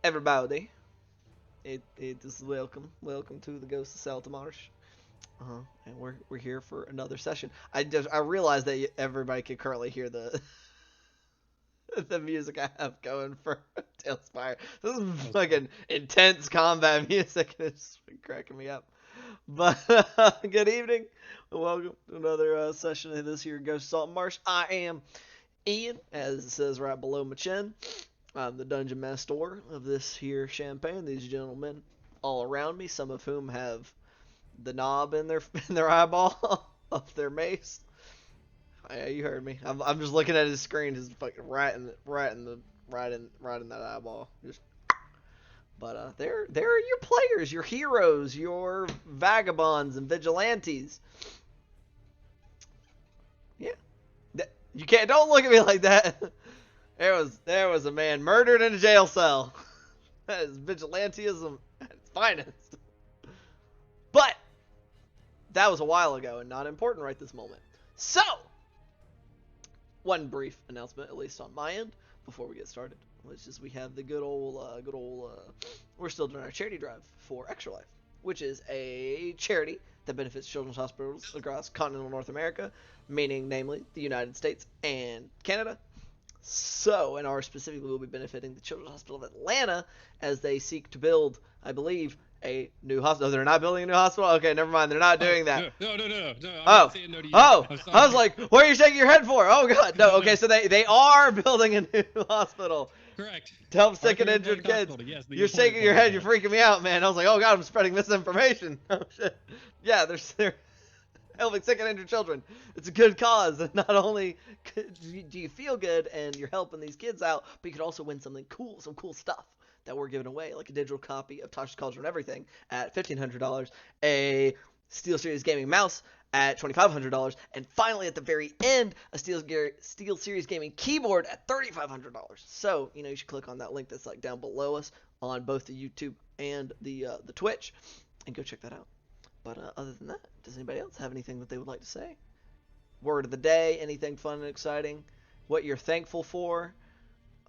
everybody. It is welcome to the Ghost of Saltmarsh. And we're here for another session. I realized that everybody can currently hear the the music I have going for Tailspire. This is fucking intense combat music. It's cracking me up. But good evening. Welcome to another session of this here Ghost of Saltmarsh. I am Ian, as it says right below my chin. I'm the dungeon master of this here champagne. These gentlemen all around me, some of whom have the knob in their eyeball of their mace. Yeah, you heard me. I'm just looking at his screen, just fucking right in that eyeball. But they're your players, your heroes, your vagabonds and vigilantes. Yeah, don't look at me like that. There was a man murdered in a jail cell. That is vigilantism at its finest. But that was a while ago and not important right this moment. So, one brief announcement, at least on my end, before we get started, which is we have the good old, we're still doing our charity drive for Extra Life, which is a charity that benefits children's hospitals across continental North America, meaning namely the United States and Canada. So, and specifically will be benefiting the Children's Hospital of Atlanta as they seek to build, I believe, a new hospital. Oh, they're not building a new hospital? Okay, never mind. They're not doing that. No. I'm not saying no to you. I was like, what are you shaking your head for? Oh, God. No, okay, so they are building a new hospital. Correct. To help sick and injured kids. Yes, you're shaking your head. You're freaking me out, man. I was like, oh, God, I'm spreading misinformation. Oh, shit. Yeah, they're helping sick and injured children. It's a good cause. And not only do you feel good and you're helping these kids out, but you could also win something cool, some cool stuff that we're giving away, like a digital copy of Tasha's Culture and Everything at $1,500, a SteelSeries Gaming mouse at $2,500, and finally at the very end, a SteelSeries Gaming keyboard at $3,500. So, you should click on that link that's like down below us on both the YouTube and the Twitch, and go check that out. But other than that, does anybody else have anything that they would like to say? Word of the day, anything fun and exciting? What you're thankful for?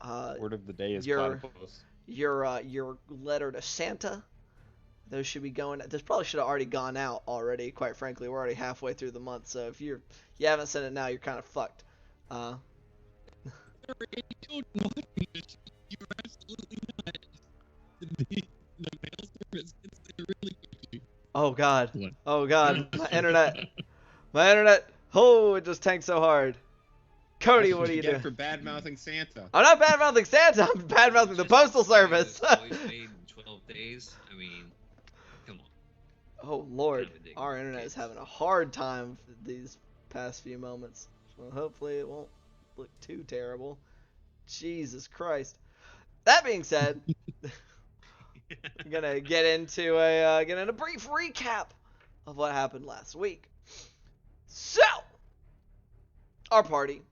Word of the day is platypus. Your letter to Santa. Those should be going. This probably should have already gone out already. Quite frankly, we're already halfway through the month. So if you haven't sent it now, you're kind of fucked. You are absolutely not. The mail service gets there really quickly. Oh God. Oh God. My internet. Oh, it just tanked so hard. Cody, what are you doing? For bad-mouthing Santa. I'm not bad-mouthing Santa. I'm bad-mouthing the Postal Service. Always made in 12 days. I mean, come on. Oh Lord, our internet is having a hard time these past few moments. Well, hopefully it won't look too terrible. Jesus Christ. That being said, I'm gonna get into a brief recap of what happened last week. So, our party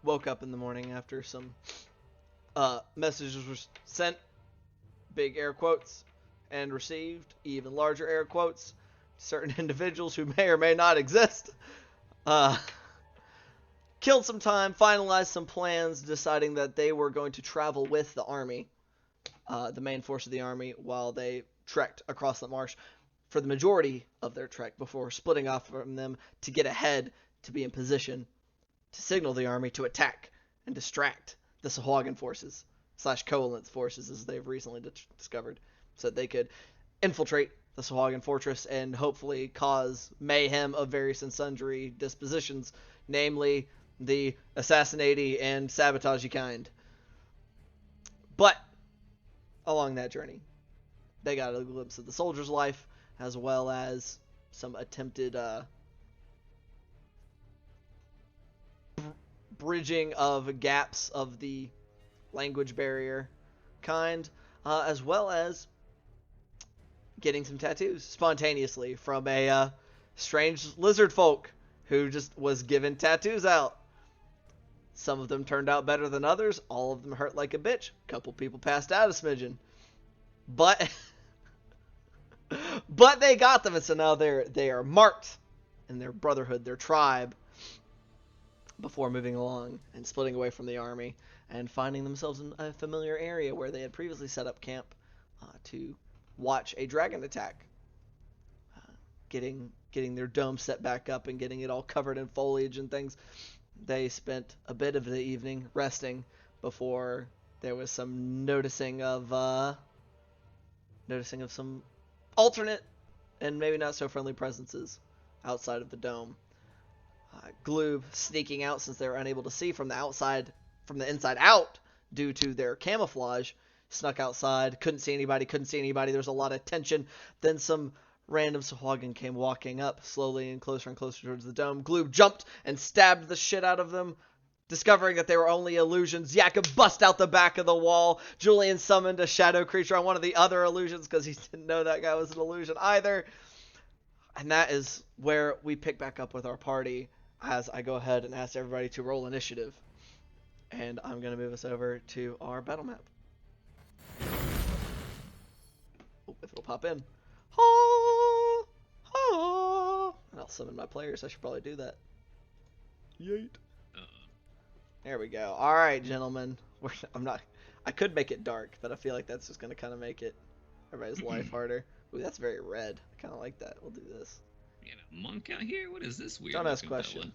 woke up in the morning after some messages were sent, big air quotes, and received, even larger air quotes, to certain individuals who may or may not exist. Killed some time, finalized some plans, deciding that they were going to travel with the army, the main force of the army, while they trekked across the marsh for the majority of their trek before splitting off from them to get ahead, to be in position to signal the army to attack and distract the Sahuagin forces / Coalence forces, as they've recently discovered, so that they could infiltrate the Sahuagin fortress and hopefully cause mayhem of various and sundry dispositions, namely the assassinating and sabotagey kind. But along that journey, they got a glimpse of the soldier's life, as well as some attempted bridging of gaps of the language barrier kind, as well as getting some tattoos spontaneously from a strange lizard folk who just was given tattoos out. Some of them turned out better than others. All of them hurt like a bitch. A couple people passed out a smidgen. But they got them, and so now they are marked in their brotherhood, their tribe, before moving along and splitting away from the army. and finding themselves in a familiar area where they had previously set up camp to watch a dragon attack. Getting their dome set back up and getting it all covered in foliage and things. They spent a bit of the evening resting before there was some noticing of some alternate and maybe not so friendly presences outside of the dome. Gloob sneaking out since they were unable to see from the inside out due to their camouflage. Snuck outside, couldn't see anybody. There was a lot of tension. Then some random Sahuagin came walking up slowly and closer towards the dome. Gloob jumped and stabbed the shit out of them. Discovering that they were only illusions, Jakob bust out the back of the wall. Julian summoned a shadow creature on one of the other illusions because he didn't know that guy was an illusion either. And that is where we pick back up with our party as I go ahead and ask everybody to roll initiative. And I'm going to move us over to our battle map. Oh, if it'll pop in. Ha! Ha! And I'll summon my players. I should probably do that. Yeet. There we go. All right, gentlemen. I could make it dark, but I feel like that's just going to kind of make it everybody's life harder. Ooh, that's very red. I kind of like that. We'll do this. You got a monk out here? What is this weird? Don't ask questions.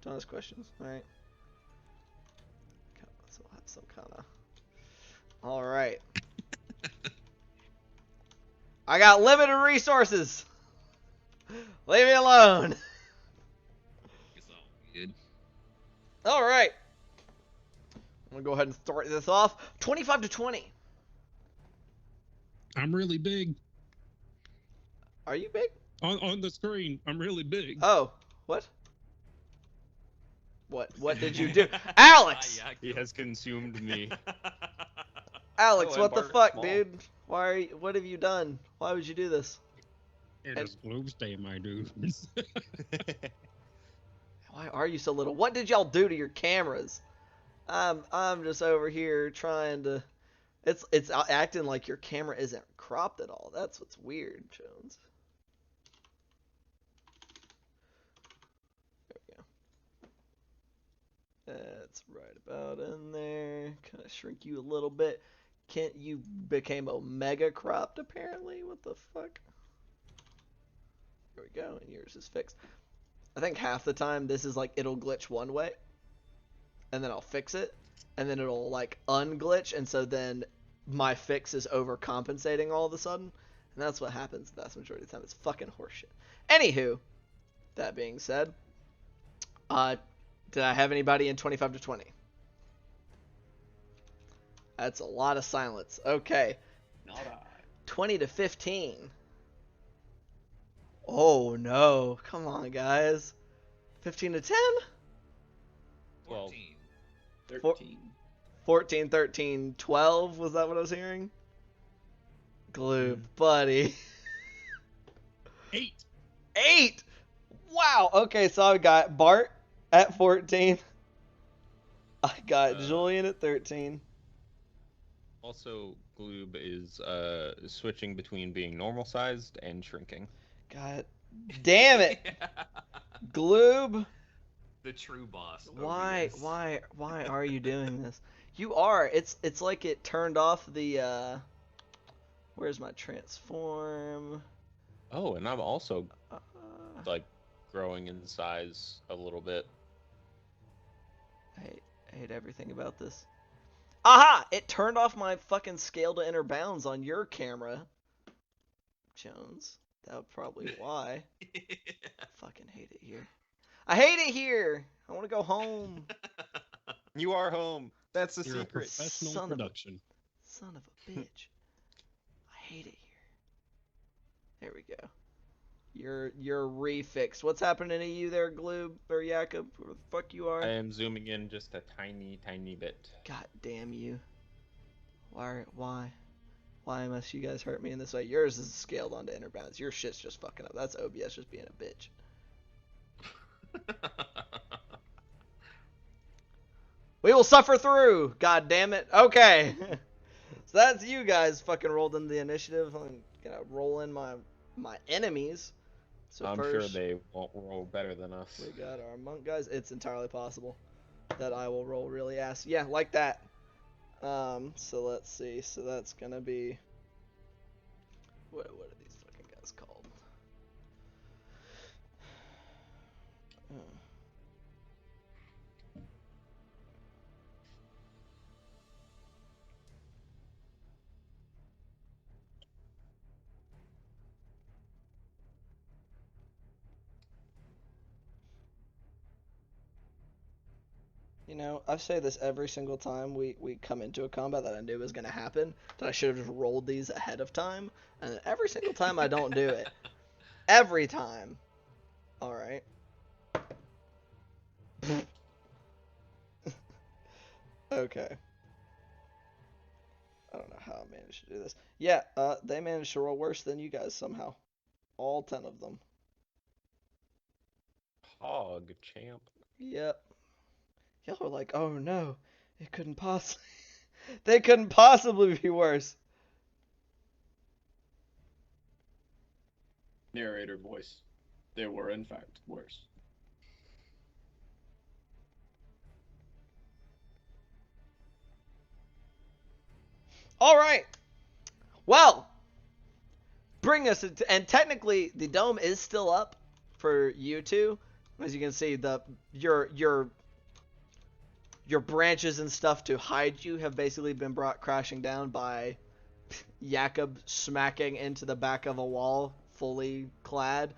Don't ask questions. All right. So we'll have some kind of. All right. I got limited resources. Leave me alone. It's all good. All right. I'm going to go ahead and start this off. 25 to 20. I'm really big. Are you big? On the screen, I'm really big. Oh, what? What did you do? Alex! He has consumed me. Alex, Oh, what the Bart fuck, small. dude? What have you done? Why would you do this? It is Gloob's day, my dudes. Why are you so little? What did y'all do to your cameras? I'm just over here trying to. It's acting like your camera isn't cropped at all. That's what's weird, Jones. There we go. That's right about in there. Kind of shrink you a little bit. Kent, you became omega cropped apparently. What the fuck? There we go, and yours is fixed. I think half the time this is like it'll glitch one way, and then I'll fix it, and then it'll like unglitch, and so then my fix is overcompensating all of a sudden, and that's what happens the vast majority of the time. It's fucking horseshit. Anywho, that being said, did I have anybody in 25 to 20? That's a lot of silence. Okay. Not I. 20 to 15. Oh no. Come on, guys. 15 to 10? 14. 13. 14, 13, 12? Was that what I was hearing? Gloob, buddy. 8. 8! Wow. Okay, so I got Bart at 14. I got Julian at 13. Also, Gloob is switching between being normal sized and shrinking. God damn it. Gloob. The true boss. Why OBS. why are you doing this? You are. It's like it turned off the where's my transform? Oh, and I'm also Uh, like growing in size a little bit. I hate everything about this. Aha! It turned off my fucking scale to inner bounds on your camera. Jones. That's probably why. I fucking hate it here. I hate it here! I want to go home. You are home. That's the You're a secret. professional Son of a- production. Son of a bitch. I hate it here. There we go. You're refixed. What's happening to you there, Gloob or Jakob? Where the fuck you are? I am zooming in just a tiny bit. God damn you. Why must you guys hurt me in this way? Yours is scaled onto inner bounds. Your shit's just fucking up. That's OBS just being a bitch. We will suffer through. God damn it. Okay. So that's you guys fucking rolled in the initiative. I'm gonna roll in my enemies. So I'm first, sure they won't roll better than us. we got our monk guys. It's entirely possible. that I will roll really ass. Yeah, like that. So let's see. So that's gonna be what are these fucking guys called? You know, I say this every single time we come into a combat that I knew was going to happen, that I should have just rolled these ahead of time, and every single time I don't do it. Every time. Alright. Okay. I don't know how I managed to do this. Yeah, they managed to roll worse than you guys somehow. All 10 of them. Hog champ. Yep. Y'all were like, oh no, it couldn't possibly. They couldn't possibly be worse. Narrator voice. They were, in fact, worse. Alright. Well, bring us into, and technically the dome is still up for you two. As you can see, your branches and stuff to hide you have basically been brought crashing down by Jakob smacking into the back of a wall, fully clad.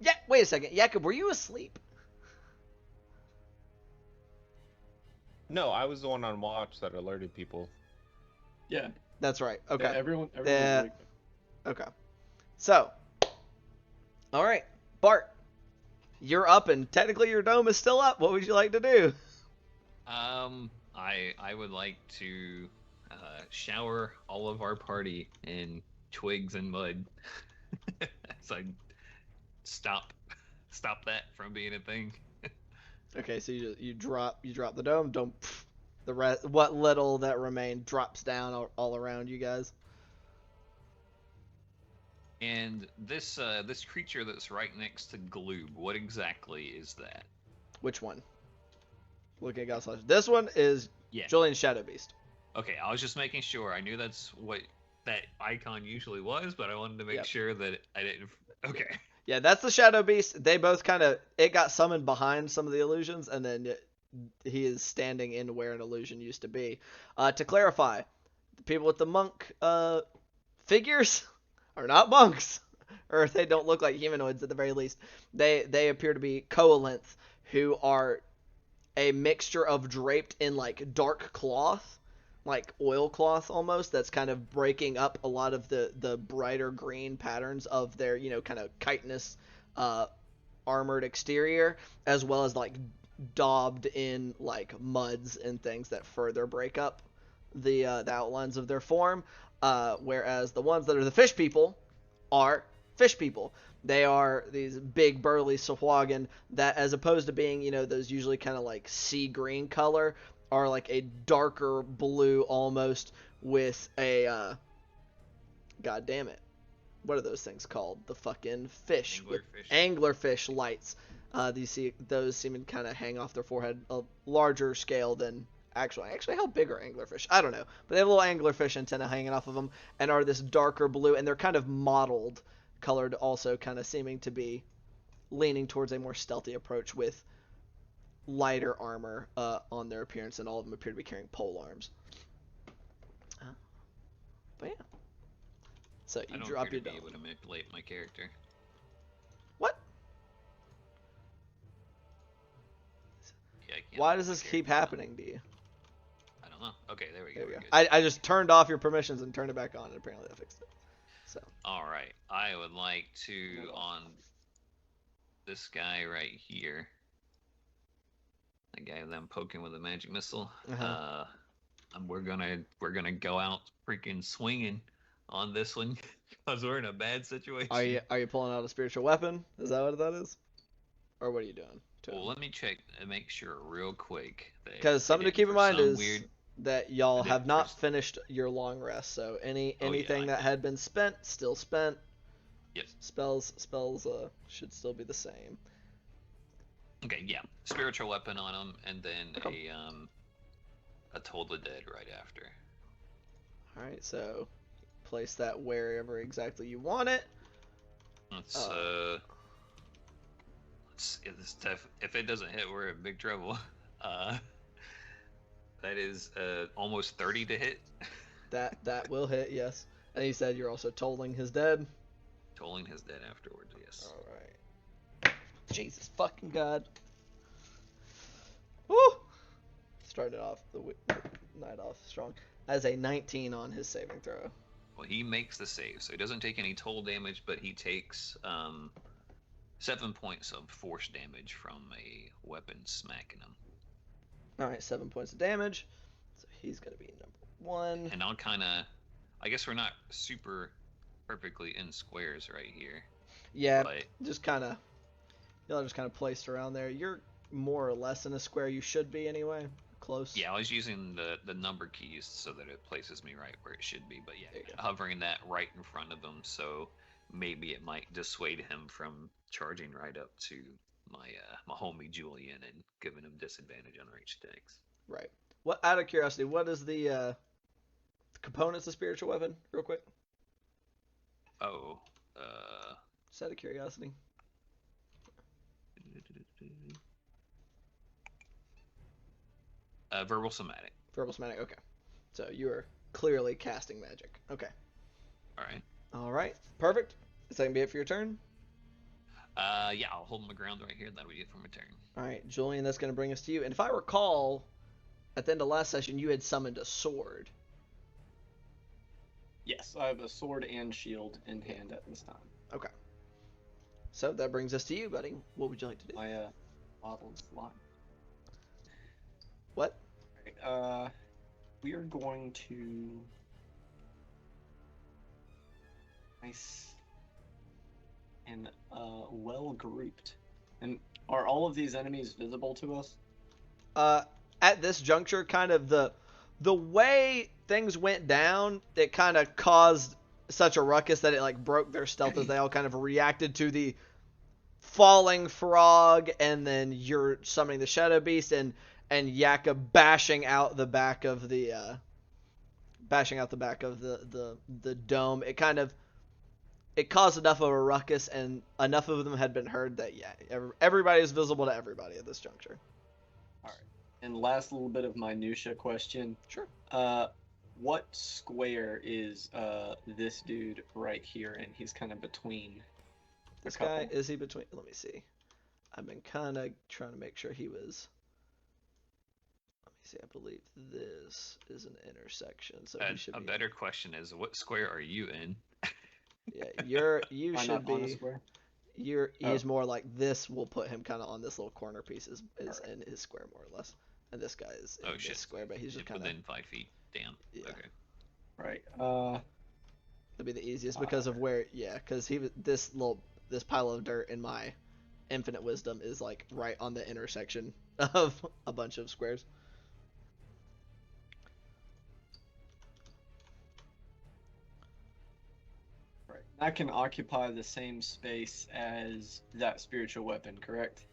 Yeah, wait a second, Jakob, were you asleep? No, I was the one on watch that alerted people. Yeah. That's right. Okay. Yeah, everyone was like, Okay. So, all right, Bart, you're up, and technically your dome is still up. What would you like to do? I would like to shower all of our party in twigs and mud. So I stop that from being a thing. Okay, so you drop the dome. Don't the rest. What little that remained drops down all around you guys. And this creature that's right next to Gloob, what exactly is that? Which one? Looking at Godslash. This one is Julian's Shadow Beast. Okay, I was just making sure. I knew that's what that icon usually was, but I wanted to make sure that I didn't. Okay. Yeah, that's the Shadow Beast. They both it got summoned behind some of the illusions, and then he is standing in where an illusion used to be. To clarify, the people with the monk figures are not monks, or they don't look like humanoids at the very least. They appear to be Coalinth, who are a mixture of draped in like dark cloth, like oilcloth almost, that's kind of breaking up a lot of the brighter green patterns of their, you know, kind of chitinous armored exterior, as well as like daubed in like muds and things that further break up the outlines of their form, whereas the ones that are the fish people are fish people. They are these big burly Sahuagin that, as opposed to being, you know, those usually kind of like sea green color, are like a darker blue almost with a god damn it, what are those things called? The fucking fish with anglerfish lights. These see those seem to kind of hang off their forehead, a larger scale than actually how big are anglerfish? I don't know, but they have a little anglerfish antenna hanging off of them, and are this darker blue, and they're kind of mottled colored, also kind of seeming to be leaning towards a more stealthy approach with lighter armor on their appearance, and all of them appear to be carrying pole arms. But yeah, so you drop your dome. I don't appear to be able to manipulate my character. What? Yeah, why does this keep happening to you? I don't know. Okay, there we go. There we go. I just turned off your permissions and turned it back on, and apparently that fixed it. So. All right, I would like to on this guy right here. The guy that I'm poking with a magic missile. We're gonna go out freaking swinging on this one because we're in a bad situation. Are you pulling out a spiritual weapon? Is that what that is? Or what are you doing? Well, let me check and make sure real quick. Because something to keep in mind is that y'all have not finished your long rest, so anything that had been spent, still spent. Yes. Spells should still be the same. Okay, yeah. Spiritual weapon on him, and then Okay. a Toll the Dead right after. All right, so place that wherever exactly you want it. Let's if it doesn't hit, we're in big trouble. That is almost 30 to hit. That will hit, yes. And he said you're also tolling his dead. Tolling his dead afterwards, yes. All right. Jesus fucking God. Woo! Started off the night off strong. As a 19 on his saving throw. Well, he makes the save, so he doesn't take any toll damage, but he takes 7 points of force damage from a weapon smacking him. Alright, 7 points of damage. So he's going to be number 1. And I guess we're not super perfectly in squares right here. Yeah, but just kind of, y'all just kind of placed around there. You're more or less in a square you should be anyway. Close. yeah, I was using the number keys so that it places me right where it should be. But There yeah, you go. hovering that right in front of him, so maybe it might dissuade him from charging right up to my homie Julian and giving him disadvantage on ranged attacks. Right. What? Out of curiosity, what is the components of spiritual weapon, real quick? Oh, Just out of curiosity. verbal somatic. Verbal somatic. Okay. So you are clearly casting magic. Okay. All right. All right. Perfect. Is that gonna be it for your turn? Yeah, I'll hold my ground right here. That'll be it for my turn. All right, Julian. That's gonna bring us to you. And if I recall, at the end of last session, you had summoned a sword. Yes, I have a sword and shield in hand at this time. Okay. So that brings us to you, buddy. What would you like to do? My bottle is locked. What? Alright, we are going to nice and well grouped. And are all of these enemies visible to us? At this juncture, kind of the way things went down, it kind of caused such a ruckus that it like broke their stealth as they all kind of reacted to the falling frog, and then you're summoning the shadow beast, and Yaka bashing out the back of the the dome. It caused enough of a ruckus, and enough of them had been heard that yeah, everybody is visible to everybody at this juncture. All right. And last little bit of minutia question. Sure. What square is this dude right here? And he's kind of between. This guy, is he between? Let me see. I've been kind of trying to make sure he was. Let me see. I believe this is an intersection, so he should A be. better question is, what square are you in? Yeah, you I'm should not on a be. square? He's more like this. Will put him kind of on this little corner piece. Is Alright. in his square more or less, and this guy is in Oh this shit. square, but he's just kind of. within 5 feet. Damn. Yeah. Okay. Right. It'd be the easiest because of where. Yeah, because this pile of dirt in my infinite wisdom is like right on the intersection of a bunch of squares. Right. That can occupy the same space as that spiritual weapon, correct?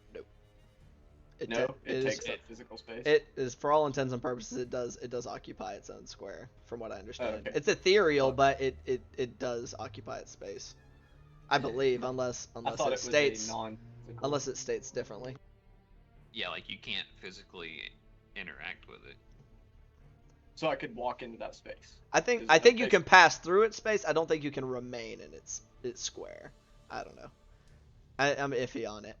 It takes up physical space. It is, for all intents and purposes, it does occupy its own square, from what I understand. Okay. It's ethereal, but it does occupy its space. I believe, unless I thought it states was a non-physical. unless it states differently. Yeah, like you can't physically interact with it. So I could walk into that space. I think Is it you okay? can pass through its space. I don't think you can remain in its square. I don't know. I'm iffy on it.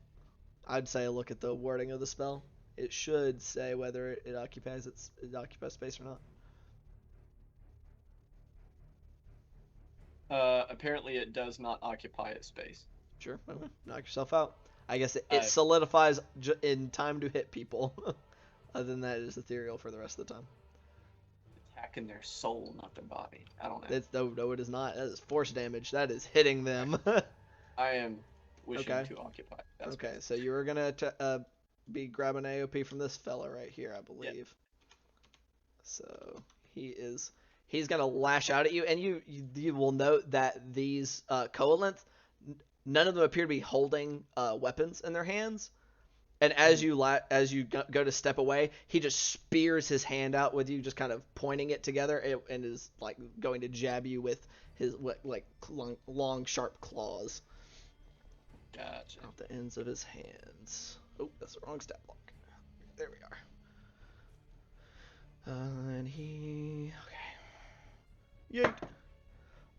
I'd say look at the wording of the spell. It should say whether it occupies space or not. Apparently it does not occupy its space. Sure. Okay. Knock yourself out. I guess it I- solidifies in time to hit people. Other than that, it is ethereal for the rest of the time. Attacking their soul, not their body. I don't know. No, it is not. That is force damage. That is hitting them. I am wishing Okay. to occupy that Okay, space. so you were gonna be grabbing AOP from this fella right here, I believe. So he's gonna lash out at you, and you will note that these coalescents, none of them appear to be holding weapons in their hands. And as you go to step away, he just spears his hand out with you, just kind of pointing it together, and is like going to jab you with his long sharp claws. Gotcha. Out the ends of his hands. Oh, that's the wrong stat block. There we are. And he... Okay. Yeet.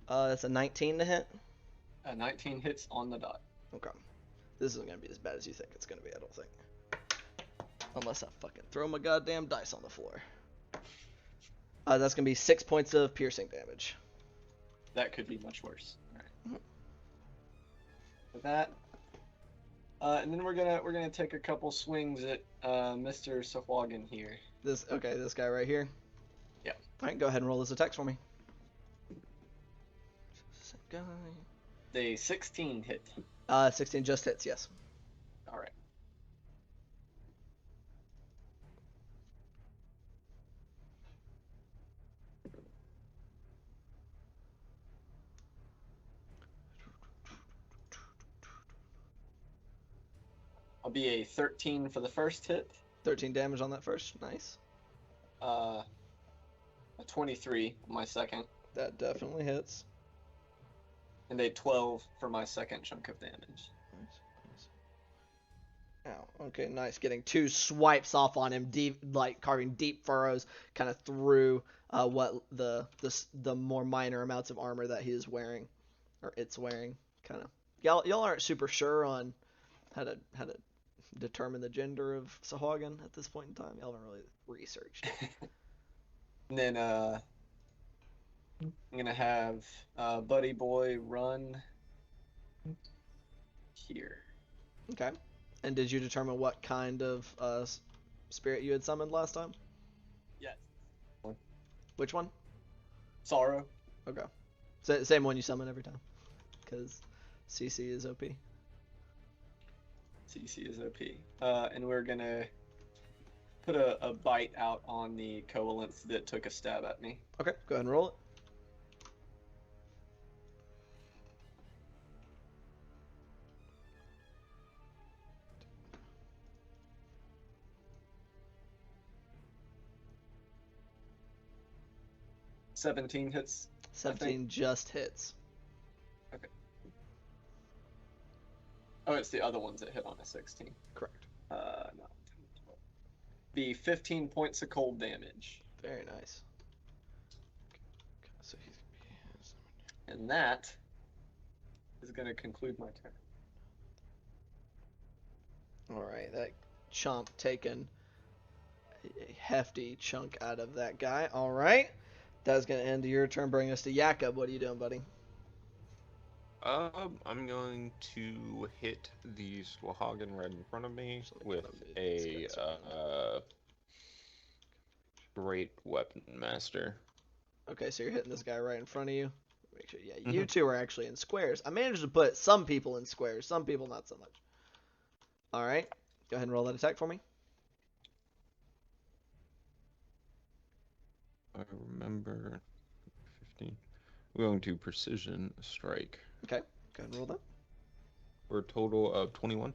That's a 19 to hit. 19 hits on the dot. Okay. This isn't going to be as bad as you think it's going to be, I don't think. Unless I fucking throw my goddamn dice on the floor. That's going to be 6 points of piercing damage. That could be much worse. Alright. With that. And then we're gonna take a couple swings at Mr. Sahuagin here. This guy right here? Yeah. Alright, go ahead and roll his attacks for me. Same guy. The 16 hit. 16 just hits, yes. Alright. I'll be a 13 for the first hit. 13 damage on that first. Nice. A 23 on my second. That definitely hits. And a 12 for my second chunk of damage. Nice. Ow. Okay, nice. Getting 2 swipes off on him, deep, like carving deep furrows, kind of through what the more minor amounts of armor that he is wearing, or it's wearing. Kind of. Y'all aren't super sure on how to determine the gender of Sahuagin at this point in time. Y'all haven't really researched. And then I'm gonna have Buddy Boy run here. Okay. And did you determine what kind of spirit you had summoned last time? Yes. Which one? Sorrow. Okay. Same one you summon every time. Because CC is OP. CC is OP. And we're gonna put a bite out on the coalescence that took a stab at me. Okay, go ahead and roll it. $17 hits. 17 just hits. Okay. Oh, it's the other ones that hit on a 16. Correct. No. 12. Be 15 points of cold damage. Very nice. Okay, so And that is going to conclude my turn. Alright, that chomp taken a hefty chunk out of that guy. Alright. That's going to end your turn, bring us to Jakob. What are you doing, buddy? I'm going to hit the Sahuagin right in front of me with a Great Weapon Master. Okay, so you're hitting this guy right in front of you. Make sure, yeah, you two are actually in squares. I managed to put some people in squares, some people not so much. Alright, go ahead and roll that attack for me. I remember 15. We're going to Precision Strike. Okay, go ahead and roll that. For a total of 21.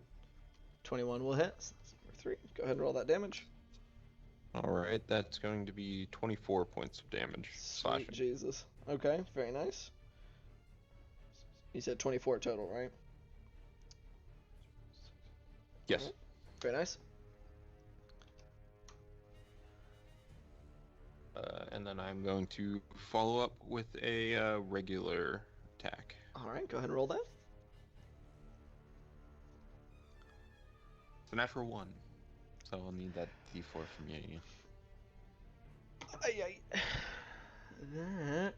21 will hit. So that's number 3. Go ahead and roll that damage. Alright, that's going to be 24 points of damage. Sweet Slashing. Jesus. Okay, very nice. You said 24 total, right? Yes. Right. Very nice. And then I'm going to follow up with a regular attack. Alright, go ahead and roll that. It's a natural 1. So I'll need that d4 from you. That.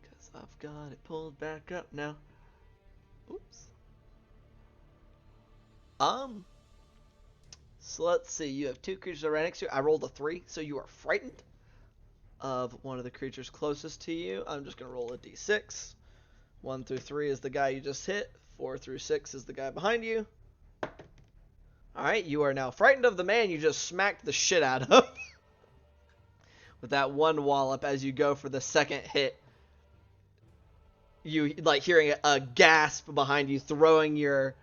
Because I've got it pulled back up now. Oops. So let's see. You have 2 creatures that are right next to you. I rolled a 3, so you are frightened of one of the creatures closest to you. I'm just going to roll a d6. 1 through 3 is the guy you just hit. 4 through 6 is the guy behind you. Alright, you are now frightened of the man you just smacked the shit out of. With that one wallop as you go for the second hit. You, like, hearing a gasp behind you, throwing your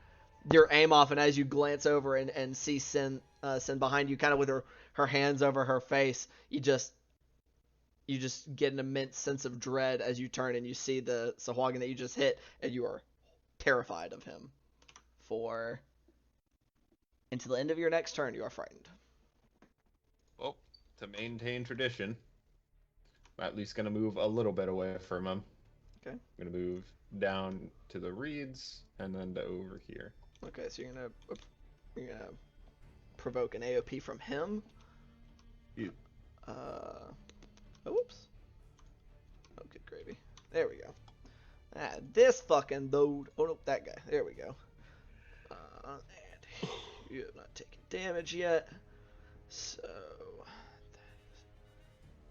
your aim off, and as you glance over and see Sin behind you, kind of with her hands over her face, you just get an immense sense of dread as you turn and you see the Sahuagin that you just hit, and you are terrified of him. Until the end of your next turn, you are frightened. Well, to maintain tradition, I'm at least going to move a little bit away from him. Okay. I'm going to move down to the reeds and then to over here. Okay, so you're gonna provoke an AOP from him. Yeah. Oh, whoops. Oh, good gravy. There we go. This fucking dude. Oh no, that guy. There we go. And you have not taken damage yet, so that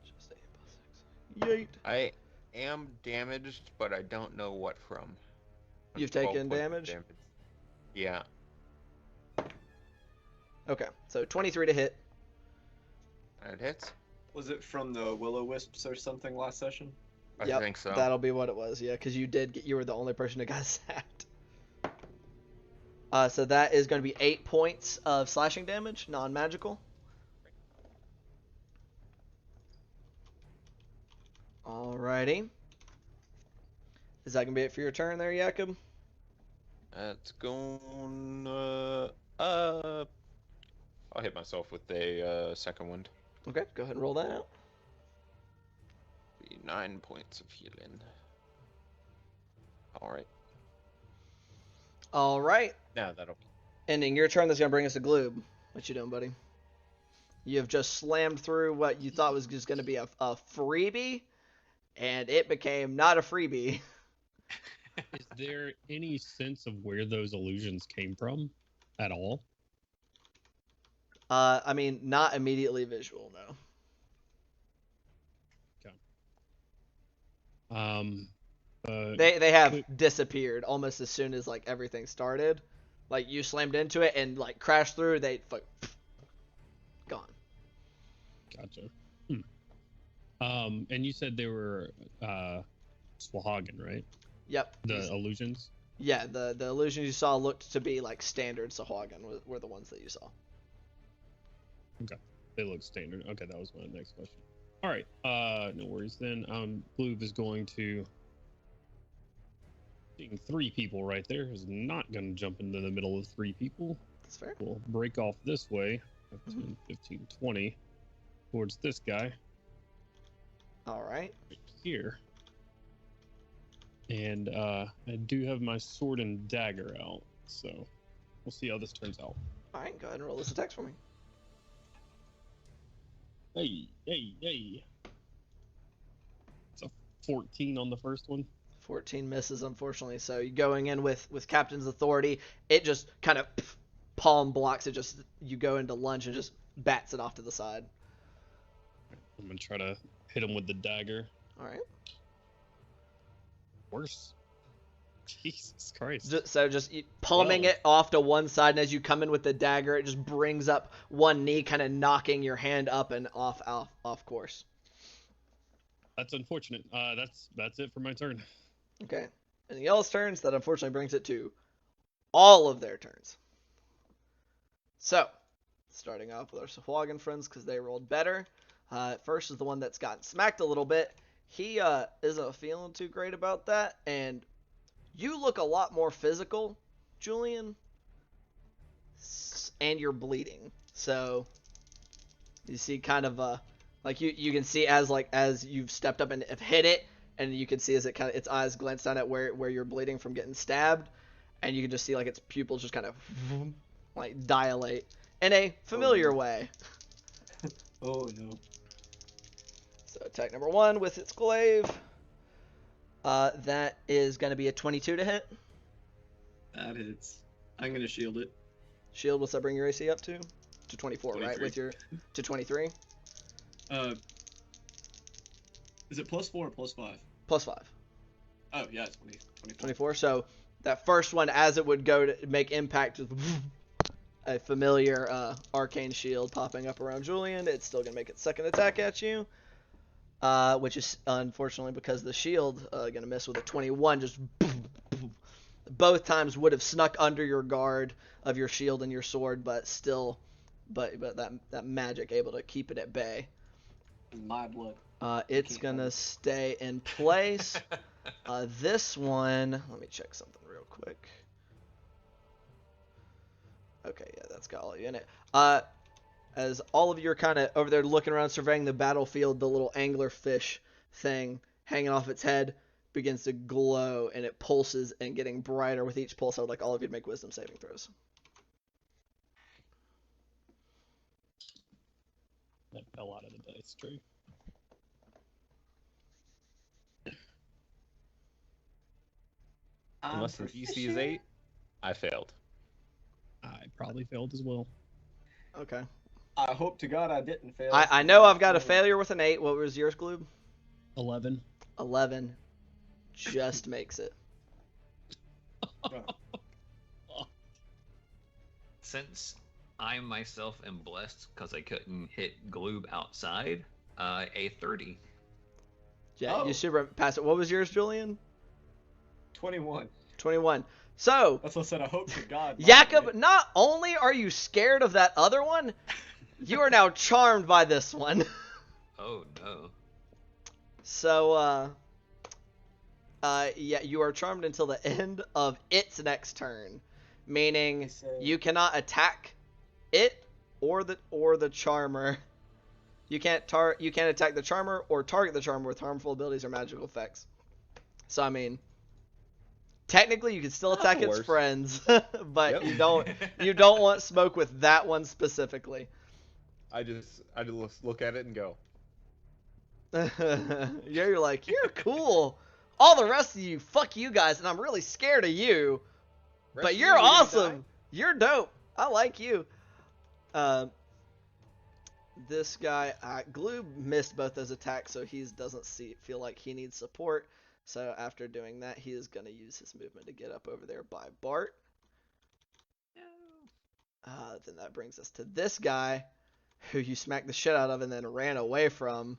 is just 8 plus 6. Yeet. I am damaged, but I don't know what from. You've 12 taken points of damage? Yeah. Okay, so 23 to hit. That hits. Was it from the will-o-wisps or something last session? I Yep, think so. That'll be what it was, yeah, because you were the only person who got sacked. So that is going to be 8 points of slashing damage, non-magical. Alrighty. Is that going to be it for your turn there, Jakob? That's going. I'll hit myself with a second wind. Okay, go ahead and roll that out. Be 9 points of healing. Alright. Alright. Now that'll be. Ending your turn, that's going to bring us to Gloob. What you doing, buddy? You have just slammed through what you thought was just going to be a freebie, and it became not a freebie. Is there any sense of where those illusions came from at all? I mean, not immediately visual, no. They have disappeared almost as soon as like everything started. Like you slammed into it and like crashed through, they gone. Gotcha. And you said they were Sahuagin, right? Yep. The illusions? Yeah, the illusions you saw looked to be like standard Sahuagin were the ones that you saw. Okay. They look standard. Okay, that was my next question. Alright, no worries then. Gloob is going to... Seeing 3 people right there is not going to jump into the middle of 3 people. That's fair. We'll break off this way. 10, 15, 20. Towards this guy. Alright. Right here. And I do have my sword and dagger out, so we'll see how this turns out. Alright, go ahead and roll this attack for me. Hey. It's a 14 on the first one. 14 misses, unfortunately. So you going in with Captain's Authority, it just kind of palm blocks it. Just you go into lunge and just bats it off to the side. I'm gonna try to hit him with the dagger. All right. Worse. Jesus Christ. Just palming it off to one side, and as you come in with the dagger, it just brings up one knee, kind of knocking your hand up and off course. That's unfortunate. That's it for my turn. Okay. And the Yellow's turns, that unfortunately brings it to all of their turns. So, starting off with our Sahuagin friends, because they rolled better. First is the one that's gotten smacked a little bit. He isn't feeling too great about that, and you look a lot more physical, Julian, and you're bleeding. So, you see kind of like you can see as you've stepped up and have hit it, and you can see as its eyes glance down at where you're bleeding from getting stabbed, and you can just see like its pupils just kind of like dilate in a familiar way. Oh no. So attack number 1 with its glaive. That is going to be a 22 to hit. That hits. I'm gonna shield it. Shield, what's that bring your AC up to? To 24, 23. right? With your to 23. Is it +4 or +5? +5. Oh yeah, it's 20, 24. So that first one, as it would go to make impact, just a familiar arcane shield popping up around Julian. It's still gonna make its second attack at you, which is unfortunately because the shield gonna miss with a 21. Just both times would have snuck under your guard of your shield and your sword, but still, but that magic able to keep it at bay. My blood. It's gonna stay in place. This one, let me check something real quick. Okay, yeah, that's got all of you in it. As all of you are kind of over there looking around, surveying the battlefield, the little anglerfish thing hanging off its head begins to glow, and it pulses and getting brighter with each pulse. I would like all of you to make wisdom saving throws. That fell out of the dice tree. Unless the DC is 8, I failed. I probably failed as well. Okay. I hope to God I didn't fail. I know I've got a failure with an 8. What was yours, Gloob? 11. 11. Just makes it. Since I myself am blessed because I couldn't hit Gloob outside, a 30. Yeah, Oh. you should pass it. What was yours, Julian? 21. 21. So, That's what I said. I hope to God. Jakob, not only are you scared of that other one, you are now charmed by this one. Oh no. So, yeah, you are charmed until the end of its next turn, meaning you cannot attack it or the charmer. You can't attack the charmer or target the charmer with harmful abilities or magical effects. So I mean, technically you can still attack its friends, but you don't want smoke with that one specifically. I just look at it and go. You're like, you're cool. All the rest of you, fuck you guys, and I'm really scared of you. But you're awesome. You're dope. I like you. This guy, Gloob missed both those attacks, so he doesn't feel like he needs support. So after doing that, he is going to use his movement to get up over there by Bart. Then that brings us to this guy, who you smacked the shit out of and then ran away from.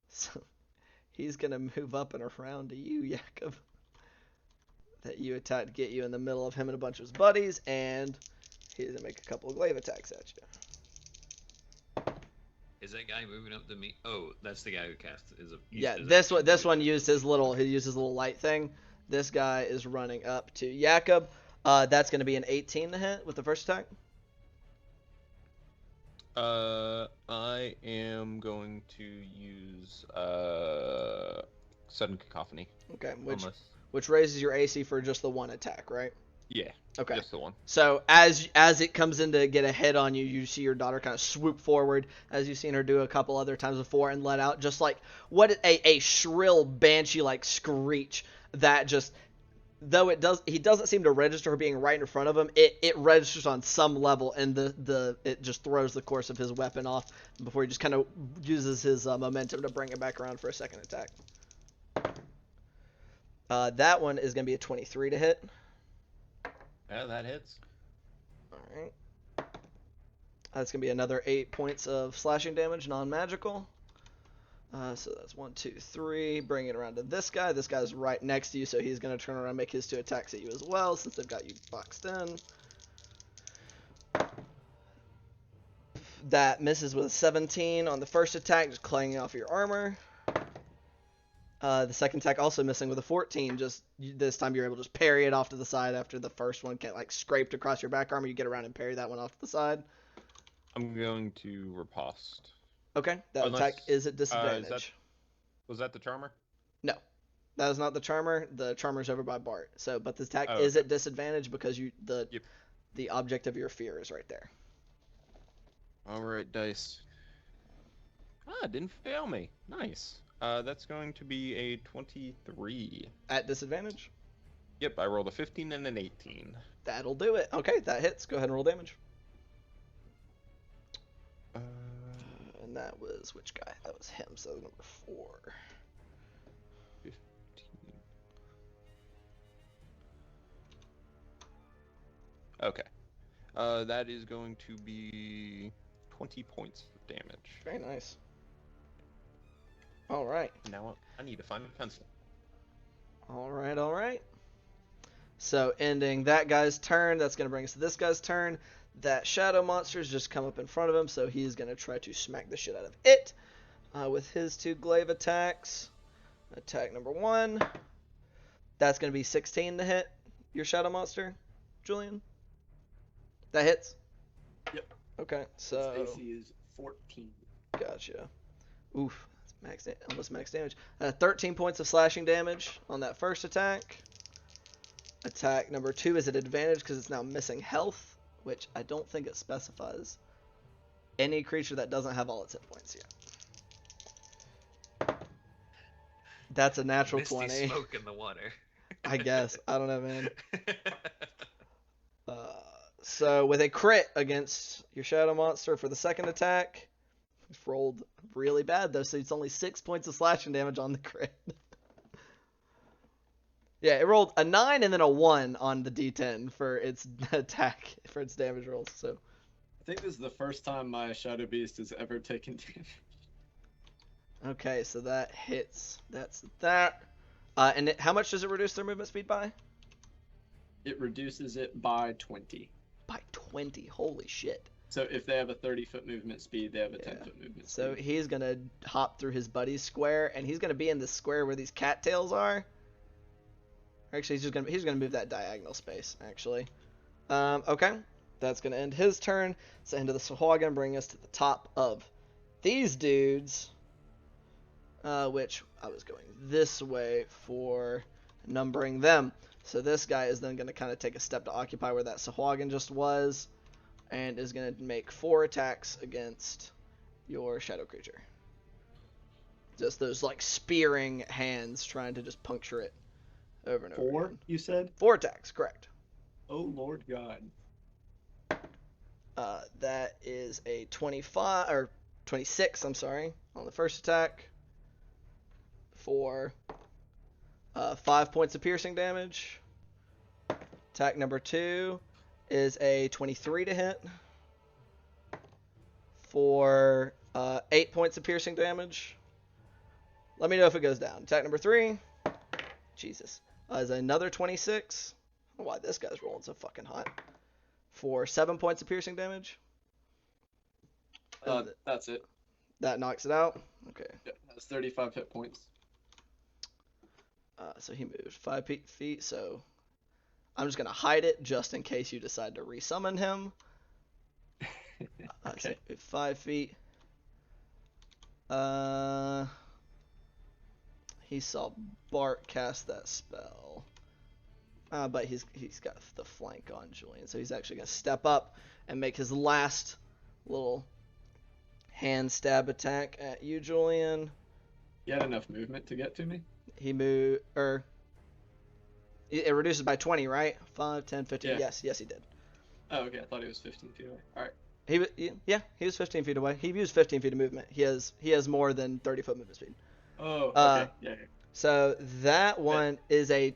So he's going to move up and around to you, Jakob. That you attacked to get you in the middle of him and a bunch of his buddies, and he's going to make a couple of glaive attacks at you. Is that guy moving up to me? Oh, that's the guy who cast. This one used his little light thing. This guy is running up to Jakob. That's going to be an 18 to hit with the first attack. I am going to use sudden cacophony. Okay, which raises your AC for just the one attack, right? Yeah. Okay. Just the one. So as it comes in to get a hit on you, you see your daughter kind of swoop forward, as you've seen her do a couple other times before, and let out just like what a shrill banshee like screech that just, though he doesn't seem to register her being right in front of him, it registers on some level, and it just throws the course of his weapon off before he just kind of uses his momentum to bring it back around for a second attack. That one is going to be a 23 to hit. Yeah, that hits. Alright. That's going to be another 8 points of slashing damage, non-magical. So that's 1, 2, 3. Bring it around to this guy. This guy's right next to you, so he's going to turn around and make his 2 attacks at you as well, since they've got you boxed in. That misses with a 17 on the first attack, just clanging off your armor. The second attack also missing with a 14. Just this time you're able to just parry it off to the side after the first one like scraped across your back armor. You get around and parry that one off to the side. I'm going to riposte. Okay, that attack is at disadvantage. Was that the charmer? No, that is not the charmer. The charmer's over by Bart. But the attack is at disadvantage because the object of your fear is right there. All right, dice. Didn't fail me. Nice. That's going to be a 23. At disadvantage? Yep, I rolled a 15 and an 18. That'll do it. Okay, that hits. Go ahead and roll damage. And that was which guy? That was him, so number 4. 15. Okay. That is going to be 20 points of damage. Very nice. All right. Now I need to find a pencil. All right. So ending that guy's turn. That's going to bring us to this guy's turn. That shadow monster's just come up in front of him, so he's going to try to smack the shit out of it with his 2 glaive attacks. Attack number 1. That's going to be 16 to hit your shadow monster, Julian. That hits? Yep. Okay, so... Its AC is 14. Gotcha. Oof. That's almost max damage. 13 points of slashing damage on that first attack. Attack number 2 is at advantage because it's now missing health, which I don't think it specifies. Any creature that doesn't have all its hit points yet. That's a natural Misty 20. smoke in the water. I guess. I don't know, man. So with a crit against your shadow monster for the second attack, it's rolled really bad though, so it's only 6 points of slashing damage on the crit. Yeah, it rolled a 9 and then a 1 on the D10 for its attack, for its damage rolls. So I think this is the first time my Shadow Beast has ever taken damage. okay, so that hits. That's that. And how much does it reduce their movement speed by? It reduces it by 20. By 20. Holy shit. So if they have a 30-foot movement speed, they have a 10-foot movement speed. So he's gonna hop through his buddy's square, and he's gonna be in the square where these cattails are. Actually, he's gonna move that diagonal space. Actually, okay, that's gonna end his turn. So into the Sahuagin, bring us to the top of these dudes, which I was going this way for numbering them. So this guy is then gonna kind of take a step to occupy where that Sahuagin just was, and is gonna make 4 attacks against your shadow creature. Just those like spearing hands trying to just puncture it. Over and over 4, again. you said? 4 attacks, correct. Oh, Lord God. That is a 25 or 26. I'm sorry, on the first attack for 5 points of piercing damage. Attack number 2 is a 23 to hit for 8 points of piercing damage. Let me know if it goes down. Attack number 3. Jesus. Is another 26. I don't know why this guy's rolling so fucking hot. For 7 points of piercing damage. That's it. That knocks it out. Okay. Yeah, that's 35 hit points. So he moved 5 feet, so I'm just going to hide it just in case you decide to resummon him. Okay. So 5 feet. He saw Bart cast that spell. But he's got the flank on Julian, so he's actually going to step up and make his last little hand stab attack at you, Julian. You had enough movement to get to me? He moved, it reduces by 20, right? 5, 10, 15. Yeah. Yes, he did. Oh, okay. I thought he was 15 feet away. All right. He was 15 feet away. He used 15 feet of movement. He has more than 30-foot movement speed. Oh, okay. Yeah. So that one is a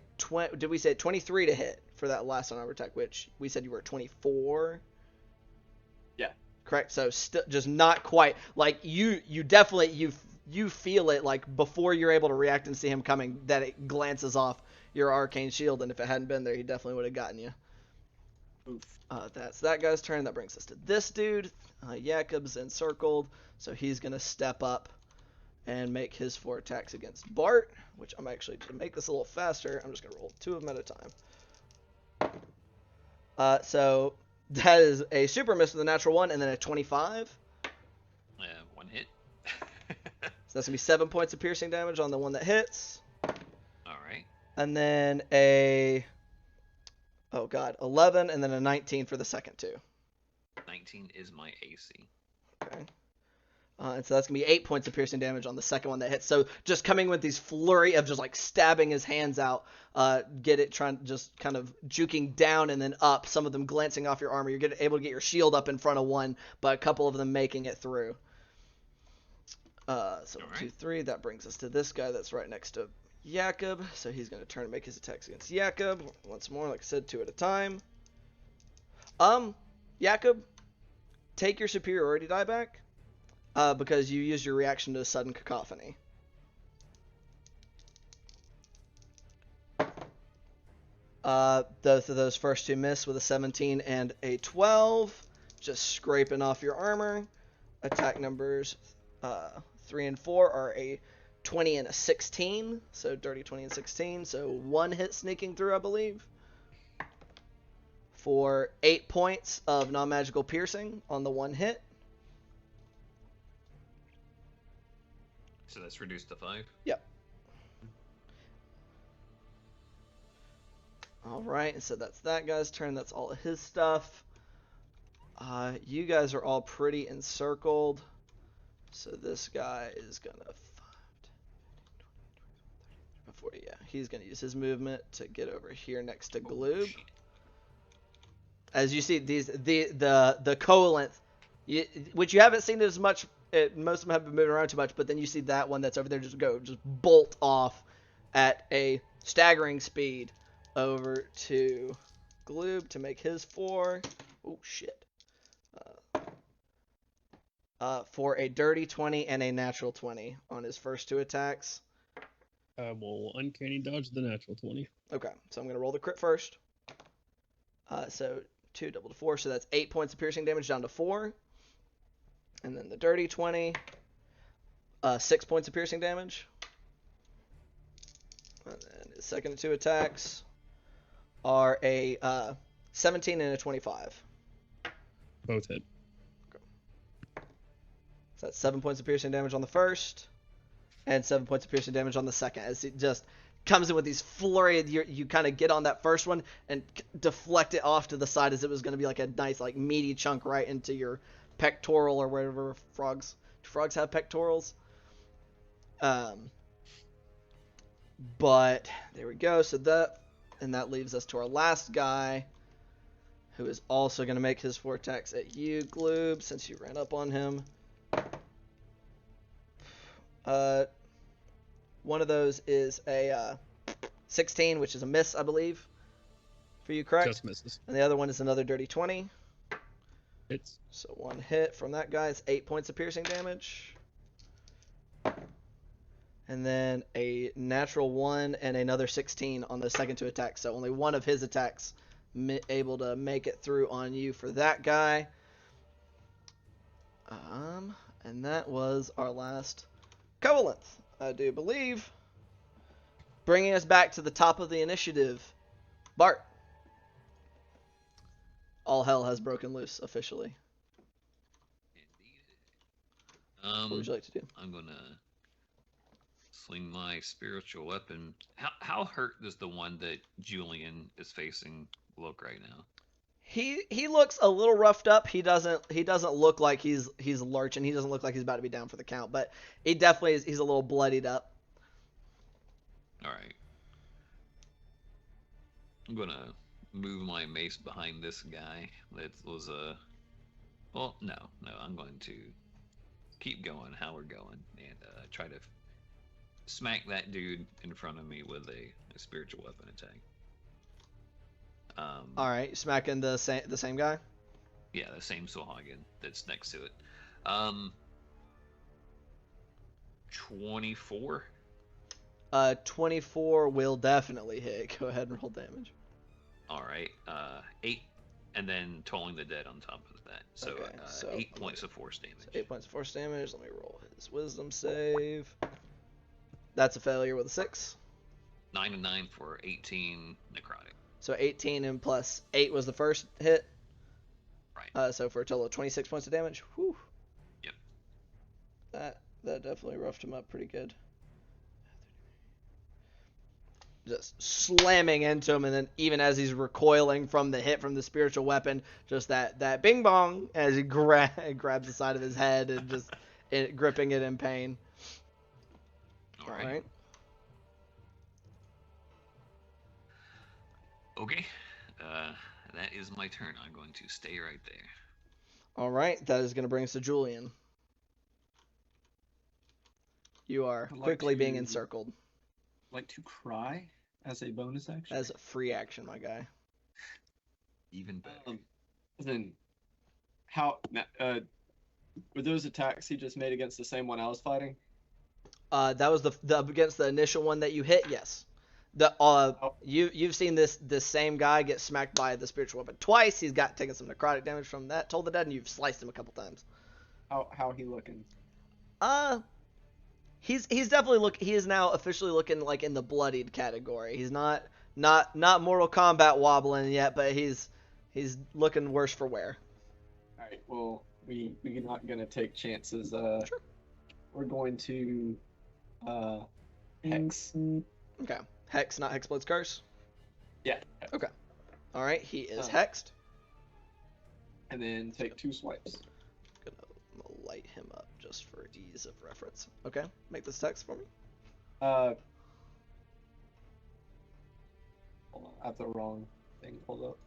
did we say 23 to hit for that last unarmed attack, which we said you were 24? Yeah. Correct. So just not quite. Like you definitely you feel it like before you're able to react and see him coming that it glances off your arcane shield, and if it hadn't been there, he definitely would have gotten you. Oof. That's that guy's turn. That brings us to this dude. Jakob's encircled, so he's gonna step up and make his 4 attacks against Bart, which I'm actually, to make this a little faster, I'm just going to roll 2 of them at a time. So that is a super miss with a natural 1, and then a 25. 1 hit. So that's going to be 7 points of piercing damage on the one that hits. Alright. And then 11, and then a 19 for the second 2. 19 is my AC. Okay. And so that's going to be 8 points of piercing damage on the second one that hits. So just coming with these flurry of just like stabbing his hands out, just kind of juking down and then up, some of them glancing off your armor. You're able to get your shield up in front of one, but a couple of them making it through. So 1, 2, 3, that brings us to this guy that's right next to Jakob. So he's going to turn and make his attacks against Jakob. Once more, like I said, 2 at a time. Jakob, take your superiority die back. Because you used your reaction to a sudden cacophony. Both of those first two miss with a 17 and a 12, just scraping off your armor. Attack numbers 3 and 4 are a 20 and a 16, so dirty 20 and 16, so one hit sneaking through, I believe, for 8 points of non-magical piercing on the one hit. So that's reduced to 5? Yep. Alright, so that's that guy's turn. That's all of his stuff. You guys are all pretty encircled. So this guy is going to... he's going to use his movement to get over here next to Gloob. As you see, the covalent, which you haven't seen as much... most of them haven't been moving around too much, but then you see that one that's over there just bolt off at a staggering speed over to Gloob to make his 4. Oh, shit. For a dirty 20 and a natural 20 on his first 2 attacks. Will uncanny dodge the natural 20. Okay, so I'm going to roll the crit first. So 2 double to 4, so that's 8 points of piercing damage down to 4. And then the dirty 20, 6 points of piercing damage. And then his second 2 attacks are a 17 and a 25. Both hit. So that's 7 points of piercing damage on the first, and 7 points of piercing damage on the second. As it just comes in with these flurry, you kind of get on that first one and deflect it off to the side as it was going to be like a nice, like meaty chunk right into your pectoral or whatever frogs. Do frogs have pectorals? But there we go. So that leaves us to our last guy, who is also going to make his 4 attacks at you, Gloob, since you ran up on him. One of those is a 16, which is a miss, I believe, for you, correct? Just misses. And the other one is another dirty 20. Hits. So 1 hit from that guy is 8 points of piercing damage. And then a natural 1 and another 16 on the second 2 attacks. So only one of his attacks able to make it through on you for that guy. And that was our last covalent, I do believe. Bringing us back to the top of the initiative. Bart. All hell has broken loose officially. Indeed. What would you like to do? I'm gonna sling my spiritual weapon. How hurt does the one that Julian is facing look right now? He looks a little roughed up. He doesn't look like he's lurching. He doesn't look like he's about to be down for the count, but he definitely is. He's a little bloodied up. All right. I'm gonna move my mace behind this guy. That was a. Well, no. I'm going to keep going how we're going and try to smack that dude in front of me with a spiritual weapon attack. All right, smacking the same guy. Yeah, the same Sohagen that's next to it. 24. 24 will definitely hit. Go ahead and roll damage. All right. 8, and then tolling the dead on top of that. So, Okay, so 8 points of force damage. So 8 points of force damage. Let me roll his wisdom save. That's a failure with a 6. 9 and 9 for 18 necrotic. So 18 and plus 8 was the first hit. Right. So for a total of 26 points of damage. Whew. Yep. That definitely roughed him up pretty good. Just slamming into him, and then even as he's recoiling from the hit from the spiritual weapon, just that bing bong as he grabs the side of his head and just gripping it in pain. All right. Okay. That is my turn. I'm going to stay right there. All right. That is going to bring us to Julian. You are quickly being encircled. Like to cry as a bonus action? As a free action, my guy. Even better. Then, how were those attacks he just made against the same one I was fighting? That was the against the initial one that you hit. Yes. You've seen this same guy get smacked by the spiritual weapon twice. He's taken some necrotic damage from that. Toll the Dead, and you've sliced him a couple times. How he looking? He's definitely he is now officially looking like in the bloodied category. He's not Mortal Kombat wobbling yet, but he's looking worse for wear. All right. Well, we're not gonna take chances. Sure. We're going to hex. Okay. Hex, not Hexblade's Curse. Yeah. Okay. All right. He is Oh. hexed. And then take 2 swipes. Gonna light him up just for ease of reference. Okay. Make this text for me. Hold on, I have the wrong thing pulled up.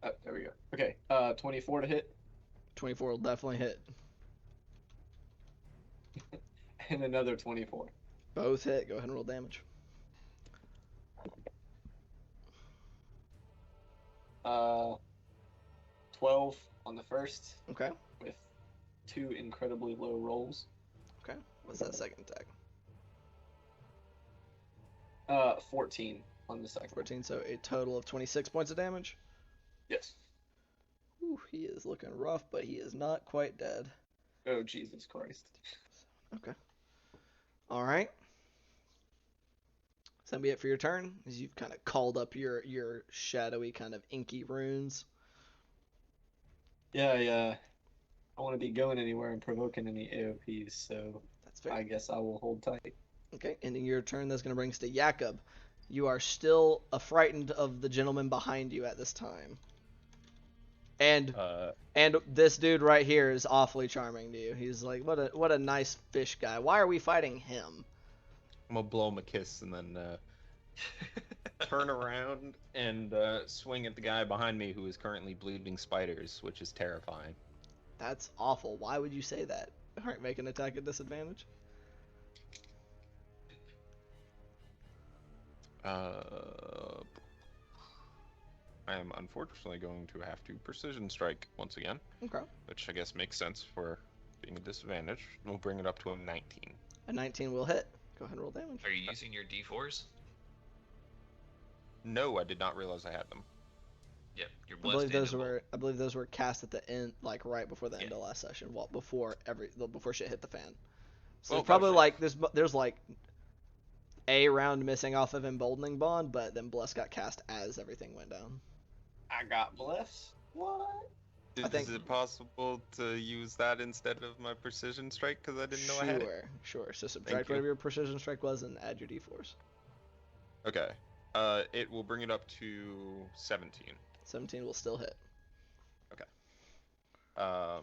Oh, there we go. Okay. 24 to hit, 24 will definitely hit. and another 24. Both hit. Go ahead and roll damage. 12 on the first Okay. with 2 incredibly low rolls. Okay. What's that second attack? 14 on the second. 14. So a total of 26 points of damage. Yes. Ooh, he is looking rough, but he is not quite dead. Oh, Jesus Christ. Okay. All right. So that'll be it for your turn, as you've kind of called up your shadowy kind of inky runes. Yeah, I want to be going anywhere and provoking any AOPs, so That's fair. I guess I will hold tight. Okay, ending your turn, that's going to bring us to Jakob. You are still frightened of the gentleman behind you at this time. And this dude right here is awfully charming to you. He's like, what a nice fish guy. Why are we fighting him? I'm gonna blow him a kiss and then turn around and swing at the guy behind me who is currently bleeding spiders, which is terrifying. That's awful. Why would you say that? Alright, make an attack at disadvantage. I am unfortunately going to have to precision strike once again. Okay. Which I guess makes sense for being a disadvantage. We'll bring it up to a 19. A 19 will hit. Go ahead and roll damage. Are you using your D4s? No, I did not realize I had them. Yep, you're I blessed. believe those were cast at the end, like right before the end of last session, before shit hit the fan. So Well, it's probably sure. like there's like a round missing off of Emboldening Bond, but then Bless got cast as everything went down. I got bless. What? think- Is it possible to use that instead of my precision strike? Because I didn't know I had it. Sure. So Thank subtract you. whatever your precision strike was and add your d4s. Okay. It will bring it up to 17. 17 will still hit. So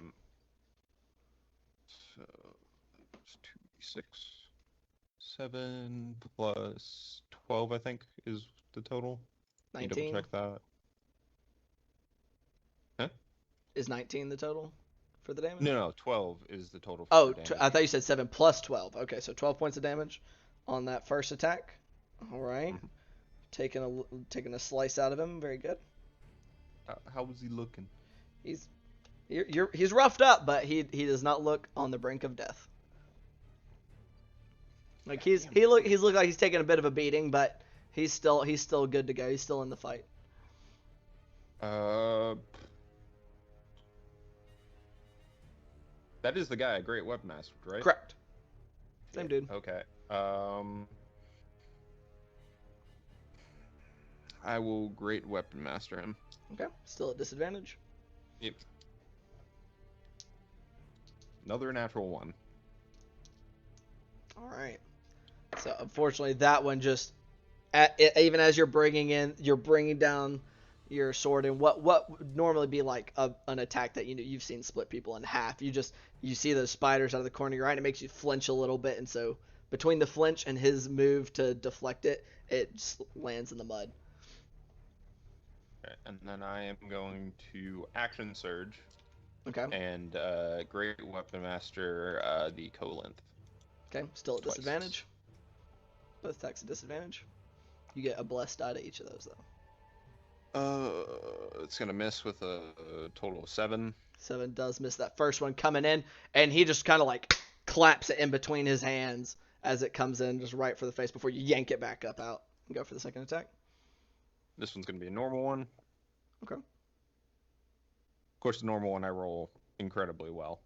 it's 2d6. 7 plus 12, I think, is the total. Can you 19 double check that? is 19 the total for the damage. No, 12 is the total. Oh, the damage. I thought you said 7 plus 12. Okay, so 12 points of damage on that first attack. All right. Mhm. Taking a slice out of him. Very good. How was he looking? He's roughed up, but he does not look on the brink of death. Like he looks like he's taking a bit of a beating, but he's still good to go. He's still in the fight. That is the guy, Great Weapon Master, right? Correct. Same dude. Okay. I will Great Weapon Master him. Okay. Still at disadvantage. Yep. Another natural 1. All right. So unfortunately, that one just, even as you're bringing down your sword, and what would normally be like an attack that you've seen split people in half. You see those spiders out of the corner of your eye, and it makes you flinch a little bit, and so between the flinch and his move to deflect it, it just lands in the mud. Okay, and then I am going to Action Surge Okay. and Great Weapon Master the Colinth. Okay. Still at Twice. disadvantage. Both attacks at disadvantage. You get a blessed die to each of those though. It's gonna miss with a total of 7. 7 does miss that first one coming in, and he just kind of like claps it in between his hands as it comes in just right for the face before you yank it back up out and go for the second attack. This one's going to be a normal one. Okay. Of course, the normal one I roll incredibly well.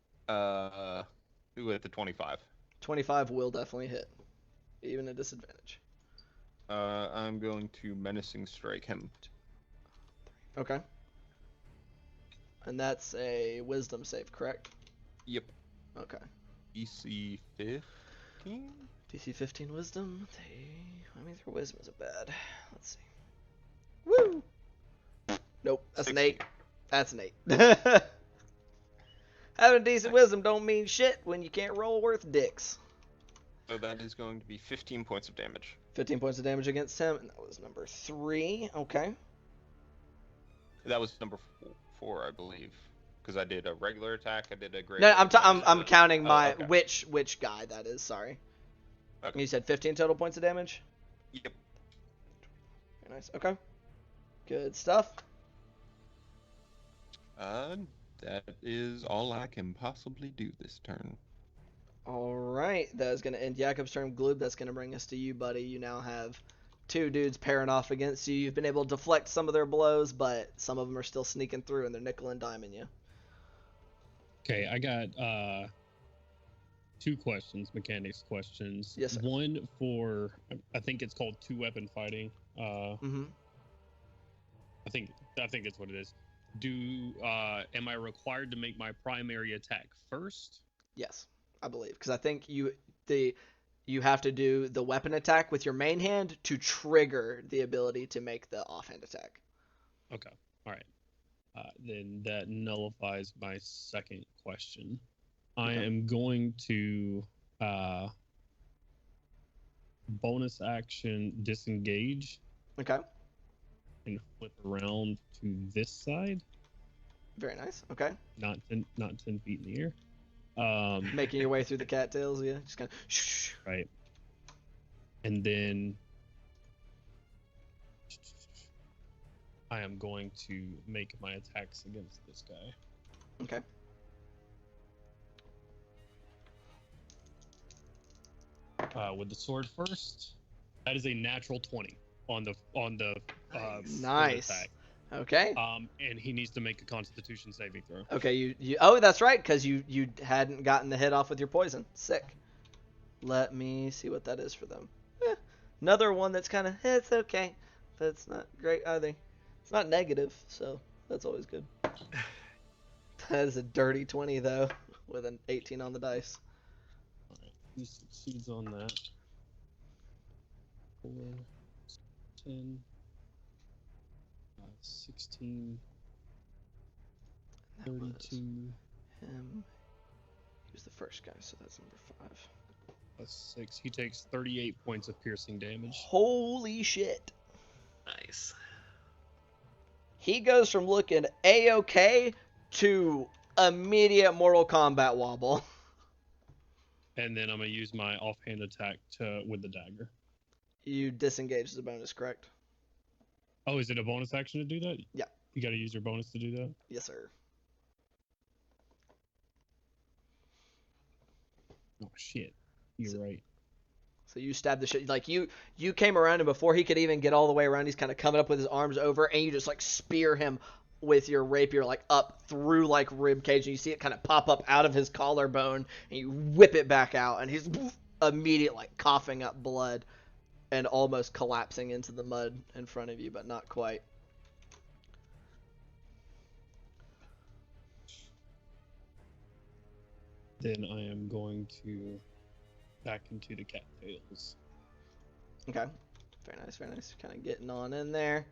With the 25. 25 will definitely hit, even at disadvantage. I'm going to menacing strike him. Okay. And that's a wisdom save, correct? Yep. Okay. DC 15? DC 15 wisdom. I mean, their wisdom isn't bad. Let's see. Woo! Nope, that's 16. an 8. That's an 8. Having decent wisdom don't mean shit when you can't roll worth dicks. So that is going to be 15 points of damage. 15 points of damage against him, and that was number 3. Okay. That was number 4, I believe. Because I did a regular attack, I did a great. No, I'm counting my okay. which guy that is. Sorry. Okay. You said 15 total points of damage. Yep. Very nice. Okay. Good stuff. That is all I can possibly do this turn. All right, that is going to end Jakob's turn. Gloob, that's going to bring us to you, buddy. You now have 2 dudes pairing off against you. You've been able to deflect some of their blows, but some of them are still sneaking through, and they're nickel and diming you. Okay, I got 2 questions, mechanics questions. Yes, sir. One for, I think it's called 2-weapon fighting. Mm-hmm. I think it's what it is. Am I required to make my primary attack first? Yes, I believe, because I think you have to do the weapon attack with your main hand to trigger the ability to make the offhand attack. Okay, all right. Then that nullifies my second question. I am going to bonus action disengage. Okay. And flip around to this side. Very nice. Okay. Not 10 feet in the air. Making your way through the cattails, yeah. Just kind of shh. Right. And then I am going to make my attacks against this guy. Okay. With the sword first. That is a natural 20 on the nice. attack. Okay. And he needs to make a Constitution saving throw. Okay, you oh, that's right, because you hadn't gotten the hit off with your poison. Sick. Let me see what that is for them. Another one that's kind of, it's okay. That's not great either. It's not negative, so that's always good. That is a dirty 20, though, with an 18 on the dice. Alright, he succeeds on that. 4, 10, 16, 32. Him. He was the first guy, so that's number 5. Plus 6. He takes 38 points of piercing damage. Holy shit. Nice. He goes from looking A-okay to immediate Mortal Kombat wobble. And then I'm going to use my offhand attack with the dagger. You disengage as a bonus, correct? Oh, is it a bonus action to do that? Yeah. You got to use your bonus to do that? Yes, sir. Oh, shit. You're right. So you stab the shit. Like, you came around, and before he could even get all the way around, he's kind of coming up with his arms over, and you just, like, spear him with your rapier, like, up through, like, rib cage, and you see it kind of pop up out of his collarbone, and you whip it back out, and he's immediate, like, coughing up blood and almost collapsing into the mud in front of you, but not quite. Then I am going to back into the cattails. Okay. Very nice, very nice. Kind of getting on in there.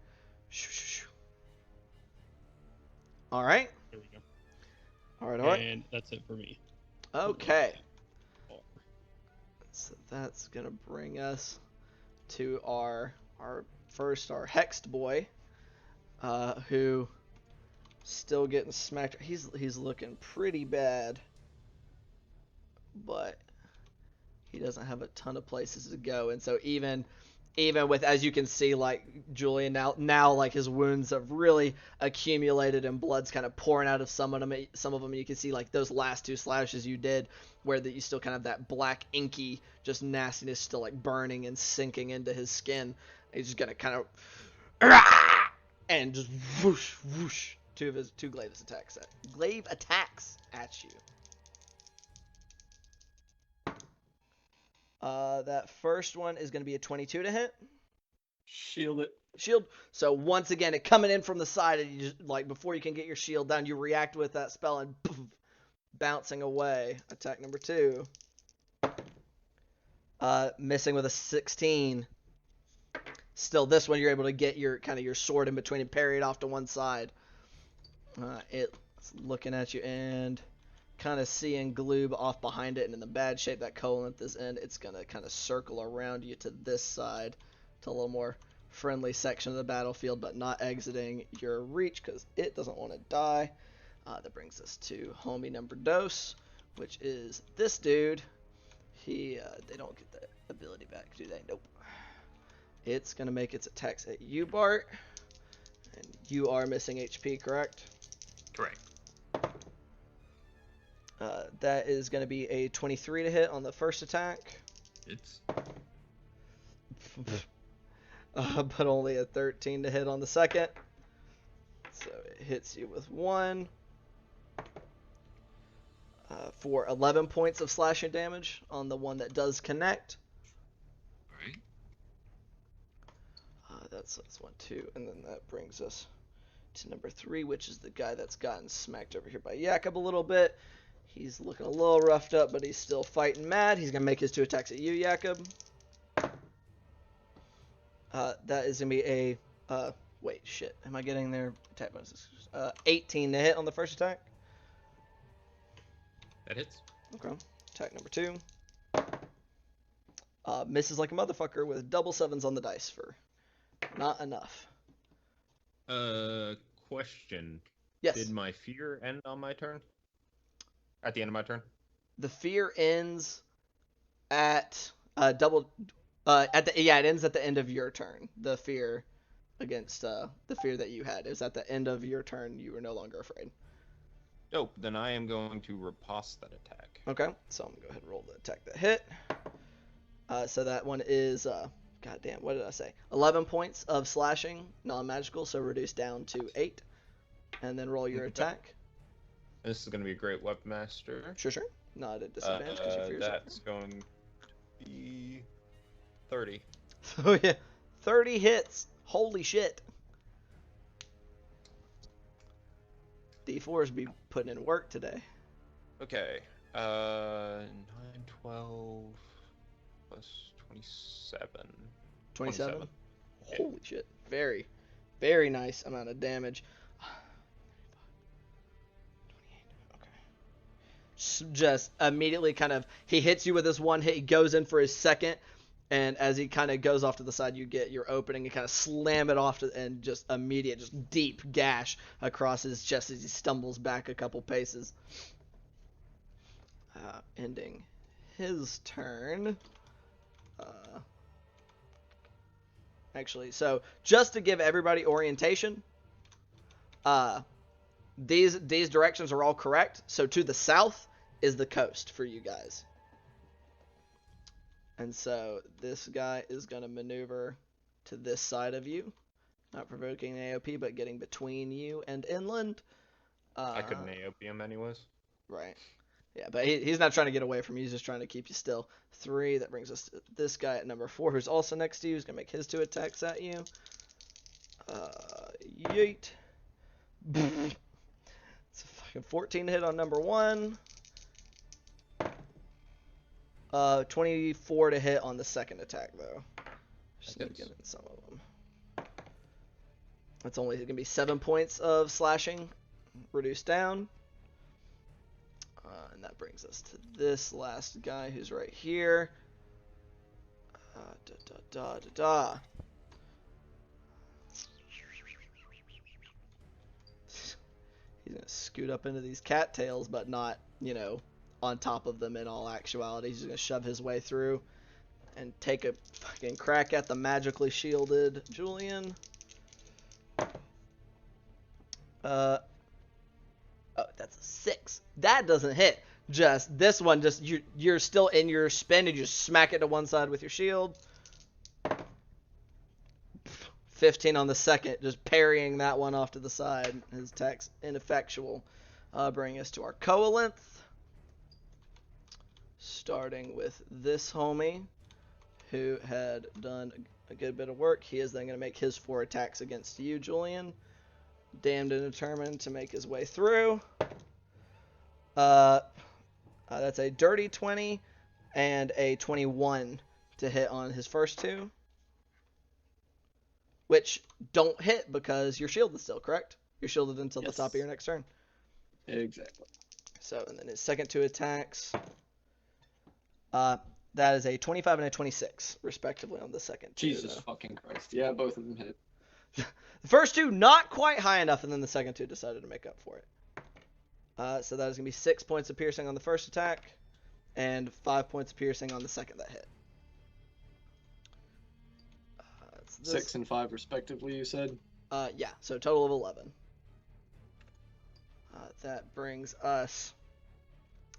All right. There we go. All right. And that's it for me. Okay. So that's going to bring us to our hexed boy, who still getting smacked. He's looking pretty bad, but he doesn't have a ton of places to go, and so even even with, as you can see, like Julian now like his wounds have really accumulated and blood's kind of pouring out of some of them. You can see like those last 2 slashes you did, where that you still kind of have that black inky just nastiness still like burning and sinking into his skin. He's just gonna kind of and just whoosh whoosh two glaive attacks at you. That first one is going to be a 22 to hit. Shield it. Shield. So once again, it coming in from the side, and you just like before you can get your shield down, you react with that spell and poof, bouncing away. Attack number 2. Missing with a 16. Still, this one you're able to get your sword in between and parry it off to one side. It's looking at you and kind of seeing Gloob off behind it, and in the bad shape, that colon at this end, it's going to kind of circle around you to this side, to a little more friendly section of the battlefield, but not exiting your reach because it doesn't want to die. That brings us to homie number dos, which is this dude. They don't get the ability back, do they? Nope. It's going to make its attacks at you, Bart, and you are missing HP, correct? Correct. That is going to be a 23 to hit on the first attack. It's But only a 13 to hit on the second. So it hits you with 1 for 11 points of slashing damage on the one that does connect. right. That's 1, 2, and then that brings us to number 3, which is the guy that's gotten smacked over here by Jakob a little bit. He's looking a little roughed up, but he's still fighting mad. He's going to make his 2 attacks at you, Jakob. That is going to be a... wait, shit. Am I getting their attack bonuses? 18 to hit on the first attack. That hits. Okay. Attack number 2. Misses like a motherfucker with double 7s on the dice for not enough. Question. Yes. Did my fear end on my turn? At the end of my turn? The fear ends at it ends at the end of your turn. The fear against the fear that you had is at the end of your turn. You were no longer afraid. Nope. Then I am going to riposte that attack. Okay, so I'm gonna go ahead and roll the attack that hit. So that one is goddamn, what did I say? 11 points of slashing, non-magical, so reduced down to 8, and then roll your attack. This is going to be a great weapon master. Sure. Not at disadvantage because your fear's That's going to be 30. Oh yeah, 30 hits. Holy shit. D4s be putting in work today. Okay. 9, 12 plus 27. 27? Yeah. Holy shit. Very, very nice amount of damage. 28. Okay. Just immediately kind of, he hits you with this one hit, he goes in for his second, and as he kind of goes off to the side, you get your opening and kind of slam it off and just immediate, just deep gash across his chest as he stumbles back a couple paces. Ending his turn. Actually, so just to give everybody orientation, these directions are all correct. So to the south is the coast for you guys. And so this guy is going to maneuver to this side of you. Not provoking an AOP, but getting between you and inland. I couldn't AOP him anyways. Right. Yeah, but he's not trying to get away from you. He's just trying to keep you still. 3, that brings us to this guy at number 4, who's also next to you. He's going to make his 2 attacks at you. Yeet. It's a fucking 14 to hit on number 1. 24 to hit on the second attack, though. Just looking at some of them. That's only going to be 7 points of slashing reduced down. And that brings us to this last guy who's right here. He's going to scoot up into these cattails, but not, on top of them in all actuality. He's just going to shove his way through and take a fucking crack at the magically shielded Julian. Oh, that's a 6. That doesn't hit. Just this one, just you're still in your spin and you just smack it to one side with your shield. 15 on the second, just parrying that one off to the side. His attack's ineffectual. Bringing us to our coalinth. Starting with this homie, who had done a good bit of work. He is then going to make his 4 attacks against you, Julian. Damned and determined to make his way through. That's a dirty 20 and a 21 to hit on his first 2. Which don't hit because your shield is still, correct? You're shielded until the top of your next turn. Exactly. So, and then his second 2 attacks. That is a 25 and a 26, respectively, on the second 2. Jesus fucking Christ. Yeah, both of them hit. The first 2, not quite high enough, and then the second 2 decided to make up for it. So that is going to be 6 points of piercing on the first attack, and 5 points of piercing on the second that hit. 6 and 5 respectively, you said? Yeah, so a total of 11. That brings us...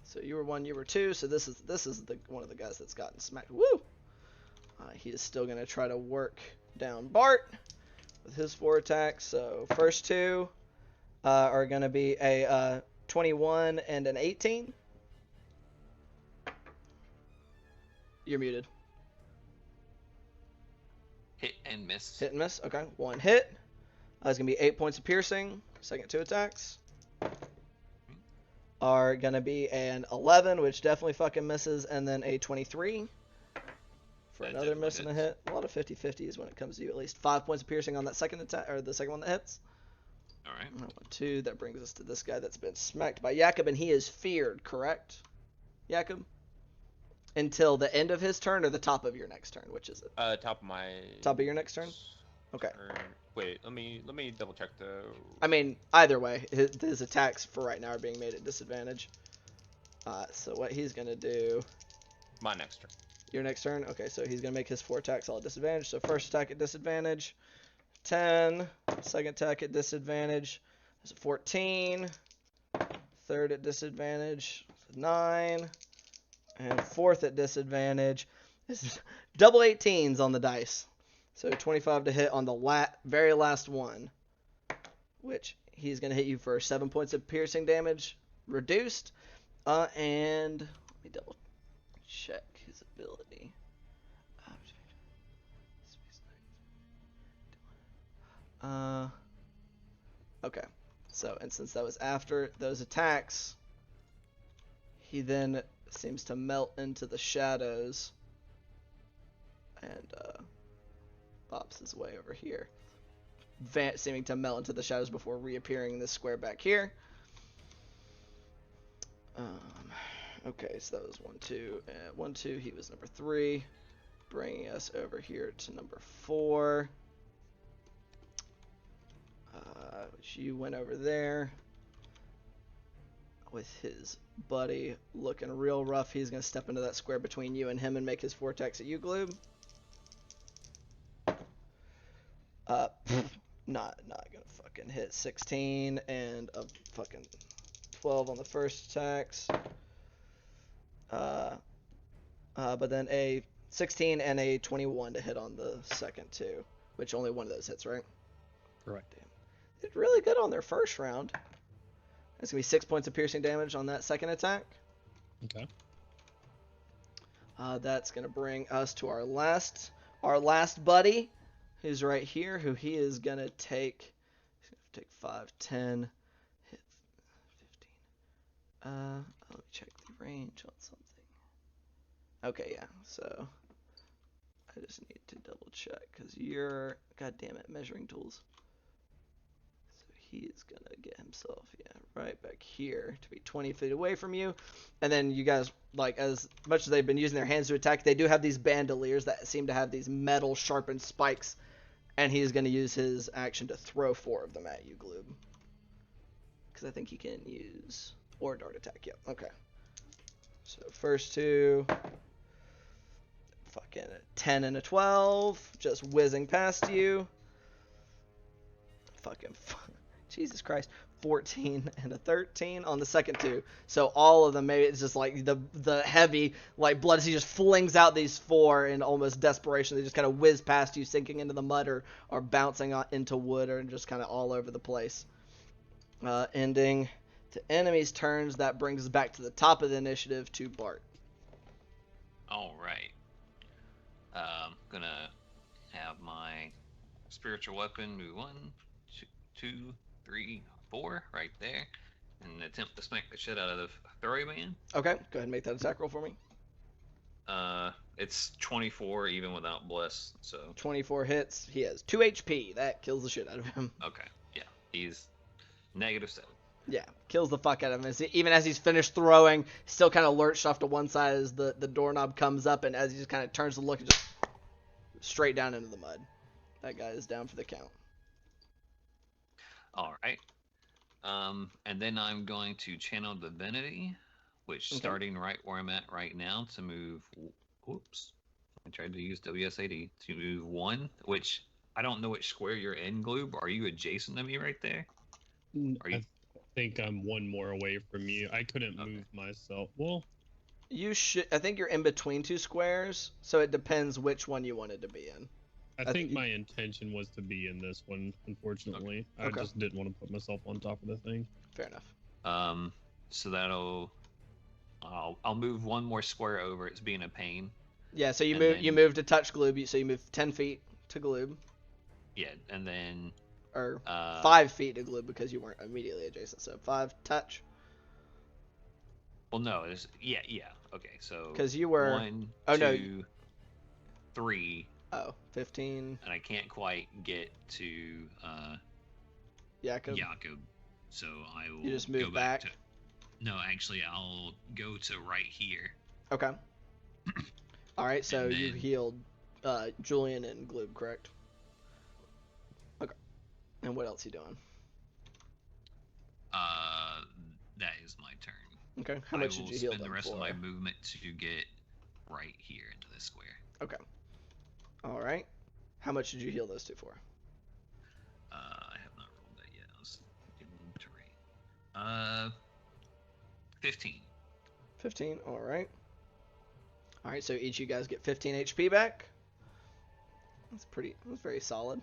So you were 1, you were 2, so this is the one of the guys that's gotten smacked. Woo! He is still going to try to work down Bart with his 4 attacks. So first 2 are going to be a 21 and an 18. You're muted. Hit and miss. Hit and miss. Okay, 1 hit. It's going to be 8 points of piercing. Second 2 attacks are going to be an 11, which definitely fucking misses, and then a 23 for That another miss and a hits. hit. A lot of 50-50s when it comes to you. At least 5 points of piercing on that second attack, or the second one that hits. All right. 1, 2. That brings us to this guy that's been smacked by Jakob, and he is feared, correct? Jakob? Until the end of his turn or the top of your next turn? Which is it? Top of my. Top of your next turn? Okay. Wait, let me double check the. I mean, either way, his attacks for right now are being made at disadvantage. So what he's going to do... My next turn. Your next turn? Okay, so he's going to make his 4 attacks all at disadvantage. So first attack at disadvantage, 10. Second attack at disadvantage, that's a 14. Third at disadvantage, 9. And fourth at disadvantage. This is double 18s on the dice. So 25 to hit on the very last one, which he's going to hit you for 7 points of piercing damage reduced. And let me double check his ability. Okay. So, and since that was after those attacks, he then seems to melt into the shadows and pops his way over here, seeming to melt into the shadows before reappearing in this square back here. Okay, so that was 1, 2, 1, 2. He was number 3, bringing us over here to number 4. Which you went over there with his buddy looking real rough. He's going to step into that square between you and him and make his 4 attacks at you, Gloob. Not gonna fucking hit. 16 and a fucking 12 on the first attacks. But then a 16 and a 21 to hit on the second 2, which only one of those hits, right? Correct. Damn. Did really good on their first round. That's gonna be 6 points of piercing damage on that second attack. Okay. That's gonna bring us to our last buddy, who's right here, who he is gonna take. He's gonna take 5, 10, hit 15. Let me check the range on something. Okay, yeah. So I just need to double check because you're, god damn it, measuring tools. So he is gonna get himself, right back here to be 20 feet away from you. And then you guys, like, as much as they've been using their hands to attack, they do have these bandoliers that seem to have these metal sharpened spikes. And he's going to use his action to throw 4 of them at you, Gloob. Because I think he can use... Or dart attack, yep, okay. So first 2... Fucking 10 and a 12, just whizzing past you. Fucking Jesus Christ. 14 and a 13 on the second two. So all of them, maybe it's just like the heavy like blood as he just flings out these 4 in almost desperation. They just kind of whiz past you, sinking into the mud or bouncing into wood or just kind of all over the place. Ending to enemies' turns. That brings us back to the top of the initiative to Bart. All right. Gonna have my spiritual weapon move 1, 2, 3, 4 right there, and attempt to smack the shit out of the throwing man. Okay, go ahead and make that attack roll for me. It's 24 even without bless, so 24 hits. He has 2 HP. That kills the shit out of him. okay, yeah, he's -7. Yeah, kills the fuck out of him. Even as he's finished throwing, still kind of lurched off to one side as the doorknob comes up, and as he just kind of turns to look, and just straight down into the mud. That guy is down for the count. All right. And then I'm going to channel divinity, which Okay. starting right where I'm at right now to move. Whoops! I tried to use WSAD to move 1, which I don't know which square you're in, Gloob. Are you adjacent to me right there? Are you? I think I'm 1 more away from you. I couldn't Okay. move myself. Well, You should. I think you're in between 2 squares, so it depends which one you wanted to be in. I think my intention was to be in this one, unfortunately. Okay. I just didn't want to put myself on top of the thing. Fair enough. So I'll move 1 more square over. It's being a pain. Yeah, so you And move. then- You move to touch Gloob. So you move 10 feet to Gloob, Yeah, and then or 5. 5 feet to Gloob because you weren't immediately adjacent. So 5 touch. Well, no, it's yeah. Okay, so 'Cause you were- 1, oh, no. 2, 3. Oh, 15. And I can't quite get to Jakob. Jakob, so I will You just move go back back? to. No, actually, I'll go to right here. Okay. All right. So And you then- healed Julian and Gloob, correct? Okay. And what else you doing? That is my turn. Okay. How much I did will you heal spend them the rest for? of my movement to get right here into this square. Okay. All right. How much did you heal those 2 for? I have not rolled that yet. I was getting terrain. 15. 15. All right. All right. So each of you guys get 15 HP back. That's very solid.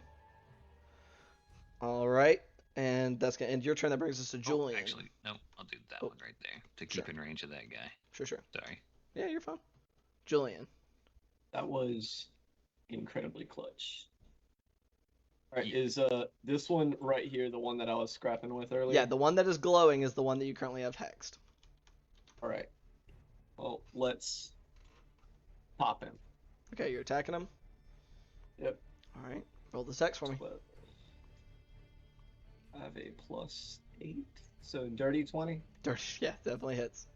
All right. And that's gonna end your turn. That brings us to Julian. Oh, actually, no, I'll do that Oh. one right there to keep Sure. in range of that guy. Sure. Sorry. Yeah, you're fine. Julian. That was incredibly clutch. All right, Yeah. is this one right here the one that I was scrapping with earlier? Yeah, the one that is glowing is the one that you currently have hexed. All right. Well, let's pop him. Okay, you're attacking him. Yep. All right. Roll the hex for me. I have a +8, so dirty 20. Yeah, definitely hits.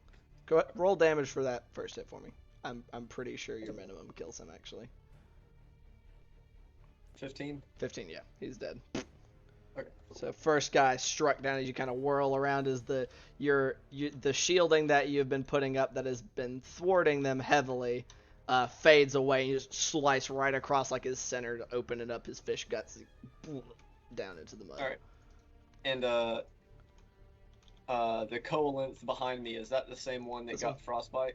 Go ahead, roll damage for that first hit for me. I'm pretty sure your minimum kills him actually. 15. 15, yeah, he's dead. Okay. So first guy struck down as you kind of whirl around as the shielding that you've been putting up that has been thwarting them heavily fades away. You just slice right across like his center to open it up his fish guts down into the mud. All right. And the coalinth behind me, is that the same one that This got one? frostbite?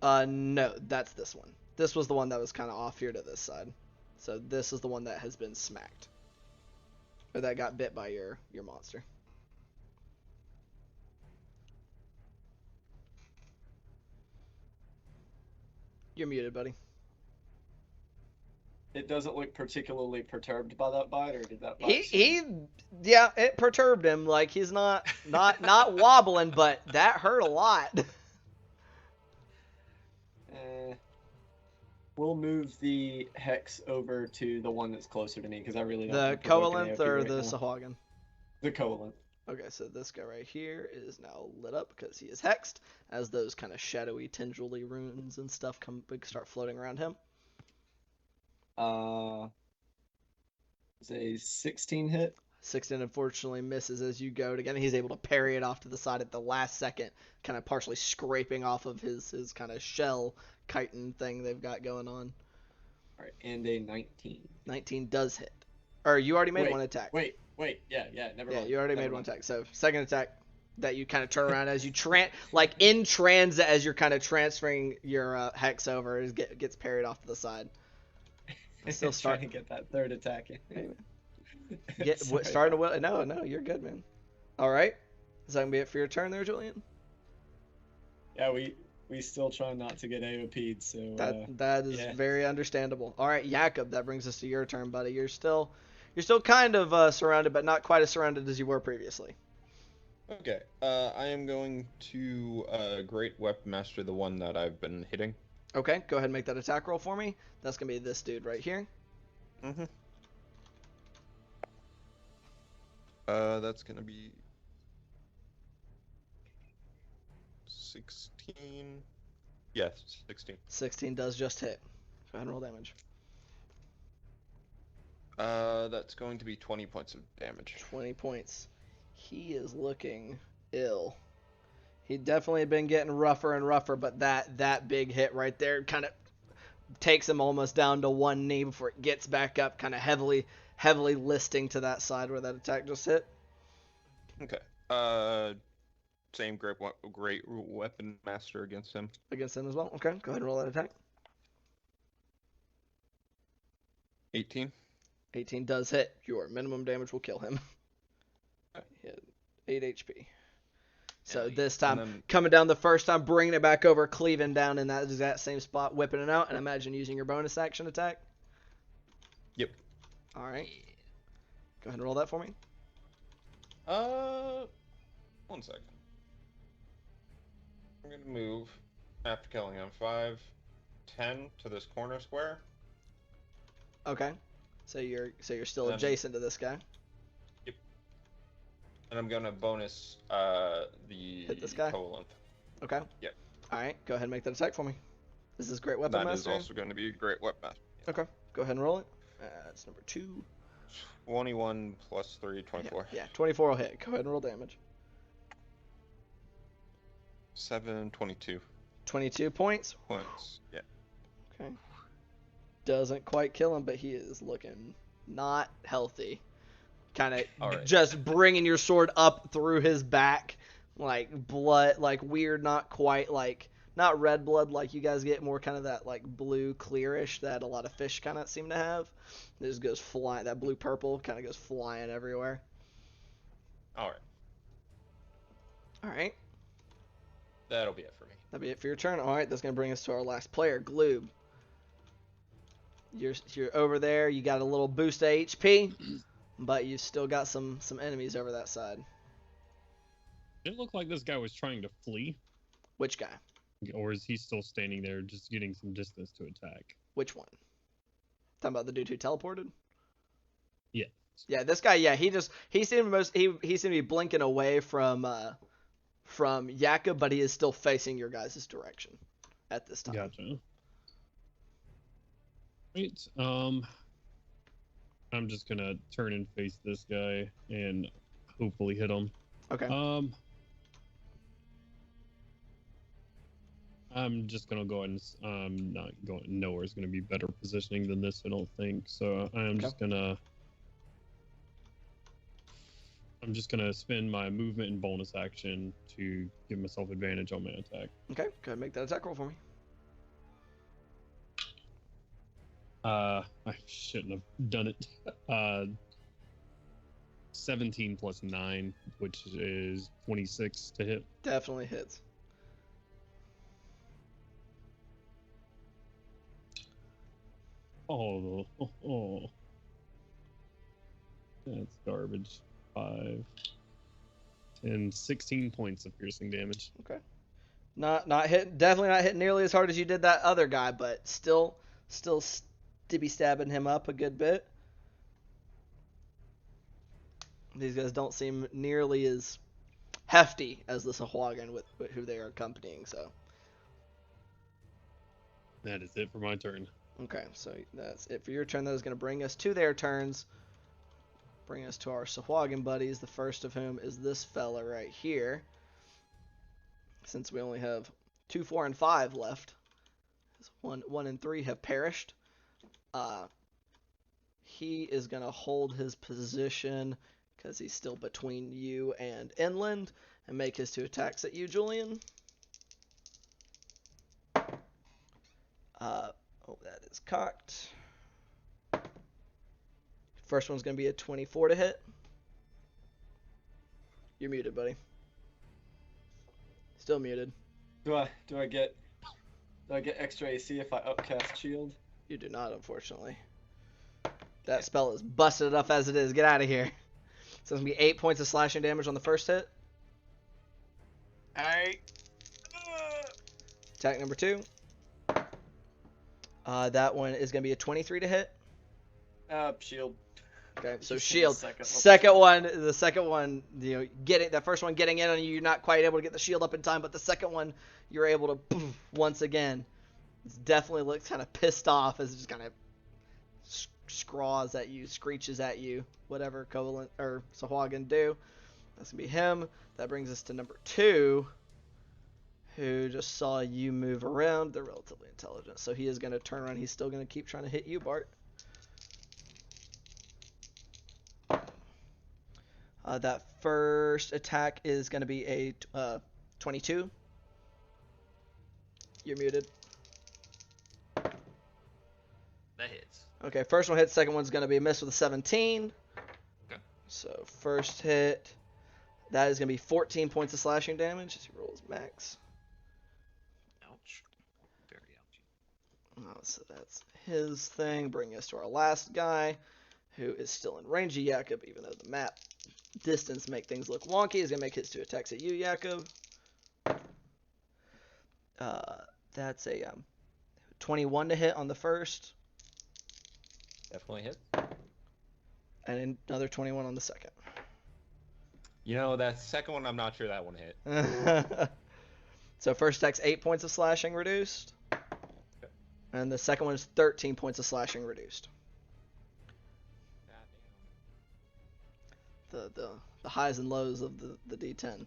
No, that's this one. This was the one that was kind of off here to this side. So this is the one that has been smacked. Or that got bit by your monster. You're muted, buddy. It doesn't look particularly perturbed by that bite, or did that bite Yeah, it perturbed him. Like he's not wobbling, but that hurt a lot. We'll move the hex over to the one that's closer to me, because I really don't The want to provoke an Coalinth AOP or right the now. Sahuagin? The coalinth. Okay, so this guy right here is now lit up because he is hexed, as those kind of shadowy, tendrily runes and stuff start floating around him. It's a 16 hit. 16 unfortunately misses as you go to get. He's able to parry it off to the side at the last second, kind of partially scraping off of his kind of shell chitin thing they've got going on. All right, and a 19. 19 does hit. Or you already made one attack. Wait. Yeah, never mind. Yeah, you already Never made one mind. attack. So second attack that you kind of turn around as you like in transit as you're kind of transferring your hex over, gets parried off to the side. Still Trying to get that third attack in. Sorry. Starting to will. No, you're good, man. All right, is that gonna be it for your turn there, Julian? Yeah, we still try not to get AOP'd, so that is yeah. very understandable. All right, Jakob, that brings us to your turn, buddy. You're still kind of surrounded, but not quite as surrounded as you were previously. Okay. I am going to Great Weapon Master the one that I've been hitting. Okay, go ahead and make that attack roll for me. That's gonna be this dude right here. Mm-hmm. That's gonna be 16. Yes, 16. 16 does just hit. Go ahead and roll damage. That's going to be 20 points of damage. 20 points. He is looking ill. He definitely been getting rougher and rougher, but that big hit right there kind of takes him almost down to one knee before it gets back up, kind of heavily listing to that side where that attack just hit. Okay. Same great weapon master against him. Against him as well. Okay, go ahead and roll that attack. 18. 18 does hit. Your minimum damage will kill him. Hit 8 HP. So this time, coming down the first time, bringing it back over, cleaving down in that exact same spot, whipping it out, and imagine using your bonus action attack. Yep. All right. Go ahead and roll that for me. 1 second. I'm gonna move after killing him 5, 10 to this corner square. Okay. So you're still adjacent to this guy. Yep. And I'm gonna bonus the hit this guy. total length. Okay. Yep. All right. Go ahead and make that attack for me. This is great weapon That master. is also going to be a great weapon master. Okay. Go ahead and roll it. That's number 2. 21 plus 3, 24. Yeah, 24 will hit. Go ahead and roll damage. 7, 22 22 points. points. Yeah. Okay. Doesn't quite kill him, but he is looking not healthy. Kind of just bringing your sword up through his back, like blood, like weird, not quite like, not red blood like you guys get, more kind of that like blue clearish that a lot of fish kind of seem to have. It just goes flying, that blue purple kind of goes flying everywhere. Alright. Alright. That'll be it for me. That'll be it for your turn. Alright, that's going to bring us to our last player, Gloob. You're over there, you got a little boost of HP, but you still got some enemies over that side. It looked like this guy was trying to flee. Which guy? Or is he still standing there, just getting some distance to attack? Which one? Talking about the dude who teleported? Yeah. Yeah, this guy. Yeah, he seemed to be blinking away from Jakob, but he is still facing your guys' direction at this time. Gotcha. Right. I'm just gonna turn and face this guy and hopefully hit him. Okay. I'm just gonna go ahead and not going. Nowhere's gonna be better positioning than this, I don't think. So I'm just gonna spend my movement and bonus action to give myself advantage on my attack. Okay. Go ahead and make that attack roll for me. I shouldn't have done it. 17 plus 9, which is 26 to hit. Definitely hits. Oh, that's garbage. 5, 10, 16 points of piercing damage. Okay. Not hit. Definitely not hitting nearly as hard as you did that other guy, but still be stabbing him up a good bit. These guys don't seem nearly as hefty as the Sahuagin with who they are accompanying. So. That is it for my turn. Okay, so that's it for your turn. That is going to bring us to their turns. Bring us to our Sahuagin buddies, the first of whom is this fella right here. Since we only have 2, 4, and 5 left, 'cause 1 and 3 have perished. He is going to hold his position because he's still between you and inland and make his 2 attacks at you, Julian. That is cocked. First one's going to be a 24 to hit. You're muted, buddy. Still muted. Do I get extra AC if I upcast shield? You do not, unfortunately. That spell is busted enough as it is. Get out of here. So it's going to be 8 points of slashing damage on the first hit. Alright. Attack number 2. That one is going to be a 23 to hit. Shield. Okay, so Just shield. the Second one, that first one getting in on you, you're not quite able to get the shield up in time, but the second one, you're able to, poof, once again. It definitely looks kind of pissed off as it just kind of scraws at you, screeches at you, whatever Covalent or Sahuagin do. That's going to be him. That brings us to number 2, who just saw you move around. They're relatively intelligent, so he is going to turn around. He's still going to keep trying to hit you, Bart. That first attack is going to be a 22. You're muted. That hits. Okay, first one hits, second one's going to be a miss with a 17. Okay. So first hit, that is going to be 14 points of slashing damage as he rolls max. Ouch. Very ouchy. So that's his thing. Bring us to our last guy, who is still in range of Jakob, even though the map distance make things look wonky. He's going to make his 2 attacks at you, Jakob. That's a 21 to hit on the first. Definitely hit. And another 21 on the second. You know, that second one, I'm not sure that one hit. So first attack's 8 points of slashing reduced. Okay. And the second one is 13 points of slashing reduced. The highs and lows of the D10.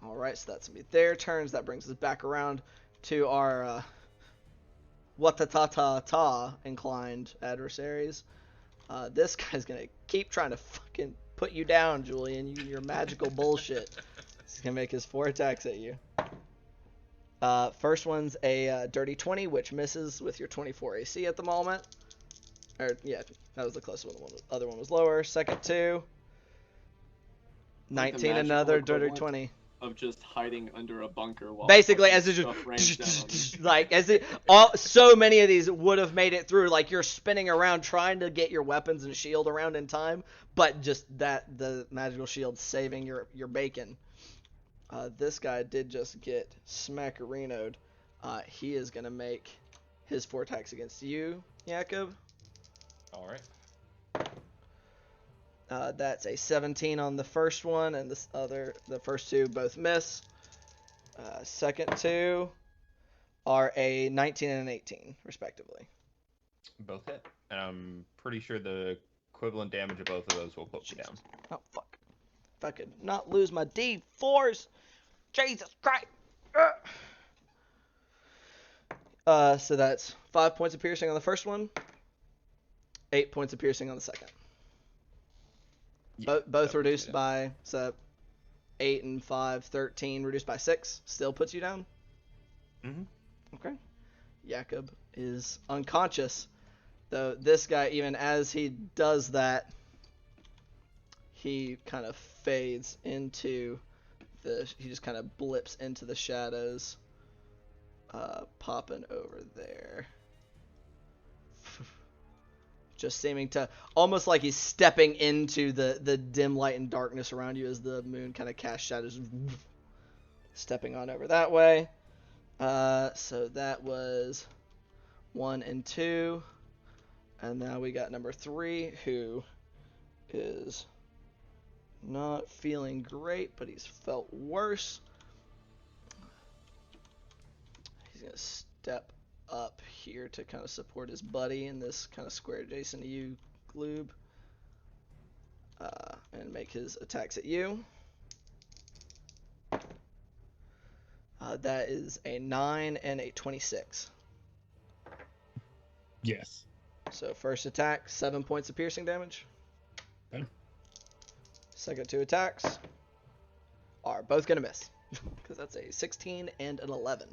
Alright, so that's going to be their turns. That brings us back around to our Watatata inclined adversaries. This guy's going to keep trying to fucking put you down, Julian. Your magical bullshit. He's going to make his 4 attacks at you. First one's a dirty 20, which misses with your 24 AC at the moment. Yeah, that was the closest one. The other one was lower. Second 2. 19, another dirty 20. Of just hiding under a bunker while basically as it just like as it all so many of these would have made it through, like you're spinning around trying to get your weapons and shield around in time, but just that the magical shield saving your bacon. This guy did just get smackarinoed. He is gonna make his 4 attacks against you, Jakob. All right. That's a 17 on the first one, and the first 2 both miss. Second 2 are a 19 and an 18, respectively. Both hit. And I'm pretty sure the equivalent damage of both of those will put me down. Oh, fuck. If I could not lose my D4s. Jesus Christ. So that's 5 points of piercing on the first one. 8 points of piercing on the second. Yeah, Both reduced by, so 8 and 5, 13, reduced by 6. Still puts you down? Mm-hmm. Okay. Jakob is unconscious. Though this guy, even as he does that, he kind of fades into he just kind of blips into the shadows, popping over there. Just seeming to, almost like he's stepping into the dim light and darkness around you as the moon kind of casts shadows, stepping on over that way. So that was 1 and 2. And now we got number 3, who is not feeling great, but he's felt worse. He's going to step up here to kind of support his buddy in this kind of square adjacent to you, Gloob, and make his attacks at you. That is a 9 and a 26. Yes. So first attack, 7 points of piercing damage. Okay. Second 2 attacks are both going to miss. Because that's a 16 and an 11.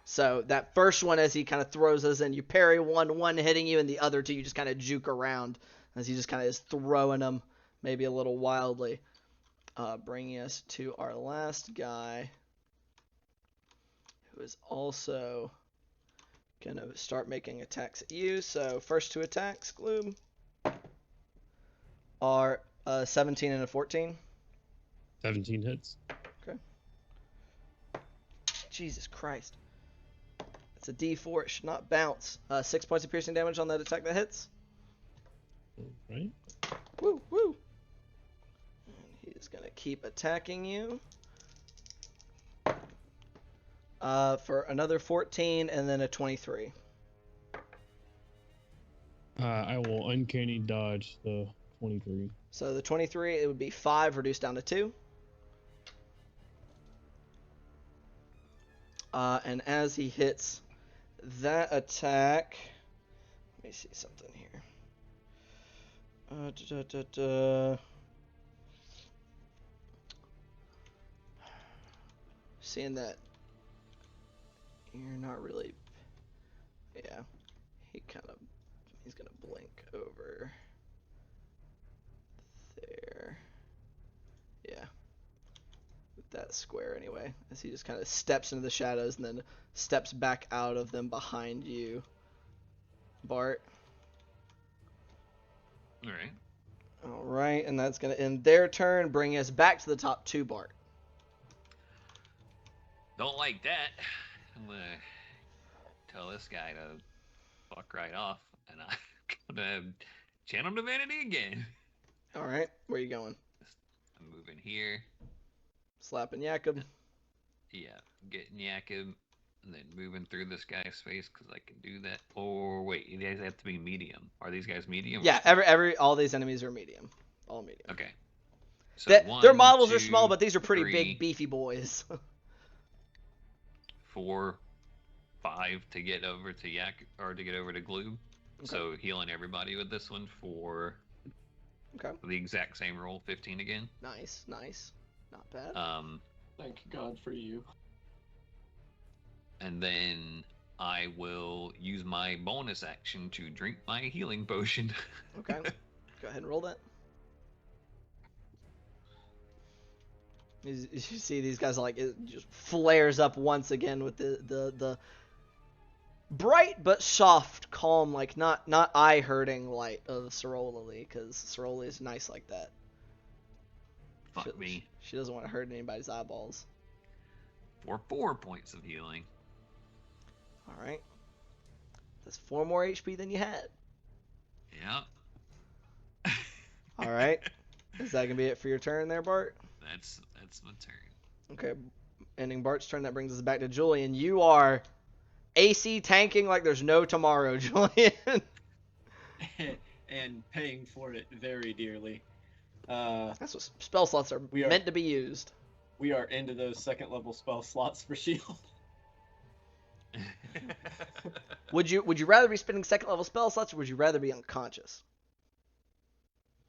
So that first one, as he kind of throws us in, you parry one hitting you, and the other 2 you just kind of juke around as he just kind of is throwing them maybe a little wildly. Bringing us to our last guy, who is also going to start making attacks at you. So first 2 attacks, Gloom, are 17 and a 14. 17 hits. Okay. Jesus Christ. It's a D4. It should not bounce. 6 points of piercing damage on that attack that hits. Right. Woo, woo. And he's going to keep attacking you. For another 14 and then a 23. I will uncanny dodge the 23. So the 23, it would be 5 reduced down to 2. And as he hits that attack, let me see something here. Seeing that you're not really, yeah, he's gonna blink over there, yeah, with that square anyway, as he just kind of steps into the shadows and then steps back out of them behind you, Bart. Alright, and that's gonna end their turn, bring us back to the top 2, Bart. Don't like that. I'm gonna tell this guy to fuck right off, and I'm gonna channel divinity again. Alright, where you going? I'm moving here. Slapping Jakob. Yeah, getting Jakob, and then moving through this guy's face because I can do that. Or wait, you guys have to be medium. Are these guys medium? Yeah, all these enemies are medium. All medium. Okay. So Their models are 2, small, but these are pretty 3, big, beefy boys. 4, 5 to get over to to get over to Gloob. Okay. So healing everybody with this one for the exact same roll, 15 again. Nice. Not bad. Thank God for you. And then I will use my bonus action to drink my healing potion. Okay. Go ahead and roll that. You see these guys, like, it just flares up once again with the bright but soft, calm, like not eye hurting light of Sorolali, because Sorolali is nice like that. Fuck me. She doesn't want to hurt anybody's eyeballs. For 4 points of healing. All right. That's 4 more HP than you had. Yeah. All right. Is that gonna be it for your turn there, Bart? That's my turn. Okay. Ending Bart's turn. That brings us back to Julian. You are AC tanking like there's no tomorrow, Julian. And paying for it very dearly. That's what spell slots are meant to be used. We are into those 2nd level spell slots for shield. Would you rather be spending 2nd level spell slots, or would you rather be unconscious?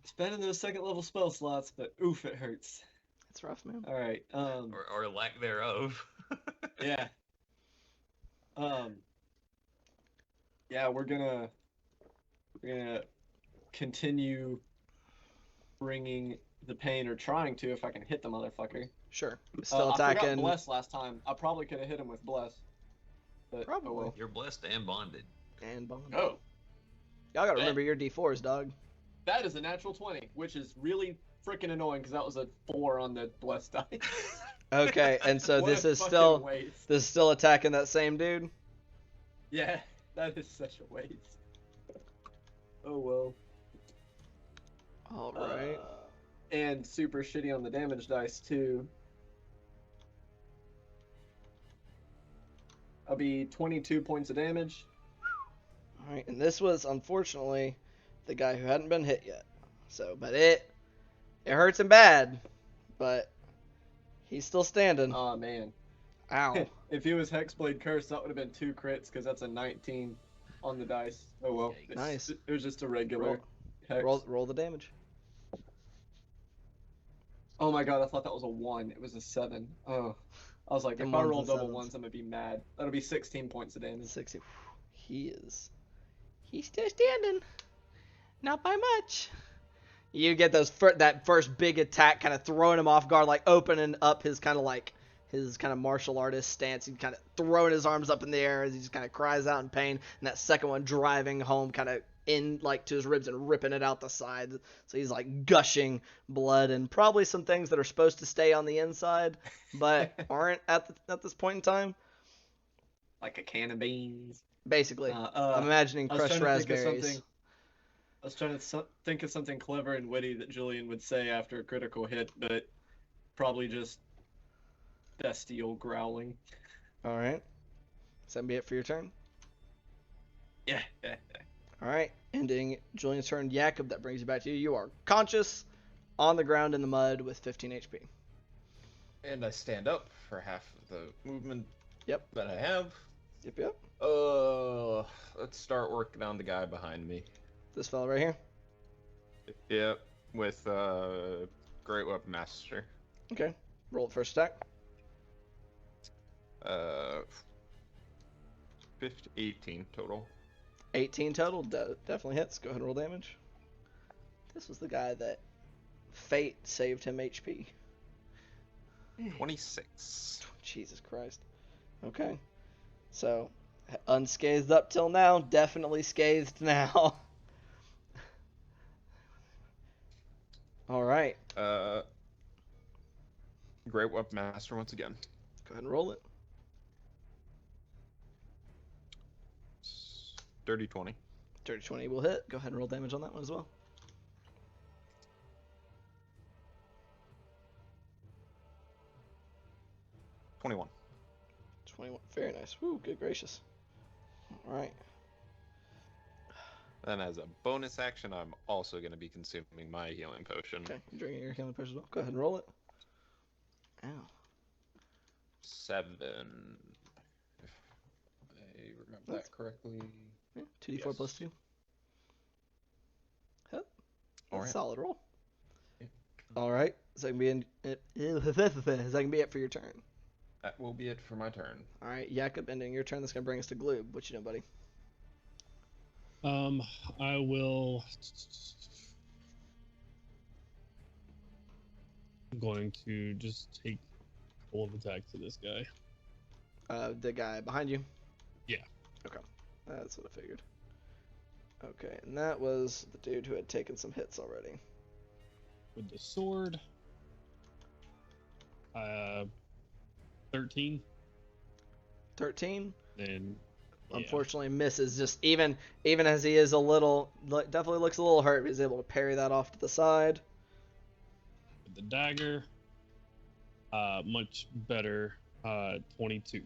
Spending those 2nd level spell slots, but oof, it hurts. It's rough, man. All right. Or lack thereof. Yeah. Yeah, we're gonna continue bringing the pain, or trying to, if I can hit the motherfucker. Sure. Still I attacking. forgot Bless last time. I probably could have hit him with Bless. But, Probably. Oh well. You're blessed and bonded. And bond. Oh, Y'all gotta remember your D4s, dog. that is a natural 20, which is really freaking annoying because that was a 4 on the Bless dice. Okay, and so What this a is fucking waste. still attacking that same dude. Yeah, that is such a waste. Oh well. All right. And super shitty on the damage dice too. I'll be 22 points of damage. All right, and this was unfortunately the guy who hadn't been hit yet. So, but it hurts him bad, but he's still standing. Oh man. Ow. If he was Hexblade Curse, that would have been 2 crits because that's a 19 on the dice. Oh well. Yikes. Nice. It was just a regular hex. Roll the damage. Oh my god, I thought that was a 1. It was a 7. Oh. I was like, Them if I ones roll and double sevens. ones, I'm gonna be mad. That'll be 16 points of damage. 60. He's still standing. Not by much. You get that first big attack kind of throwing him off guard, like opening up his kind of martial artist stance. He's kind of throwing his arms up in the air as he just kind of cries out in pain. And that second one driving home kind of in like to his ribs and ripping it out the side. So he's like gushing blood and probably some things that are supposed to stay on the inside, but aren't at this point in time. Like a can of beans. Basically, I'm imagining crushed raspberries. I was trying to think of something clever and witty that Julian would say after a critical hit, but probably just bestial growling. All right. Does that be it for your turn? Yeah. All right. Ending Julian's turn. Jakob, that brings you back to you. You are conscious, on the ground in the mud with 15 HP. And I stand up for half of the movement Yep. that I have. Yep. Let's start working on the guy behind me. This fella right here. Yep, with Great Weapon Master. Okay. Roll the first attack. 18 total. 18 total. Definitely hits. Go ahead and roll damage. This was the guy that fate saved him HP. 26. Jesus Christ. Okay. So, unscathed up till now. Definitely scathed now. All right. Great Weapon Master once again. Go ahead and roll it. Dirty 20. Dirty 20 will hit. Go ahead and roll damage on that one as well. 21. 21. Very nice. Woo, good gracious. All right. Then as a bonus action, I'm also going to be consuming my healing potion. Okay, you're drinking your healing potion as well. Go ahead and roll it. Ow. 7. If I remember that correctly. Yeah, 2d4 Yes. plus 2. Yep. All right. Solid roll. Yeah. All right. So that can be it for your turn. That will be it for my turn. All right, Jakob, ending your turn. That's going to bring us to Gloob. What you know, buddy? I will. I'm going to just take a couple of attacks to this guy. The guy behind you? Yeah. Okay. That's what I figured. Okay, and that was the dude who had taken some hits already. With the sword. 13. 13? And yeah. Unfortunately misses. Just even as he is a little, definitely looks a little hurt, but he's able to parry that off to the side. With the dagger. Much better. 22.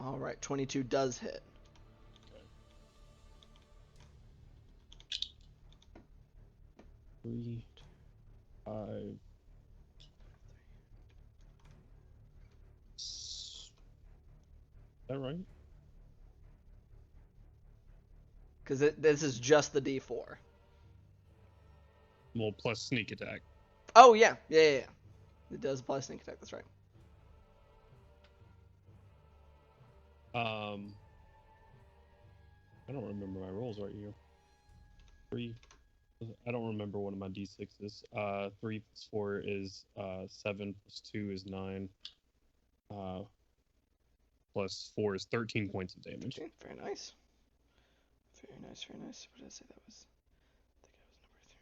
All right, 22 does hit. Okay. 3, 5. Is that right? Because this is just the D4. Well, plus sneak attack. Oh, yeah. It does apply sneak attack, that's right. I don't remember my rolls right here. 3. I don't remember one of my d6s. 3 plus 4 is 7 plus 2 is 9. Plus 4 is 13 points of damage. Okay, very nice. Very nice. What did I say that was? I think that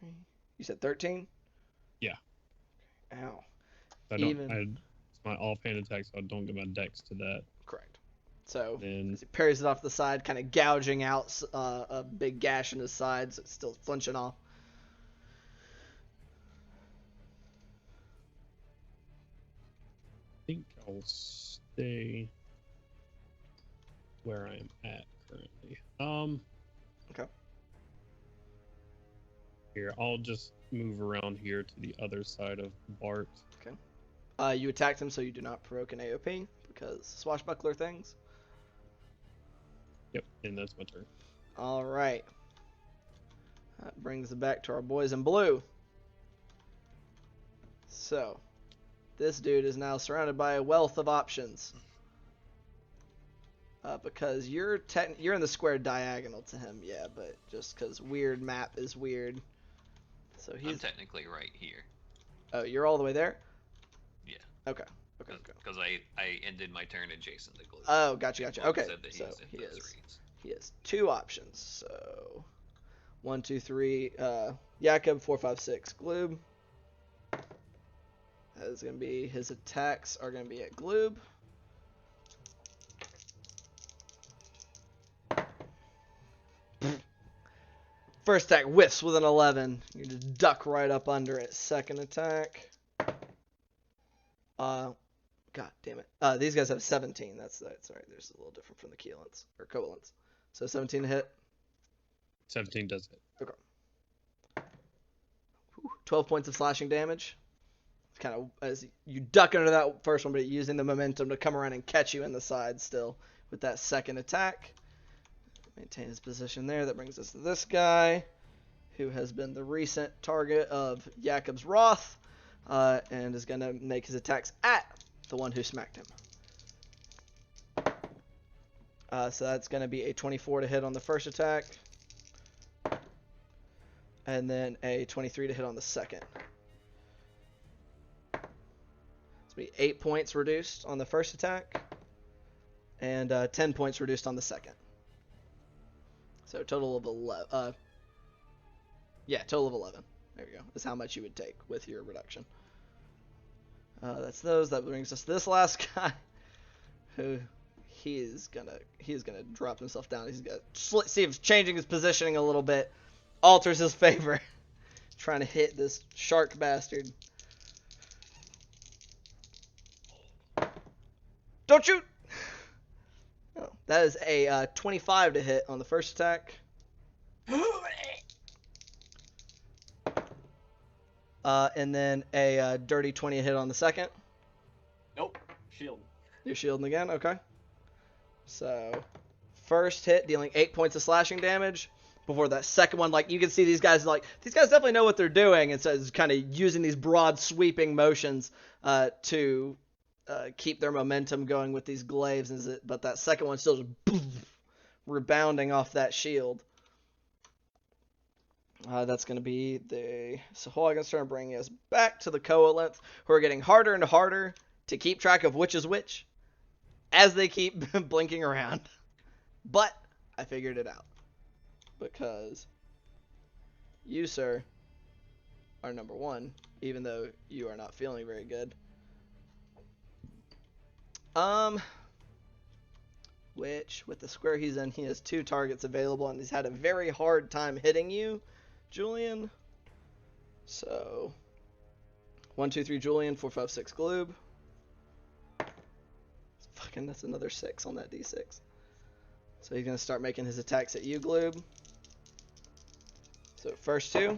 was number 3. You said 13? Yeah. Okay. Ow. It's my offhand attack, so I don't get my dex to that. Correct. So, And as he parries it off the side, kind of gouging out a big gash in his side, so it's still flinching off. I think I'll stay where I am at currently. Okay. Here, I'll just move around here to the other side of Bart. Okay. You attacked him, so you do not provoke an AOP because swashbuckler things. Yep, and that's my turn. All right. That brings it back to our boys in blue. So, this dude is now surrounded by a wealth of options. Because you're in the square diagonal to him, yeah, but just because weird map is weird. So he's... I'm technically right here. Oh, you're all the way there? Yeah. Okay. Because I ended my turn adjacent to glue. Oh, gotcha. Okay, Said that so he has 2 options. So 1, 2, 3. Jakob 4, 5, 6. Gloob. That is gonna be his attacks are gonna be at Gloob. First attack whiffs with an 11. You just duck right up under it. Second attack. God damn it. These guys have 17. That's right. There's a little different from the Keelants or Covalents. So 17 to hit. 17 does hit. Okay. 12 points of slashing damage. It's kind of as you duck under that first one, but using the momentum to come around and catch you in the side still with that second attack. Maintain his position there. That brings us to this guy, who has been the recent target of Jakob's wrath, and is going to make his attacks at the one who smacked him. So that's going to be a 24 to hit on the first attack, and then a 23 to hit on the second. It's going to be 8 points reduced on the first attack, and 10 points reduced on the second. So total of 11. Total of 11. There you go. Is how much you would take with your reduction. That's those. That brings us to this last guy, who he is gonna drop himself down. He's gonna see if changing his positioning a little bit alters his favor. Trying to hit this shark bastard. Don't shoot! Oh, that is a 25 to hit on the first attack. And then a dirty 20 to hit on the second. Nope. Shield. You're shielding again? Okay. So, first hit, dealing 8 points of slashing damage. Before that second one, like, you can see these guys definitely know what they're doing. And so it's kind of using these broad sweeping motions to keep their momentum going with these glaives, but that second one still just rebounding off that shield. That's going to be the Sahuagin's turn, bringing us back to the Coalents, who are getting harder and harder to keep track of which is which as they keep blinking around. But I figured it out, because you, sir, are number 1, even though you are not feeling very good. Which, with the square he's in, he has 2 targets available, and he's had a very hard time hitting you, Julian. So, 1, 2, 3, Julian, 4, 5, 6, Gloob. That's another 6 on that D6. So he's going to start making his attacks at you, Gloob. So, first 2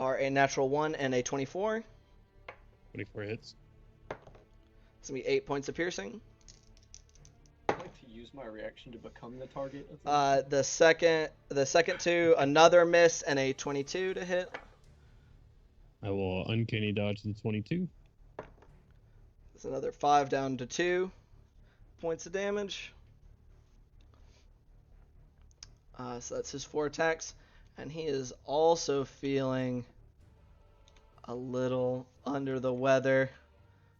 are a natural 1 and a 24. 24 hits. It's going to be 8 points of piercing. I'd like to use my reaction to become the target of The second 2, another miss and a 22 to hit. I will uncanny dodge the 22. It's another 5 down to 2 points of damage. So that's his 4 attacks, and he is also feeling a little under the weather.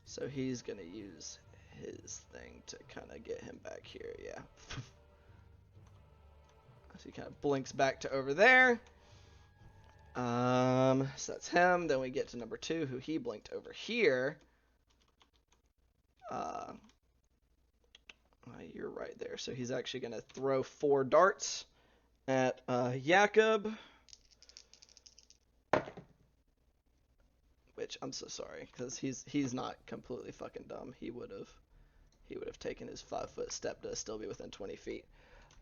So he's going to use his thing to kind of get him back here, yeah. So he kind of blinks back to over there. So that's him. Then we get to number 2, who he blinked over here. You're right there. So he's actually going to throw 4 darts at Jakob. Which I'm so sorry, because he's not completely fucking dumb. He would have taken his 5-foot step to still be within 20 feet.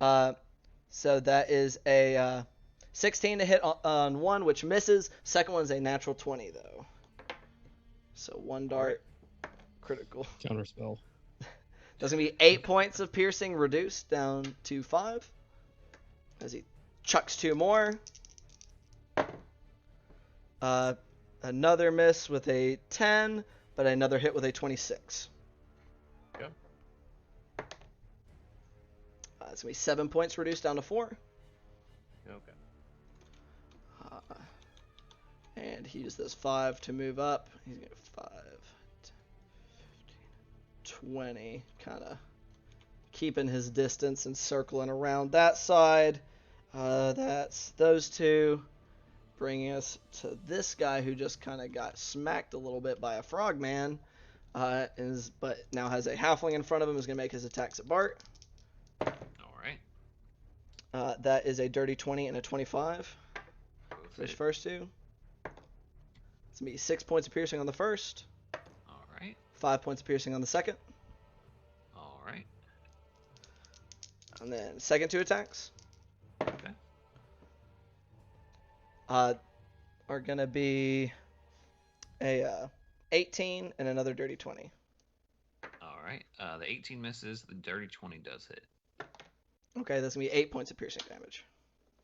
So that is a 16 to hit on 1, which misses. Second one's a natural 20 though. So 1 dart, critical. Counterspell. That's going to be 8 points of piercing reduced down to 5. As he chucks 2 more. Another miss with a 10, but another hit with a 26. Yeah. It's going to be 7 points reduced down to 4. Okay. And he used those 5 to move up. He's going to 5, 10, 15, 20. Kind of keeping his distance and circling around that side. That's those 2. Bringing us to this guy who just kind of got smacked a little bit by a frogman. But now has a halfling in front of him. Is going to make his attacks at Bart. Alright. That is a dirty 20 and a 25. Both For his hit. first 2. It's going to be 6 points of piercing on the first. Alright. 5 points of piercing on the second. Alright. And then second 2 attacks Okay. are going to be a 18 and another dirty 20. Alright. The 18 misses. The dirty 20 does hit. Okay, that's going to be 8 points of piercing damage.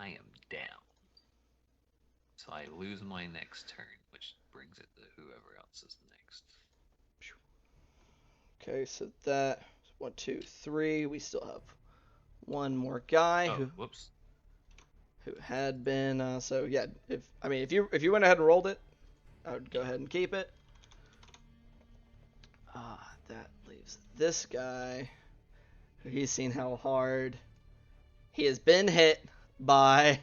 I am down. So I lose my next turn, which brings it to whoever else is next. Okay, so that 1, 2, 3. We still have one more guy Oh, whoops. who had been. So yeah, if you went ahead and rolled it, I would go ahead and keep it. That leaves this guy. He's seen how hard he has been hit by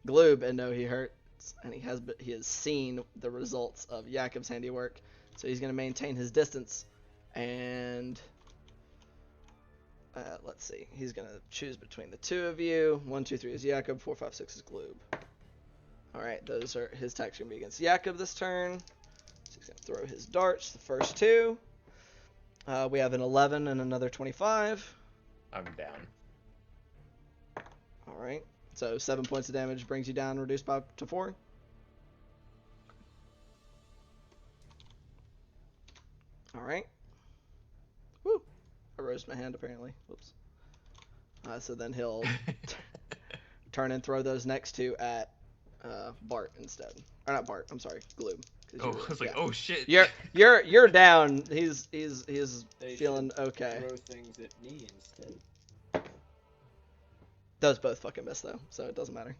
Gloob, and no, he hurts, and he has seen the results of Yakov's handiwork. So he's going to maintain his distance, and let's see, he's going to choose between the 2 of you. 1, 2, 3 is Yakov. 4, 5, 6 is Gloob. All right, those are his attacks going to be against Yakov this turn. So he's going to throw his darts. The first 2. We have an 11 and another 25. I'm down. All right. So 7 points of damage brings you down, reduced by to 4. All right. Woo! I raised my hand apparently. Whoops. So then he'll turn and throw those next 2 at Bart instead. Or not Bart. I'm sorry, Gloob. Oh, I was like, oh shit. You're down. He's They feeling should okay. Throw things at me instead. Those both fucking miss though, so it doesn't matter.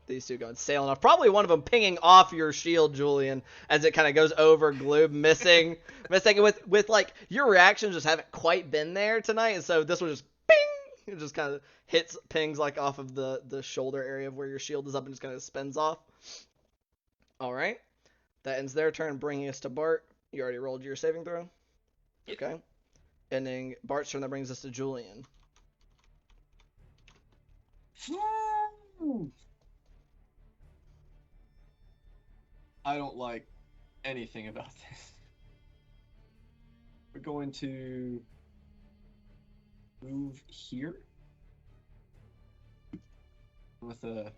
These 2 going sailing off. Probably one of them pinging off your shield, Julian, as it kind of goes over Gloob, missing with like your reactions just haven't quite been there tonight, and so this one just ping. It just kind of pings like off of the shoulder area of where your shield is up and just kind of spins off. All right, that ends their turn, bringing us to Bart. You already rolled your saving throw. Yep. Okay, ending Bart's turn. That brings us to Julian. I don't like anything about this. We're going to move here with a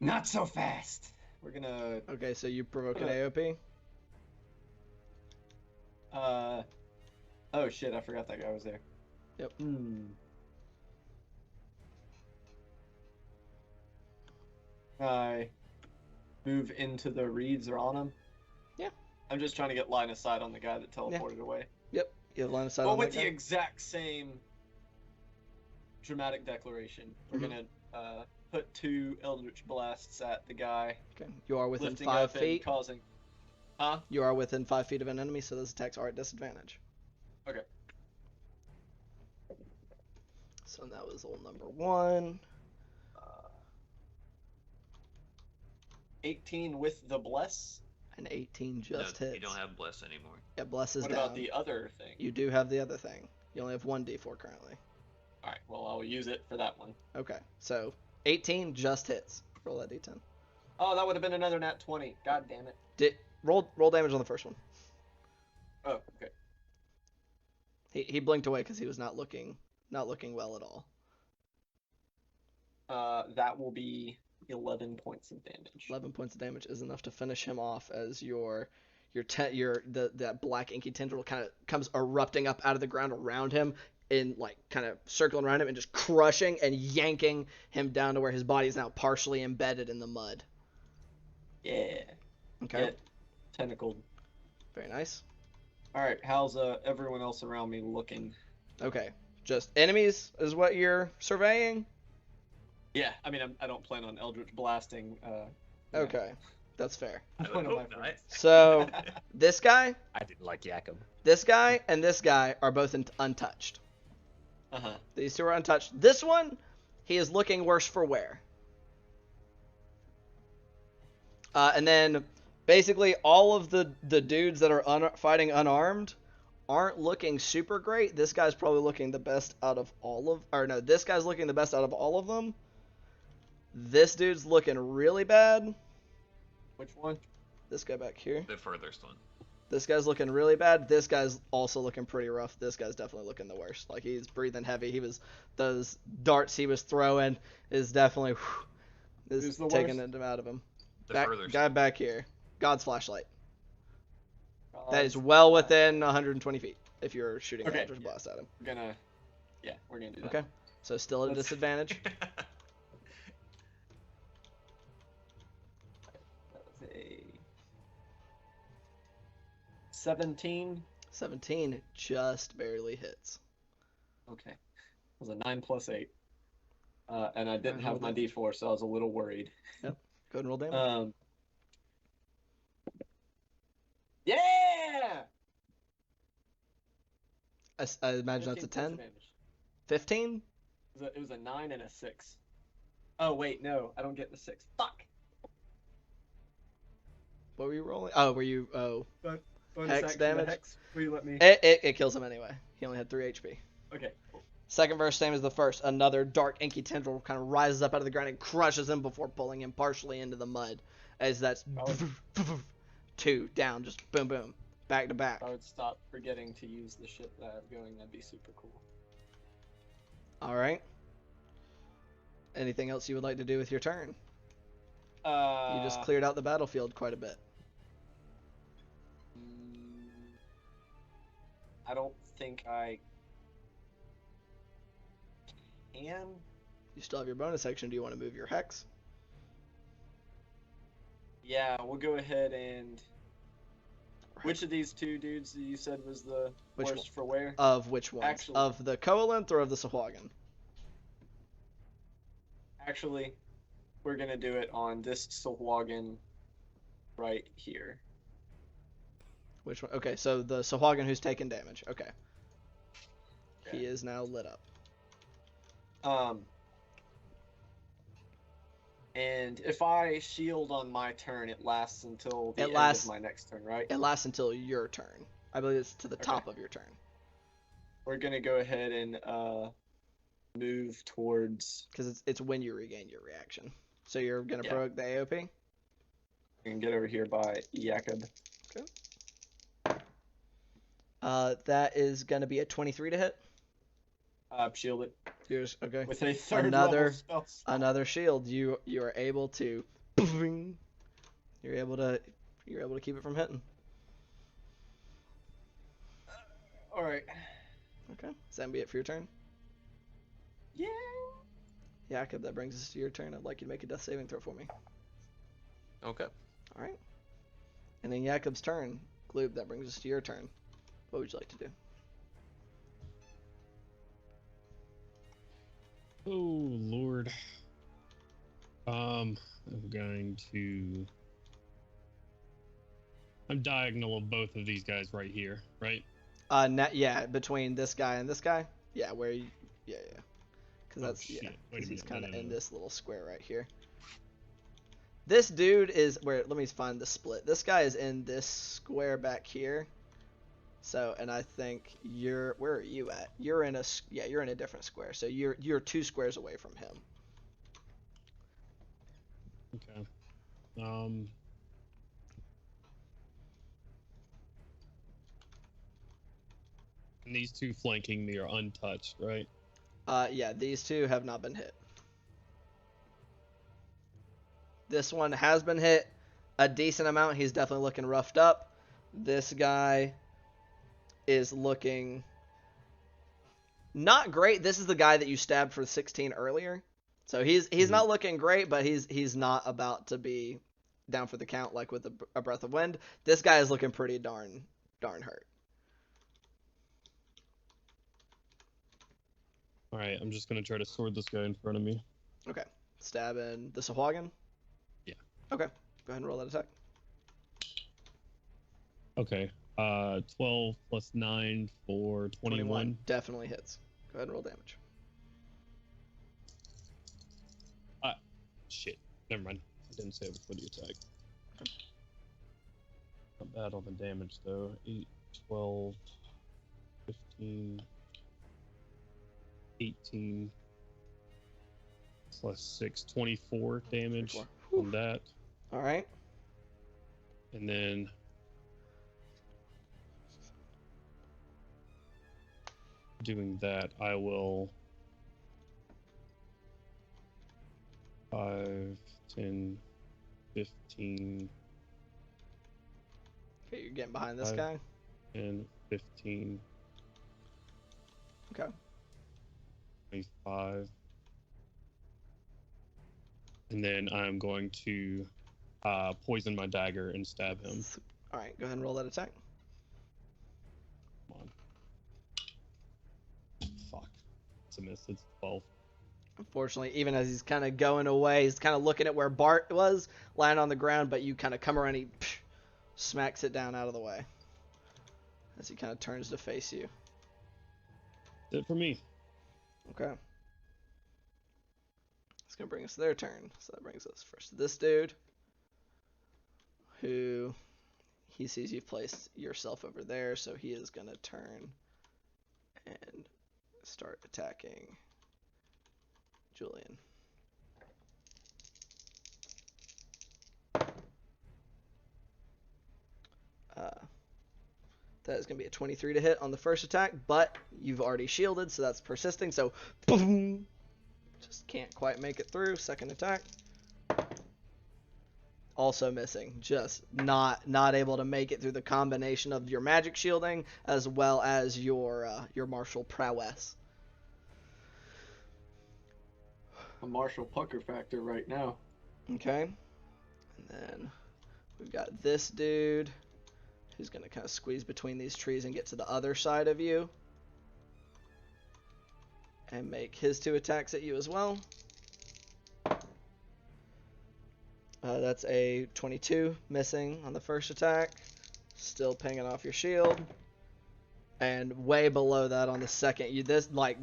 not so fast. We're gonna Okay, so you provoke an AOP. oh shit, I forgot that guy was there. Yep. I move into the reeds or on him. Yeah. I'm just trying to get line of sight on the guy that teleported away. Yep. You have line of sight But on with that the guy. exact same dramatic declaration, we're Mhm. gonna put 2 Eldritch Blasts at the guy, Okay. You are within lifting 5 up and feet. causing. Huh? You are within 5 feet of an enemy, so those attacks are at disadvantage. Okay. So that was old number 1. 18 with the bless. And 18 just No, hits. you don't have bless anymore. Yeah, bless is What down. about the other thing? You do have the other thing. You only have 1 d4 currently. All right. Well, I'll use it for that one. Okay. So 18 just hits. Roll that d10. Oh, that would have been another nat 20. God damn it. Roll damage on the first one. Oh, okay. He blinked away because he was not looking well at all. That will be 11 points of damage. 11 points of damage is enough to finish him off as your that black inky tendril kind of comes erupting up out of the ground around him, in like kind of circling around him and just crushing and yanking him down to where his body is now partially embedded in the mud. Yeah. Okay. Get tentacled. Very nice. All right. How's everyone else around me looking? Okay. Just enemies is what you're surveying? Yeah. I mean, I don't plan on Eldritch blasting. Okay. That's fair. I One would of my hope not. friends. So, this guy, I didn't like Jacob. this guy, and this guy are both untouched. Uh-huh. These two are untouched. This one, he is looking worse for wear. And then, basically, all of the dudes that are fighting unarmed aren't looking super great. This guy's probably looking the best out of all of... Or no, this guy's looking the best out of all of them. This dude's looking really bad. Which one? This guy back here. The furthest one. This guy's looking really bad. This guy's also looking pretty rough. This guy's definitely looking the worst. Like, he's breathing heavy. Those darts he was throwing is definitely Who's the taking worst? it out of him. The Back, furthest. guy back here. God's flashlight. Oh, That is well within 120 feet if you're shooting an Okay, Eldritch yeah. Blast at him. We're gonna do that. Okay. So still at a Let's- disadvantage. That was a 17. 17 just barely hits. Okay. It was a 9 plus 8. And I didn't Alright, have hold my on. D4, so I was a little worried. Go ahead and roll damage. Yeah! I imagine that's a 15 points 10. of damage. 15? It was a 9 and a 6. Oh, wait, no. I don't get the 6. Fuck! What were you rolling? Oh, were you... Oh. Bonus Hex action, damage? Hex. Will you let me? It kills him anyway. He only had 3 HP. Okay. Cool. Second verse, same as the first. Another dark inky tendril kind of rises up out of the ground and crushes him before pulling him partially into the mud. As that's Oh. 2 down, just boom, boom, back to back. If I would stop forgetting to use the shit that I have going, that'd be super cool. All right. Anything else you would like to do with your turn? You just cleared out the battlefield quite a bit. I don't think I can. You still have your bonus action. Do you want to move your hex? Yeah, we'll go ahead and. Right. Which of these two dudes that you said was the Which worst for wear? Of which ones? Actually- Of the Koalinth or of the Sahuagin? Actually, we're gonna do it on this Sahuagin right here. Which one? Okay, so the Sahuagin who's taken damage. Okay. He Okay. is now lit up. And if I shield on my turn, it lasts until the It end lasts- of my next turn, right? It lasts until your turn. I believe it's to the top of your turn. We're gonna go ahead and move towards Because it's when you regain your reaction. So you're going to Yeah. provoke the AOP? and get over here by Jakob. That is going to be a 23 to hit. Shield it Yours, okay. with a third Another- level spell slot. Another shield. You are able to. You're able to keep it from hitting. All right. Okay. Does that be it for your turn? Yeah. Jakob, that brings us to your turn. I'd like you to make a death saving throw for me. Okay. All right. And then Jakob's turn. Gloob, that brings us to your turn. What would you like to do? Oh Lord. I'm going to. I'm diagonal of both of these guys right here, right? Yeah, between this guy and this guy. Yeah, where you, yeah. Because Oh, that's shit. yeah. Wait a 'Cause he's minute. kind of No. in this little square right here. This dude is where. Let me find the split. This guy is in this square back here. So, and I think you're. Where are you at? You're in a. Yeah, you're in a different square. So you're 2 squares away from him. Okay. And these two flanking me are untouched, right? Yeah, these 2 have not been hit. This one has been hit a decent amount. He's definitely looking roughed up. This guy is looking not great. This is the guy that you stabbed for 16 earlier. So he's not looking great, but he's not about to be down for the count like with a breath of wind. This guy is looking pretty darn hurt. All right, I'm just gonna try to sword this guy in front of me. Okay. Stabbing the Sahuagin? Yeah. Okay. Go ahead and roll that attack. Okay. 12 plus 9 for 21. Definitely hits. Go ahead and roll damage. Shit. Never mind. I didn't save it for the attack. Not bad on the damage though. 8, 12, 15, 18 plus 6, 24 damage 24. on that. All right. And then doing that, I will 5, 10, 15. Okay, you're getting behind this 5, guy. 10, 15. Okay. 25. And then I'm going to poison my dagger and stab him. All right, go ahead and roll that attack. Come on. Fuck. It's a miss. It's 12. Unfortunately, even as he's kind of going away, he's kind of looking at where Bart was, lying on the ground, but you kind of come around, he smacks it down out of the way as he kind of turns to face you. That's it for me. Okay. It's going to bring us to their turn. So that brings us first to this dude, who he sees you've placed yourself over there, so he is going to turn and start attacking Julian. That is going to be a 23 to hit on the first attack, but you've already shielded, so that's persisting. So, boom! Just can't quite make it through. Second attack. Also missing. Just not able to make it through the combination of your magic shielding as well as your martial prowess. A martial pucker factor right now. Okay. And then we've got this dude who's going to kind of squeeze between these trees and get to the other side of you. And make his 2 attacks at you as well. That's a 22 missing on the first attack. Still pinging off your shield. And way below that on the second.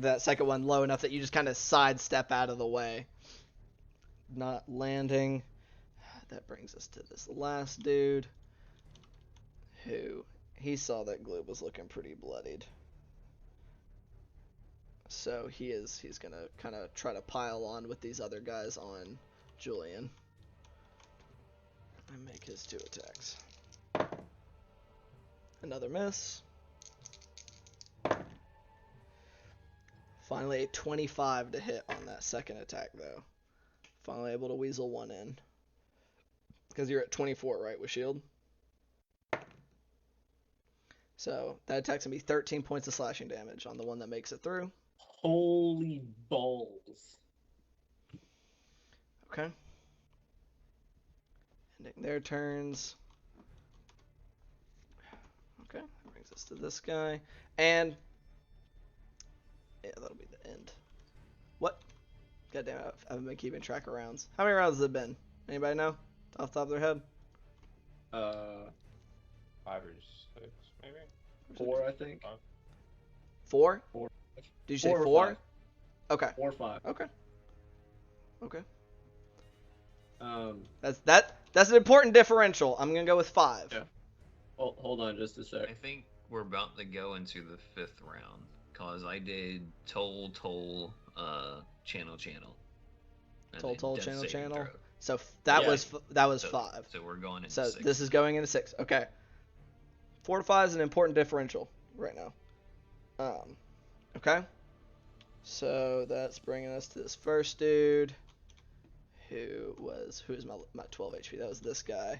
That second one low enough that you just kind of sidestep out of the way. Not landing. That brings us to this last dude, who he saw that Gloob was looking pretty bloodied. So he's gonna kind of try to pile on with these other guys on Julian. And make his 2 attacks. Another miss. Finally a 25 to hit on that second attack though. Finally able to weasel one in. Because you're at 24, right, with shield? So that attack's going to be 13 points of slashing damage on the one that makes it through. Holy balls. Okay. Ending their turns. Okay, that brings us to this guy. And yeah, that'll be the end. What? God damn it, I haven't been keeping track of rounds. How many rounds has it been? Anybody know? Off the top of their head? 5 or 6, maybe. 4, I think. 4? 4. Did you say 4 or 4? 5. Okay. 4 or 5. Okay. Okay. Um. That's an important differential. I'm gonna go with 5. Yeah. Hold on just a sec. I think we're about to go into the 5th round, cause I did toll, channel. And then Toll, death saving channel. throw. So that Yeah. was 5. So we're going into So 6. this is going into 6. Okay. 4 to 5 is an important differential right now. Okay. So that's bringing us to this first dude, who is my 12 HP. That was this guy,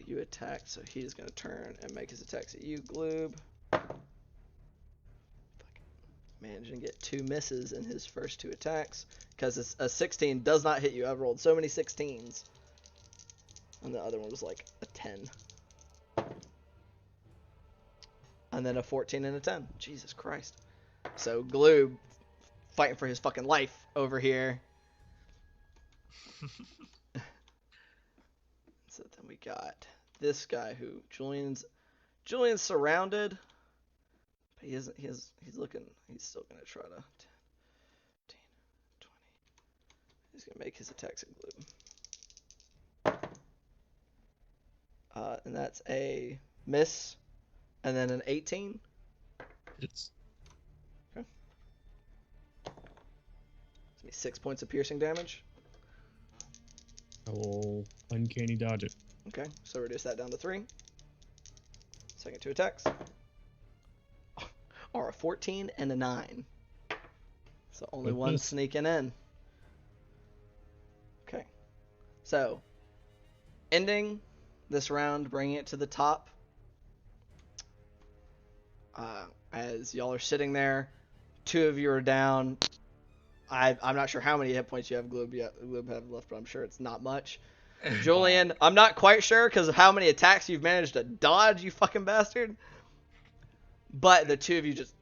you attacked, so he's gonna turn and make his attacks at you, Gloob. Managing to get 2 misses in his first 2 attacks, because a 16 does not hit you. I've rolled so many 16s, and the other one was like a 10. And then a 14 and a 10. Jesus Christ. So Gloob fighting for his fucking life over here. So then we got this guy who Julian's surrounded, but he's still gonna try to 10, 20. He's gonna make his attacks at Gloob. And that's a miss, and then an 18. It's Okay. It's me 6 points of piercing damage. I will uncanny dodge it. Okay, so reduce that down to 3. Second 2 attacks are a 14 and a 9. So only one Goodness. sneaking in. Okay. So, ending this round, bringing it to the top. As y'all are sitting there, 2 of you are down. I'm not sure how many hit points you have Gloob have left, but I'm sure it's not much. Julian, I'm not quite sure because of how many attacks you've managed to dodge, you fucking bastard. But the 2 of you just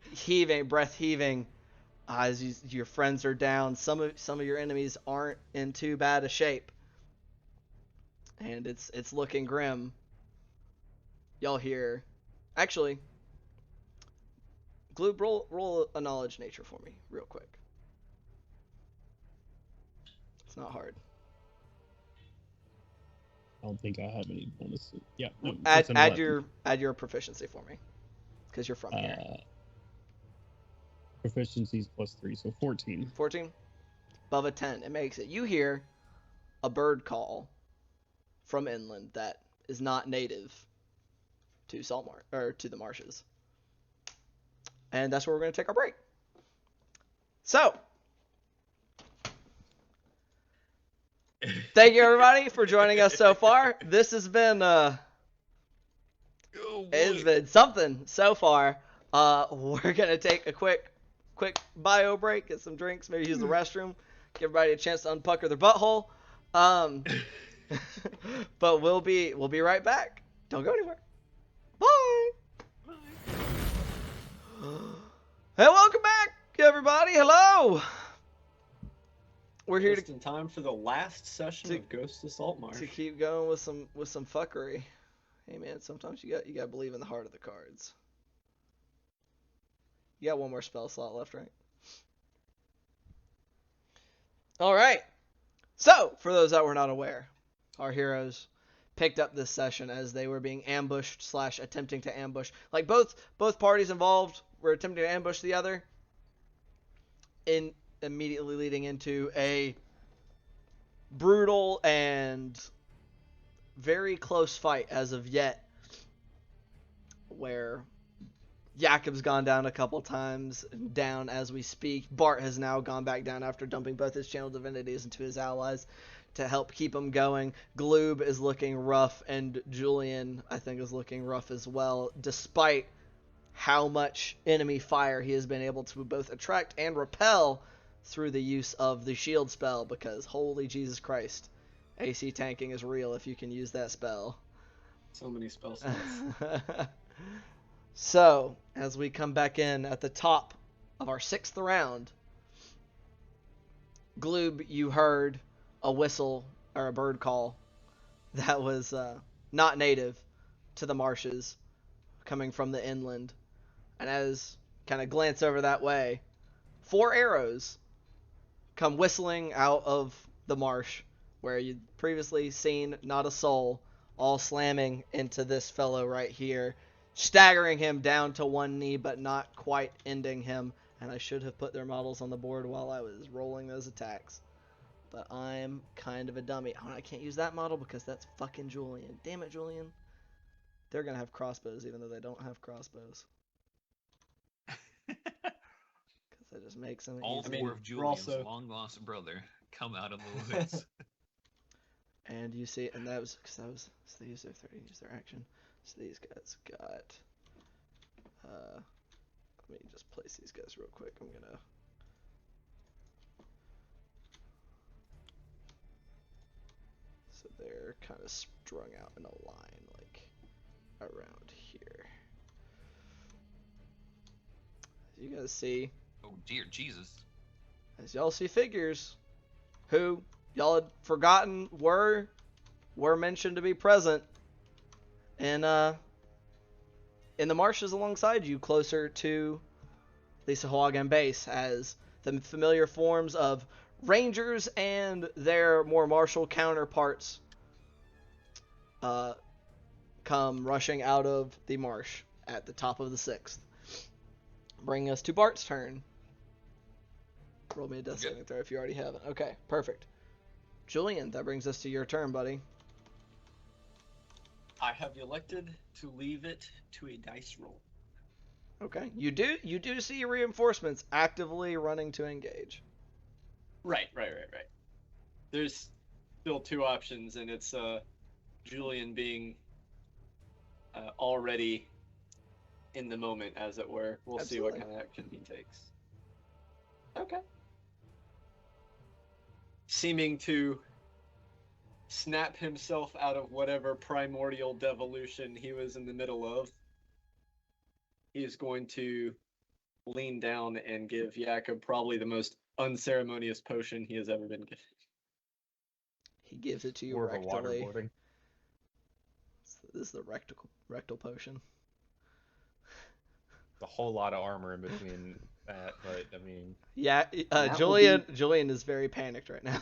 breath heaving, as your friends are down. Some of your enemies aren't in too bad a shape, and it's looking grim. Y'all hear, actually, Gloob, roll a knowledge nature for me, real quick. It's not hard. I don't think I have any bonuses. Yeah. No, Add it's an 11. your proficiency for me, because you're from here. Proficiencies +3, so 14. 14? Above a 10. It makes it. You hear a bird call from inland that is not native to Saltmarsh, or to the marshes. And that's where we're going to take our break. So, thank you everybody for joining us so far. This has been it's been something so far. We're going to take a quick bio break, get some drinks, maybe use the restroom, give everybody a chance to unpucker their butthole. But we'll be right back. Don't go anywhere. Bye. Hey, welcome back, everybody. Hello. We're here Just in time for the last session of Ghost of Saltmarsh. to keep going with some fuckery. Hey man, sometimes you got to believe in the heart of the cards. You got one more spell slot left, right? All right. So, for those that were not aware, our heroes picked up this session as they were being ambushed / attempting to ambush. Like both parties involved were attempting to ambush the other, in immediately leading into a brutal and very close fight as of yet, where Jakob's gone down a couple times, down as we speak. Bart has now gone back down after dumping both his channel divinities into his allies to help keep him going. Gloob is looking rough, and Julian, I think, is looking rough as well, despite how much enemy fire he has been able to both attract and repel through the use of the shield spell, because holy Jesus Christ, AC tanking is real if you can use that spell. So many spell slots. So, as we come back in at the top of our 6th round, Gloob, you heard a whistle or a bird call that was not native to the marshes, coming from the inland. And as kind of glance over that way, 4 arrows come whistling out of the marsh, where you'd previously seen not a soul, all slamming into this fellow right here, staggering him down to one knee, but not quite ending him. And I should have put their models on the board while I was rolling those attacks, but I'm kind of a dummy. Oh, I can't use that model because that's fucking Julian. Damn it, Julian. They're going to have crossbows even though they don't have crossbows. Because that just makes them All easy. 4 of Julian's long lost brother come out of the woods. And you see, and that was because so they used their 30, use their action. So these guys got. Let me just place these guys real quick. I'm gonna. So they're kind of strung out in a line, like around here. As you guys see, Oh dear Jesus. as y'all see figures, who y'all had forgotten were mentioned to be present, and in the marshes alongside you, closer to the Sahuagin base, as the familiar forms of rangers and their more martial counterparts come rushing out of the marsh at the top of the 6th. Bringing us to Bart's turn. Roll me a death saving throw if you already haven't. Okay, perfect. Julian, that brings us to your turn, buddy. I have elected to leave it to a dice roll. Okay, you do see reinforcements actively running to engage. Right. There's still 2 options, and it's Julian being already in the moment, as it were. We'll Absolutely. see what kind of action he takes. Okay. Seeming to snap himself out of whatever primordial devolution he was in the middle of, he is going to lean down and give Jakob probably the most unceremonious potion he has ever been given. He gives it to you More of a rectally. waterboarding. So this is the rectal potion. A whole lot of armor in between that, but I mean. Yeah, That Julian is very panicked right now.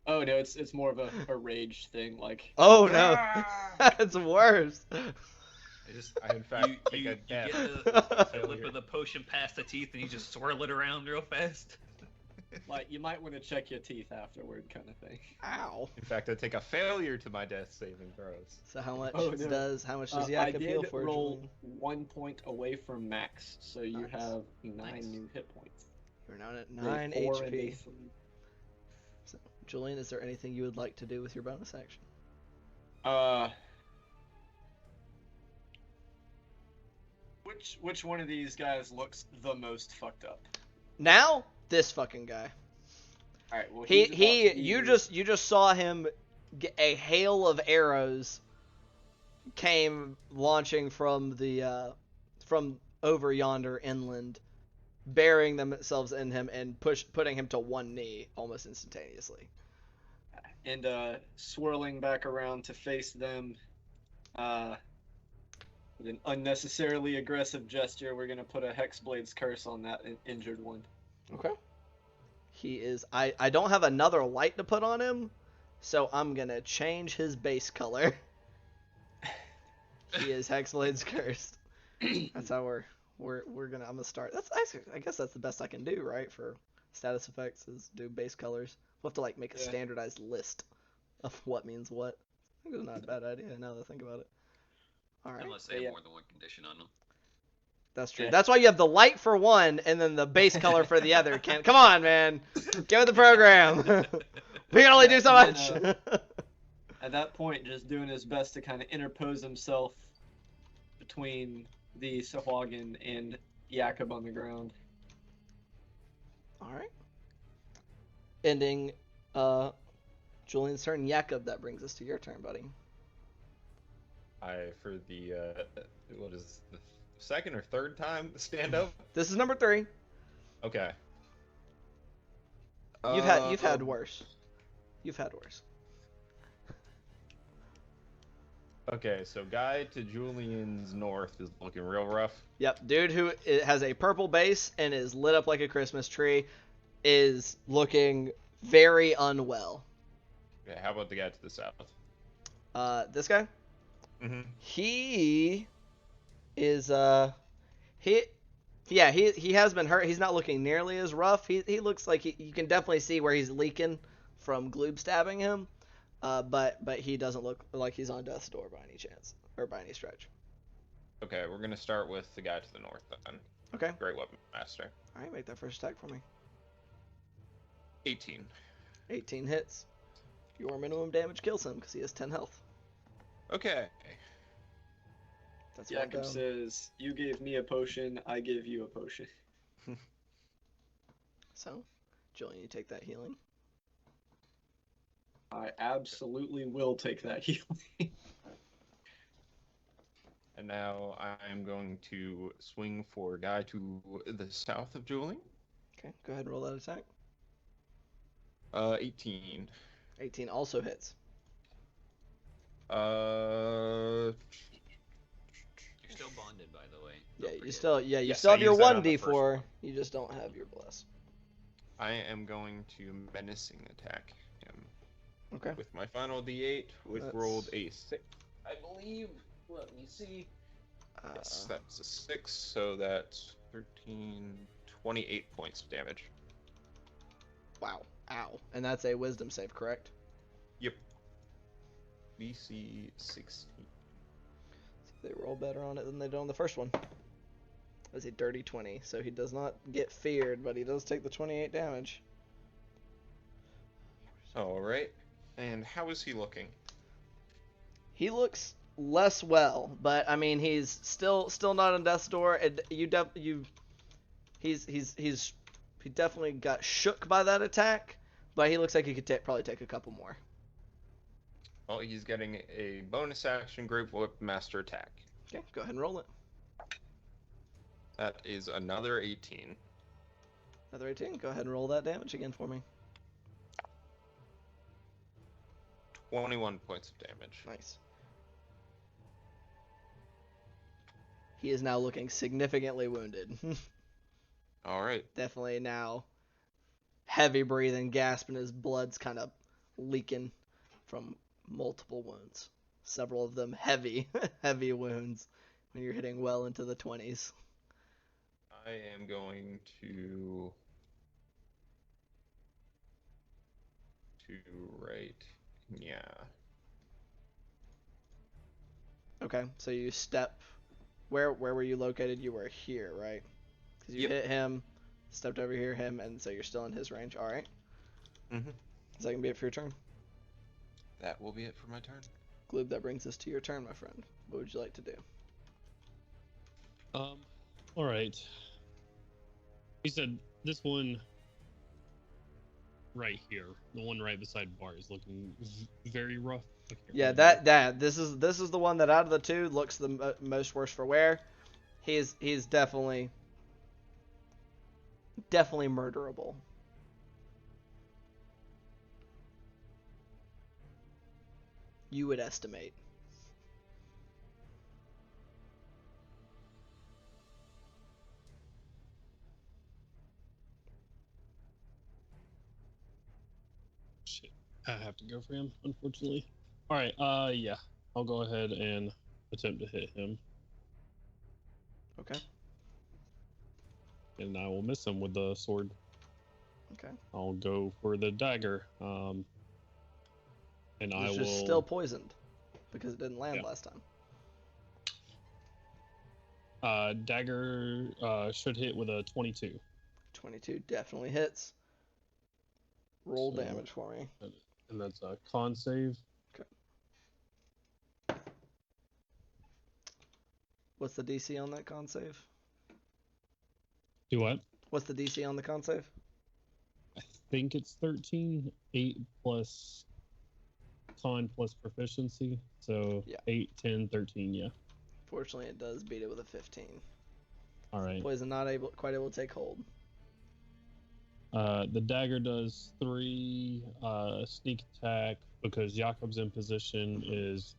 Oh no, it's more of a rage thing, like. Oh no, that's worse. I in fact You think I'd get death. the lip of the potion past the teeth and you just swirl it around real fast. Like, you might want to check your teeth afterward, kind of thing. Ow. In fact, I take a failure to my death saving throws. So how much Oh, no. does I Jakob heal did for, roll Julian? 1 point away from max, so you Nice. have 9 Nice. new hit points. You're now at A 9 4 and a HP. 3. So, Julian, is there anything you would like to do with your bonus action? Which one of these guys looks the most fucked up? Now, this fucking guy. All right. Well, You just saw him get a hail of arrows came launching from the from over yonder inland, burying themselves in him and putting him to one knee almost instantaneously. And swirling back around to face them, with an unnecessarily aggressive gesture, we're gonna put a Hexblade's Curse on that injured one. Okay. He is. I don't have another light to put on him, so I'm gonna change his base color. He is Hexblade's Cursed. That's how I'm gonna start. I guess that's the best I can do, right? For status effects is do base colors. We'll have to like make a standardized list of what means what. I think it's not a bad idea now that I think about it. All right. Unless they have more than one condition on them. That's true. Yeah. That's why you have the light for one and then the base color for the other. Come on, man. Get with the program. We can only do so much. At that point, just doing his best to kind of interpose himself between the Sahuagin and Jakob on the ground. All right. Ending Julian's turn. Jakob, that brings us to your turn, buddy. For the what is the second or third time stand up? This is number 3. Okay. You've had worse. You've had worse. Okay, so guy to Julian's north is looking real rough. Yep, dude who has a purple base and is lit up like a Christmas tree is looking very unwell. Okay, how about the guy to the south? This guy? Mm-hmm. He is he has been hurt. He's not looking nearly as rough. He looks like you can definitely see where he's leaking from Gloob stabbing him. But he doesn't look like he's on death's door by any chance or by any stretch. Okay, we're gonna start with the guy to the north then. Okay. Great weapon master. All right, make that first attack for me. 18. 18 hits. Your minimum damage kills him because he has 10 health. Okay. That's one Jacob down. says, "You gave me a potion, I give you a potion." So, Julian, you take that healing. I absolutely will take that healing. And now I'm going to swing for a guy to the south of Julian. Okay, go ahead and roll that attack. 18. 18 also hits. Uh, You're still bonded, by the way. Yeah, Don't you forget. still Yes, still I have your used that on the first 1d4. one. You just don't have your bless. I am going to menacing attack him Okay. with my final D8, which That's- rolled a 6, I believe. Let me see. Yes, that's a 6, so that's 13, 28 points of damage. Wow. Ow. And that's a wisdom save, correct? Yep. DC 16. They roll better on it than they did on the first one. That's a dirty 20, so he does not get feared, but he does take the 28 damage. Alright. And how is he looking? He looks less well, but I mean he's still not on death's door. And he definitely got shook by that attack, but he looks like he could probably take a couple more. Well, he's getting a bonus action Great Whip Master attack. Okay, go ahead and roll it. That is another 18. Another 18. Go ahead and roll that damage again for me. 21 points of damage. Nice. He is now looking significantly wounded. Alright. Definitely now heavy breathing, gasping, his blood's kind of leaking from multiple wounds. Several of them heavy, heavy wounds when you're hitting well into the 20s. I am going to right. Yeah. Okay, so you step. Where were you located? You were here, right? Because you Yep. hit him, stepped over here, him, and so you're still in his range. All right. Mm-hmm. Is that gonna be it for your turn? That will be it for my turn. Gloob, that brings us to your turn, my friend. What would you like to do? All right. He said this one right here, the one right beside Bar, is looking very rough. I can't Yeah, remember. this is the one that out of the two looks the most worse for wear. He's definitely murderable. You would estimate. Shit, I have to go for him, unfortunately. All right, yeah, I'll go ahead and attempt to hit him, Okay. and I will miss him with the sword. Okay. I'll go for the dagger, and I It's will. just still poisoned because it didn't land Yeah. last time. Dagger should hit with a 22. 22 definitely hits. Roll So- damage for me. And that's a con save. What's the DC on that con save? Do what? What's the DC on the con save? I think it's 13. 8 plus con plus proficiency. So Yeah. 8, 10, 13, yeah. Fortunately, it does beat it with a 15. Alright. Poison not quite able to take hold. The dagger does 3 sneak attack because Jakob's in position is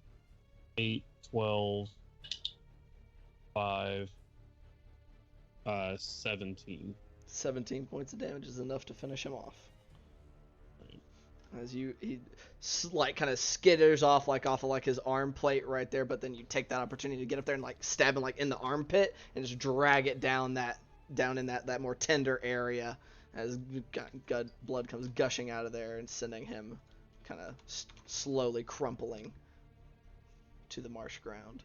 8, 12, 5, 17. 17 points of damage is enough to finish him off. Right. As he like kind of skitters off off of his arm plate right there, but then you take that opportunity to get up there and stab him in the armpit and just drag it down in that more tender area as blood comes gushing out of there and sending him kind of slowly crumpling to the marsh ground.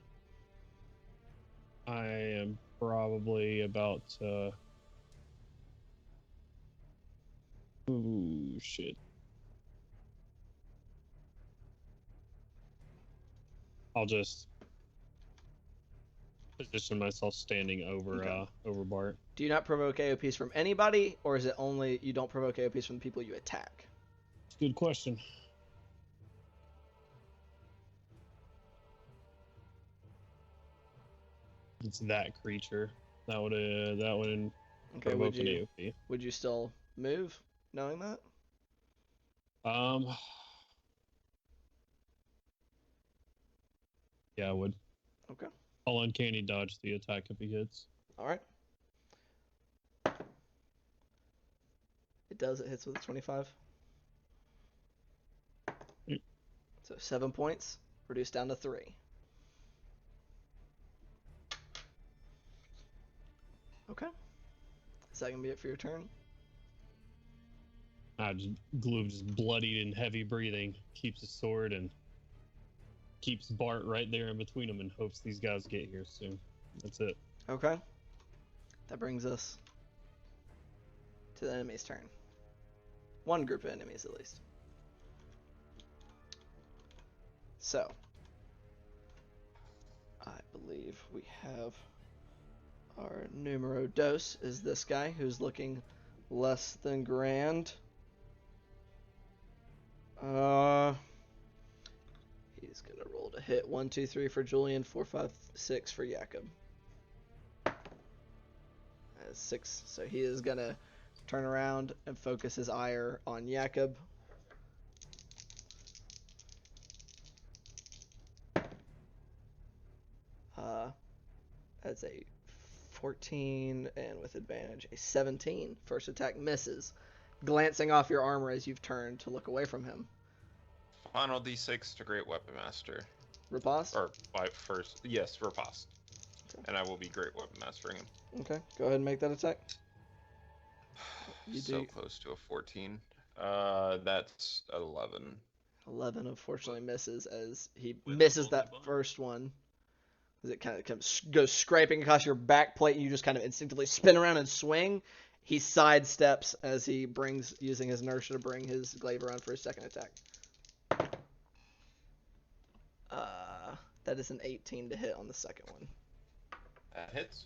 I am probably about to... Ooh, shit. I'll just position myself standing over Okay. over Bart. Do you not provoke AOPs from anybody, or is it only you don't provoke AOPs from the people you attack? It's a good question. It's that creature. That would Okay, provoke an AOP. would you still move, knowing that? Yeah, I would. Okay. I'll uncanny dodge the attack if he hits. All right. It does. It hits with a 25. Mm. So 7 points, reduced down to 3. Okay. Is that gonna be it for your turn? Glue just bloodied and heavy breathing, keeps his sword and keeps Bart right there in between them and hopes these guys get here soon. That's it. Okay. That brings us to the enemy's turn. One group of enemies, at least. So, I believe we have our numero dos is this guy who's looking less than grand. He's gonna roll to hit. 1, 2, 3 for Julian, 4, 5, 6 for Jakob. That's 6. So he is gonna turn around and focus his ire on Jakob. That's a 14, and with advantage, a 17. First attack misses, glancing off your armor as you've turned to look away from him. Final D6 to Great Weapon Master. Riposte? Or by first, yes, riposte. Okay. And I will be Great Weapon Mastering him. Okay, go ahead and make that attack. So close to a 14. That's 11. 11 unfortunately misses as he misses that first one. As it kind of goes scraping across your back plate, and you just kind of instinctively spin around and swing. He sidesteps as he using his inertia to bring his glaive around for his second attack. That is an 18 to hit on the second one. That hits.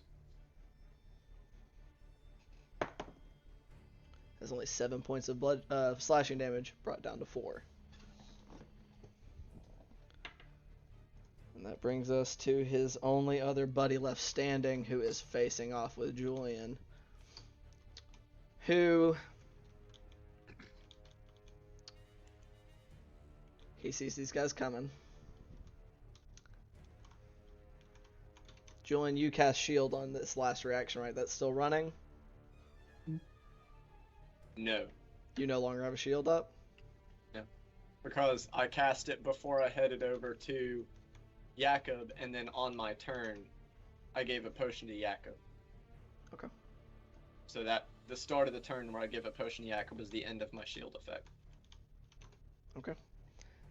There's only 7 points of slashing damage, brought down to 4. And that brings us to his only other buddy left standing, who is facing off with Julian. Who... he sees these guys coming. Julian, you cast shield on this last reaction, right? That's still running? No. You no longer have a shield up? No. Because I cast it before I headed over to Jakob, and then on my turn, I gave a potion to Jakob. Okay. So that the start of the turn where I give a potion to Jakob was the end of my shield effect. Okay.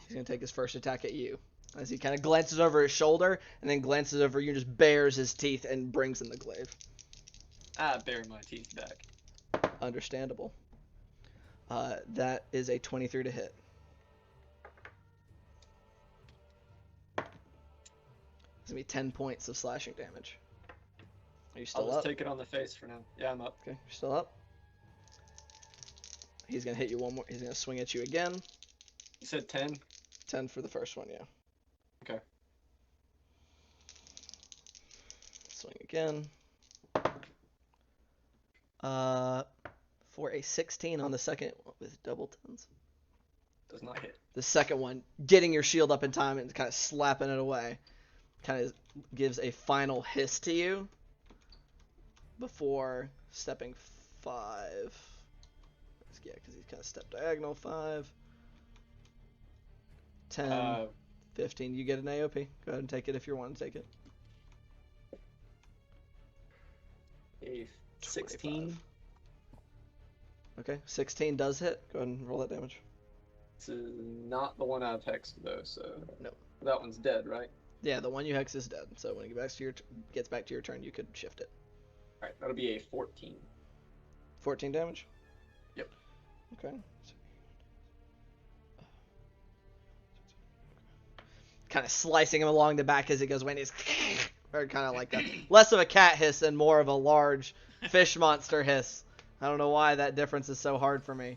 He's going to take his first attack at you. As he kind of glances over his shoulder, and then glances over you and just bares his teeth and brings in the glaive. I bare my teeth back. Understandable. That is a 23 to hit. It's going to be 10 points of slashing damage. Are you still I'll just up? take it on the face for now. Yeah, I'm up. Okay, you're still up. He's going to hit you one more. He's going to swing at you again. You said 10? 10 for the first one, yeah. Okay. Swing again. For a 16 on the second with double tens. Does not hit. The second one, getting your shield up in time and kind of slapping it away, kind of gives a final hiss to you before stepping 5. Yeah, because he's kind of stepped diagonal 5. 10, 15. You get an AOP. Go ahead and take it if you want to take it. A 16. 25. Okay, 16 does hit. Go ahead and roll that damage. This is not the one I've hexed though, so No. That one's dead, right? Yeah, the one you hex is dead. So when it gets back to your turn, you could shift it. All right, that'll be a 14. 14 damage? Yep. Okay. kind of slicing him along the back as he goes away. And he's or kind of like less of a cat hiss and more of a large fish monster hiss. I don't know why that difference is so hard for me.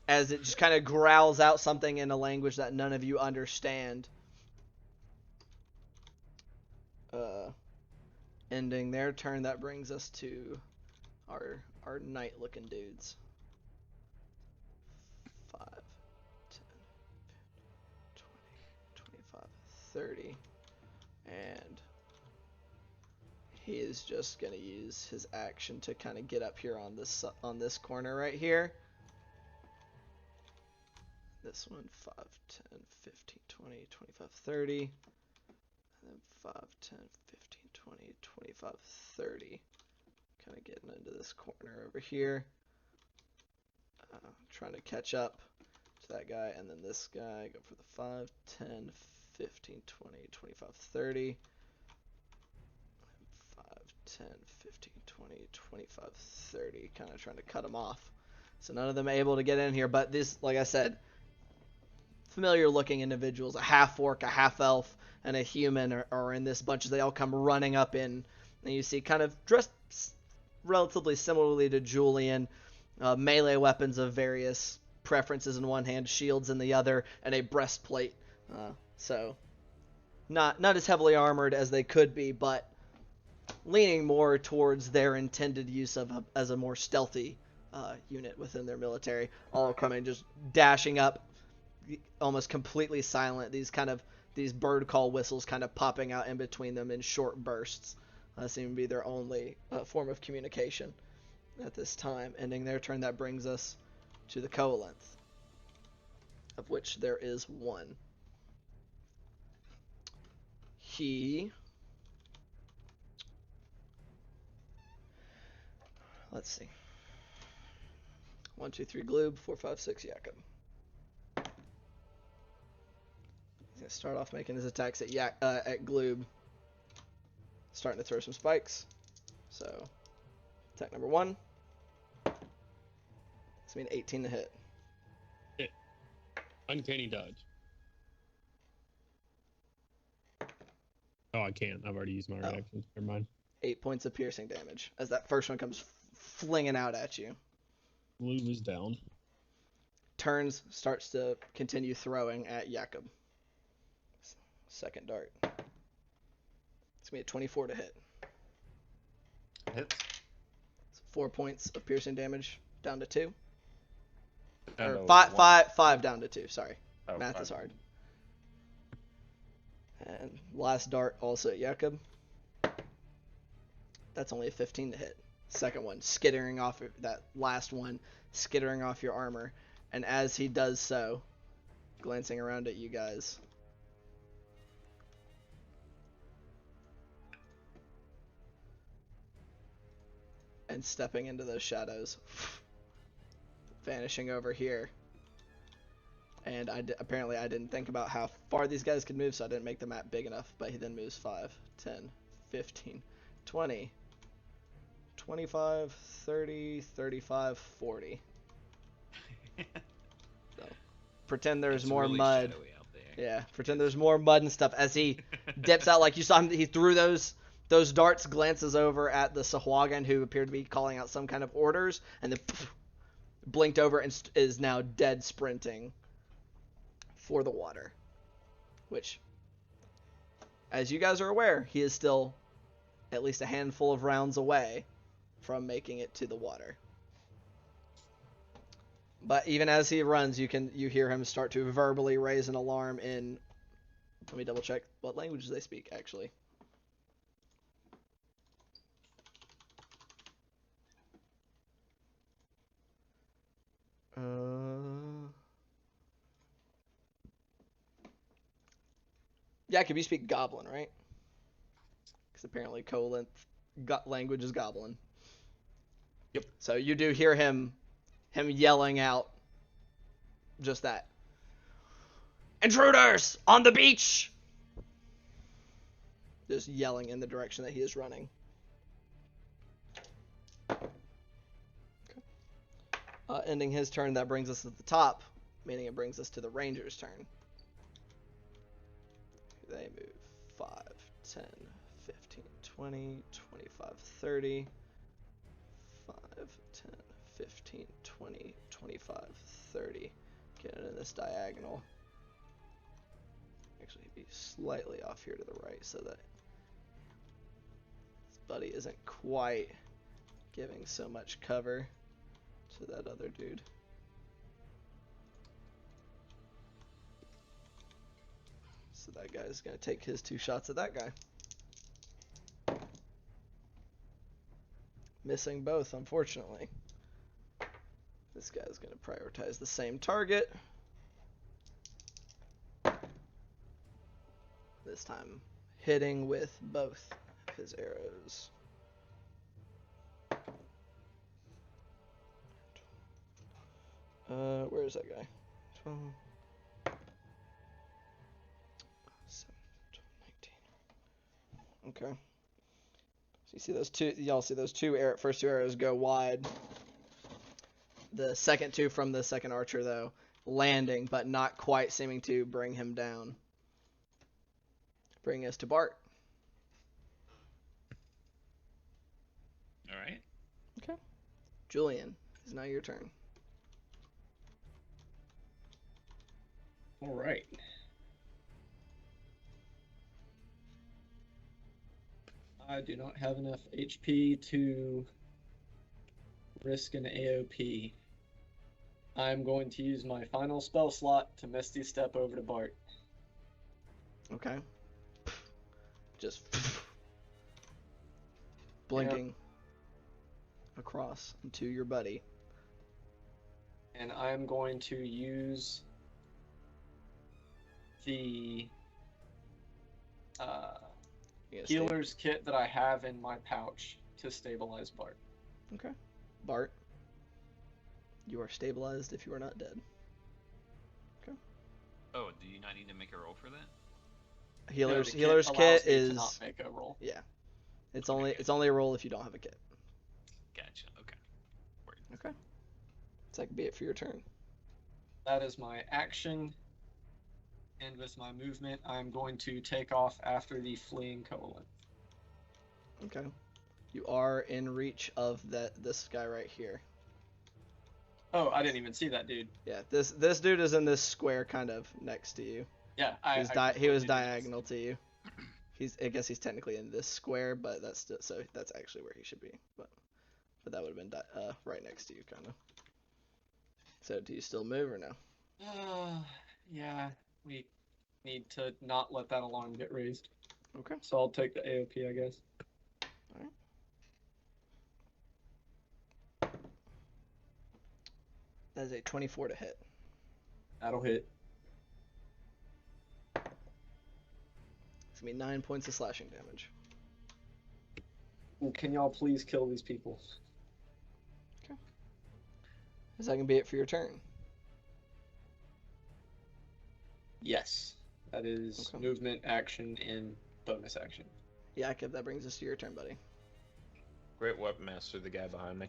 As it just kind of growls out something in a language that none of you understand. Ending their turn, that brings us to our knight-looking dudes. 5, 10, 20, 25, 30. And he is just going to use his action to kind of get up here on this corner right here. This one, 5, 10, 15, 20, 25, 30. And then 5, 10, 15, 20, 25, 30. Kind of getting into this corner over here. Trying to catch up to that guy. And then this guy, go for the 5, 10, 15, 20, 25, 30. 5, 10, 15, 20, 25, 30. Kind of trying to cut them off. So none of them are able to get in here. But this, like I said, familiar looking individuals, a half orc, a half elf, and a human are in this bunch. They all come running up in, and you see kind of dressed relatively similarly to Julian, melee weapons of various preferences in one hand, shields in the other, and a breastplate. So not as heavily armored as they could be, but leaning more towards their intended use of as a more stealthy unit within their military. All coming, just dashing up, almost completely silent. These bird call whistles kind of popping out in between them in short bursts. Seem to be their only form of communication at this time. Ending their turn, that brings us to the Coalinth, of which there is one. Let's see. 1, 2, 3 Gloob, 4, 5, 6 Jakob. He's going to start off making his attacks at Gloob. Starting to throw some spikes. So, attack number 1. It's mean 18 to hit. Hit. Uncanny dodge. Oh, I can't. I've already used my reaction. Never mind. 8 points of piercing damage as that first one comes flinging out at you. Gloob is down. Turns, starts to continue throwing at Jakob. Second dart. It's going to be a 24 to hit. Hits. So 4 points of piercing damage down to 2. Down Or to 5 down to 2, sorry. Oh, Math 5. is hard. And last dart also at Jakob. That's only a 15 to hit. Second one, skittering off, that last one, skittering off your armor. And as he does so, glancing around at you guys, and stepping into those shadows, vanishing over here. And apparently I didn't think about how far these guys could move, so I didn't make the map big enough. But he then moves 5, 10, 15, 20, 25, 30, 35, 40. So, pretend there's It's more really mud. shadowy out there. Yeah, pretend there's more mud and stuff. As he dips out, like you saw him, he threw those darts, glances over at the Sahuagin, who appeared to be calling out some kind of orders, and then blinked over and is now dead sprinting for the water. Which, as you guys are aware, he is still at least a handful of rounds away from making it to the water. But even as he runs, you hear him start to verbally raise an alarm in, let me double check what languages they speak actually. Jakob, you speak Goblin, right? Because apparently Coalinth language is Goblin. Yep. So you do hear him yelling out just that. Intruders on the beach! Just yelling in the direction that he is running. Okay. Ending his turn, that brings us at the top, meaning it brings us to the ranger's turn. They move 5, 10, 15, 20, 25, 30. 5, 10, 15, 20, 25, 30. Getting in this diagonal. Actually, be slightly off here to the right so that this buddy isn't quite giving so much cover to that other dude. So that guy's going to take his 2 shots at that guy. Missing both, unfortunately. This guy's going to prioritize the same target. This time hitting with both of his arrows. Where is that guy? 12, 7, 12, 19. Okay. So you see those two, y'all see those first 2 arrows go wide. The second 2 from the second archer, though, landing, but not quite seeming to bring him down. Bring us to Bart. All right. Okay. Julian, it's now your turn. All right. I do not have enough HP to risk an AOP. I'm going to use my final spell slot to Misty Step over to Bart. Okay. Just blinking across into your buddy. And I'm going to use the healer's kit that I have in my pouch to stabilize Bart. Okay. Bart, you are stabilized if you are not dead. Okay. Oh, do you not need to make a roll for that? Healer's kit healer's allows kit me to is not make a roll. yeah. It's only a roll if you don't have a kit. Gotcha. Okay. Word. Okay. So that can be it for your turn. That is my action. And with my movement, I'm going to take off after the fleeing covalent. Okay. You are in reach of this guy right here. Oh, I didn't even see that dude. Yeah, this dude is in this square kind of next to you. Yeah, He was diagonal to you. I guess he's technically in this square, but that's actually where he should be. But that would have been right next to you, kind of. So do you still move or no? Yeah, we need to not let that alarm get raised. Okay. So I'll take the AOP, I guess. All right. That is a 24 to hit. That'll hit. It's gonna be 9 points of slashing damage. Well, can y'all please kill these people? Okay. Is that gonna be it for your turn? Yes. That is Okay. movement, action, and bonus action. Yakov, that brings us to your turn, buddy. Great weapon master, the guy behind me.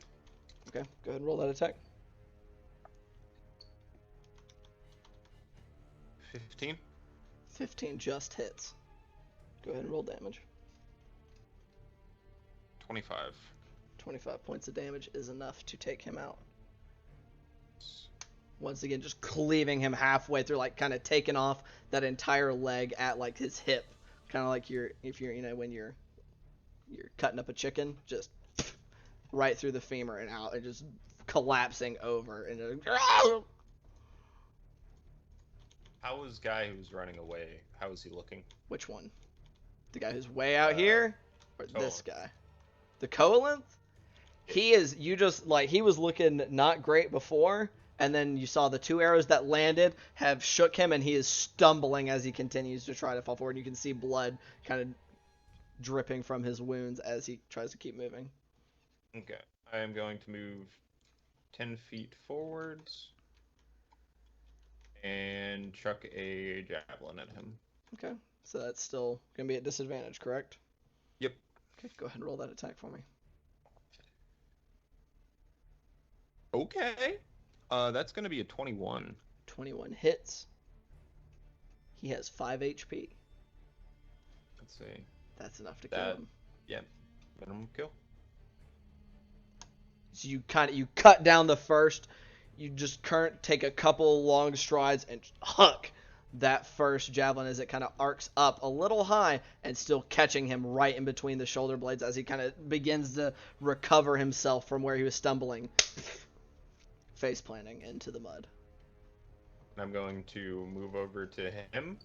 Okay, go ahead and roll that attack. 15. 15 just hits. Go ahead and roll damage. 25. 25 points of damage is enough to take him out. Once again, just cleaving him halfway through, like kind of taking off that entire leg at like his hip, kind of like when you're cutting up a chicken, just right through the femur and out, and just collapsing over and just, How was guy who was running away? How was he looking? Which one? The guy who's way out here, or Coalinth. this guy? The Coalinth? He was looking not great before, and then you saw the 2 arrows that landed have shook him, and he is stumbling as he continues to try to fall forward. You can see blood kind of dripping from his wounds as he tries to keep moving. Okay. I am going to move 10 feet forwards and chuck a javelin at him. Okay, so that's still going to be at disadvantage, correct? Yep. Okay, go ahead and roll that attack for me. Okay. That's going to be a 21. 21 hits. He has 5 HP. Let's see. That's enough to kill That, him. yeah, minimum kill. So you cut down the first. You just take a couple long strides and huck that first javelin as it kind of arcs up a little high and still catching him right in between the shoulder blades as he kind of begins to recover himself from where he was stumbling, face planting into the mud. I'm going to move over to him,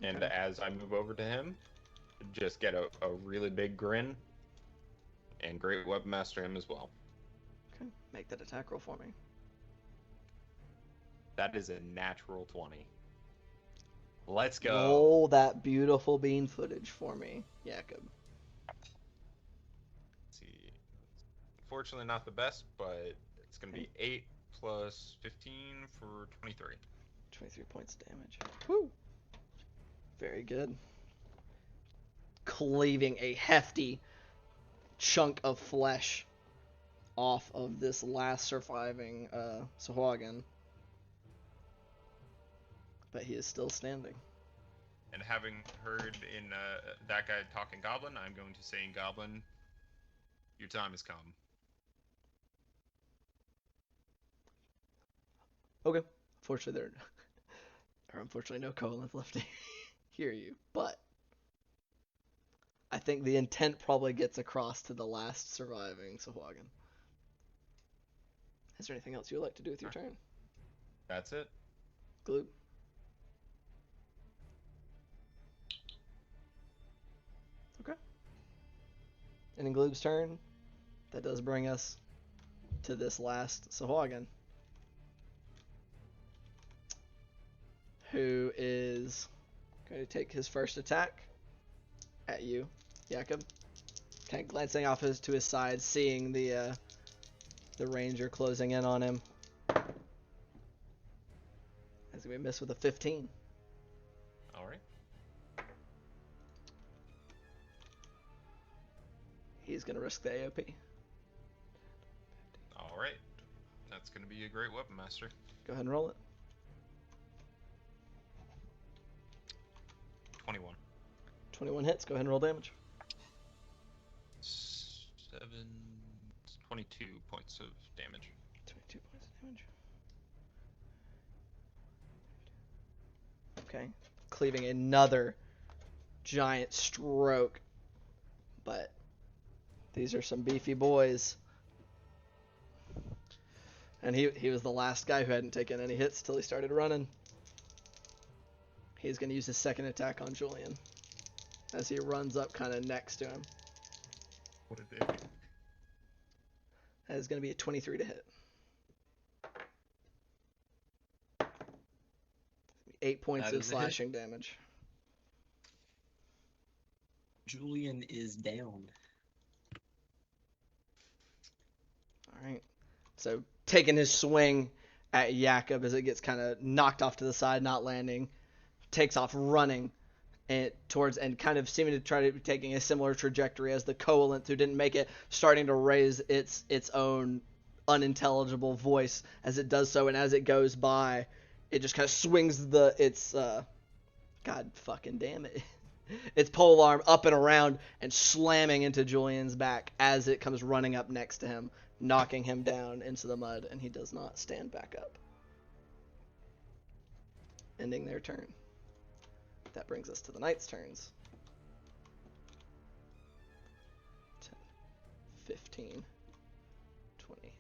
and Okay. as I move over to him, just get a really big grin, and great weapon master him as well. Okay, make that attack roll for me. That is a natural 20. Let's go. Roll that beautiful bean footage for me, Jakob. Let's see. Unfortunately, not the best, but it's going to be 8 plus 15 for 23. 23 points of damage. Woo! Very good. Cleaving a hefty chunk of flesh off of this last surviving Sahuagin. But he is still standing. And having heard in that guy talking Goblin, I'm going to say in Goblin, your time has come. Okay. Unfortunately, there are unfortunately no Koholins left to hear you. But I think the intent probably gets across to the last surviving Sahuagin. Is there anything else you would like to do with your turn? That's it. Gloob? Okay. And in Gloob's turn, that does bring us to this last Sahuagin, who is going to take his first attack at you, Jakob. Kind of glancing off to his side, seeing the ranger closing in on him. That's going to be a miss with a 15. All right. He's going to risk the AOP. All right. That's going to be a great weapon master. Go ahead and roll it. 21. 21 hits. Go ahead and roll damage. 22 points of damage. 22 points of damage. Okay. Cleaving another giant stroke. But these are some beefy boys. And he was the last guy who hadn't taken any hits till he started running. He's going to use his second attack on Julian as he runs up kind of next to him. What did they do? That is going to be a 23 to hit. 8 points That of is a hit. slashing damage. Julian is down. Alright. So taking his swing at Jakob as it gets kind of knocked off to the side, not landing, takes off running and kind of seeming to try to be taking a similar trajectory as the Koholint who didn't make it, starting to raise its own unintelligible voice as it does so, and as it goes by, it just kind of swings its God fucking damn it. Its pole arm up and around and slamming into Julian's back as it comes running up next to him, knocking him down into the mud, and he does not stand back up. Ending their turn. That brings us to the knight's turns. 10, 15, 20.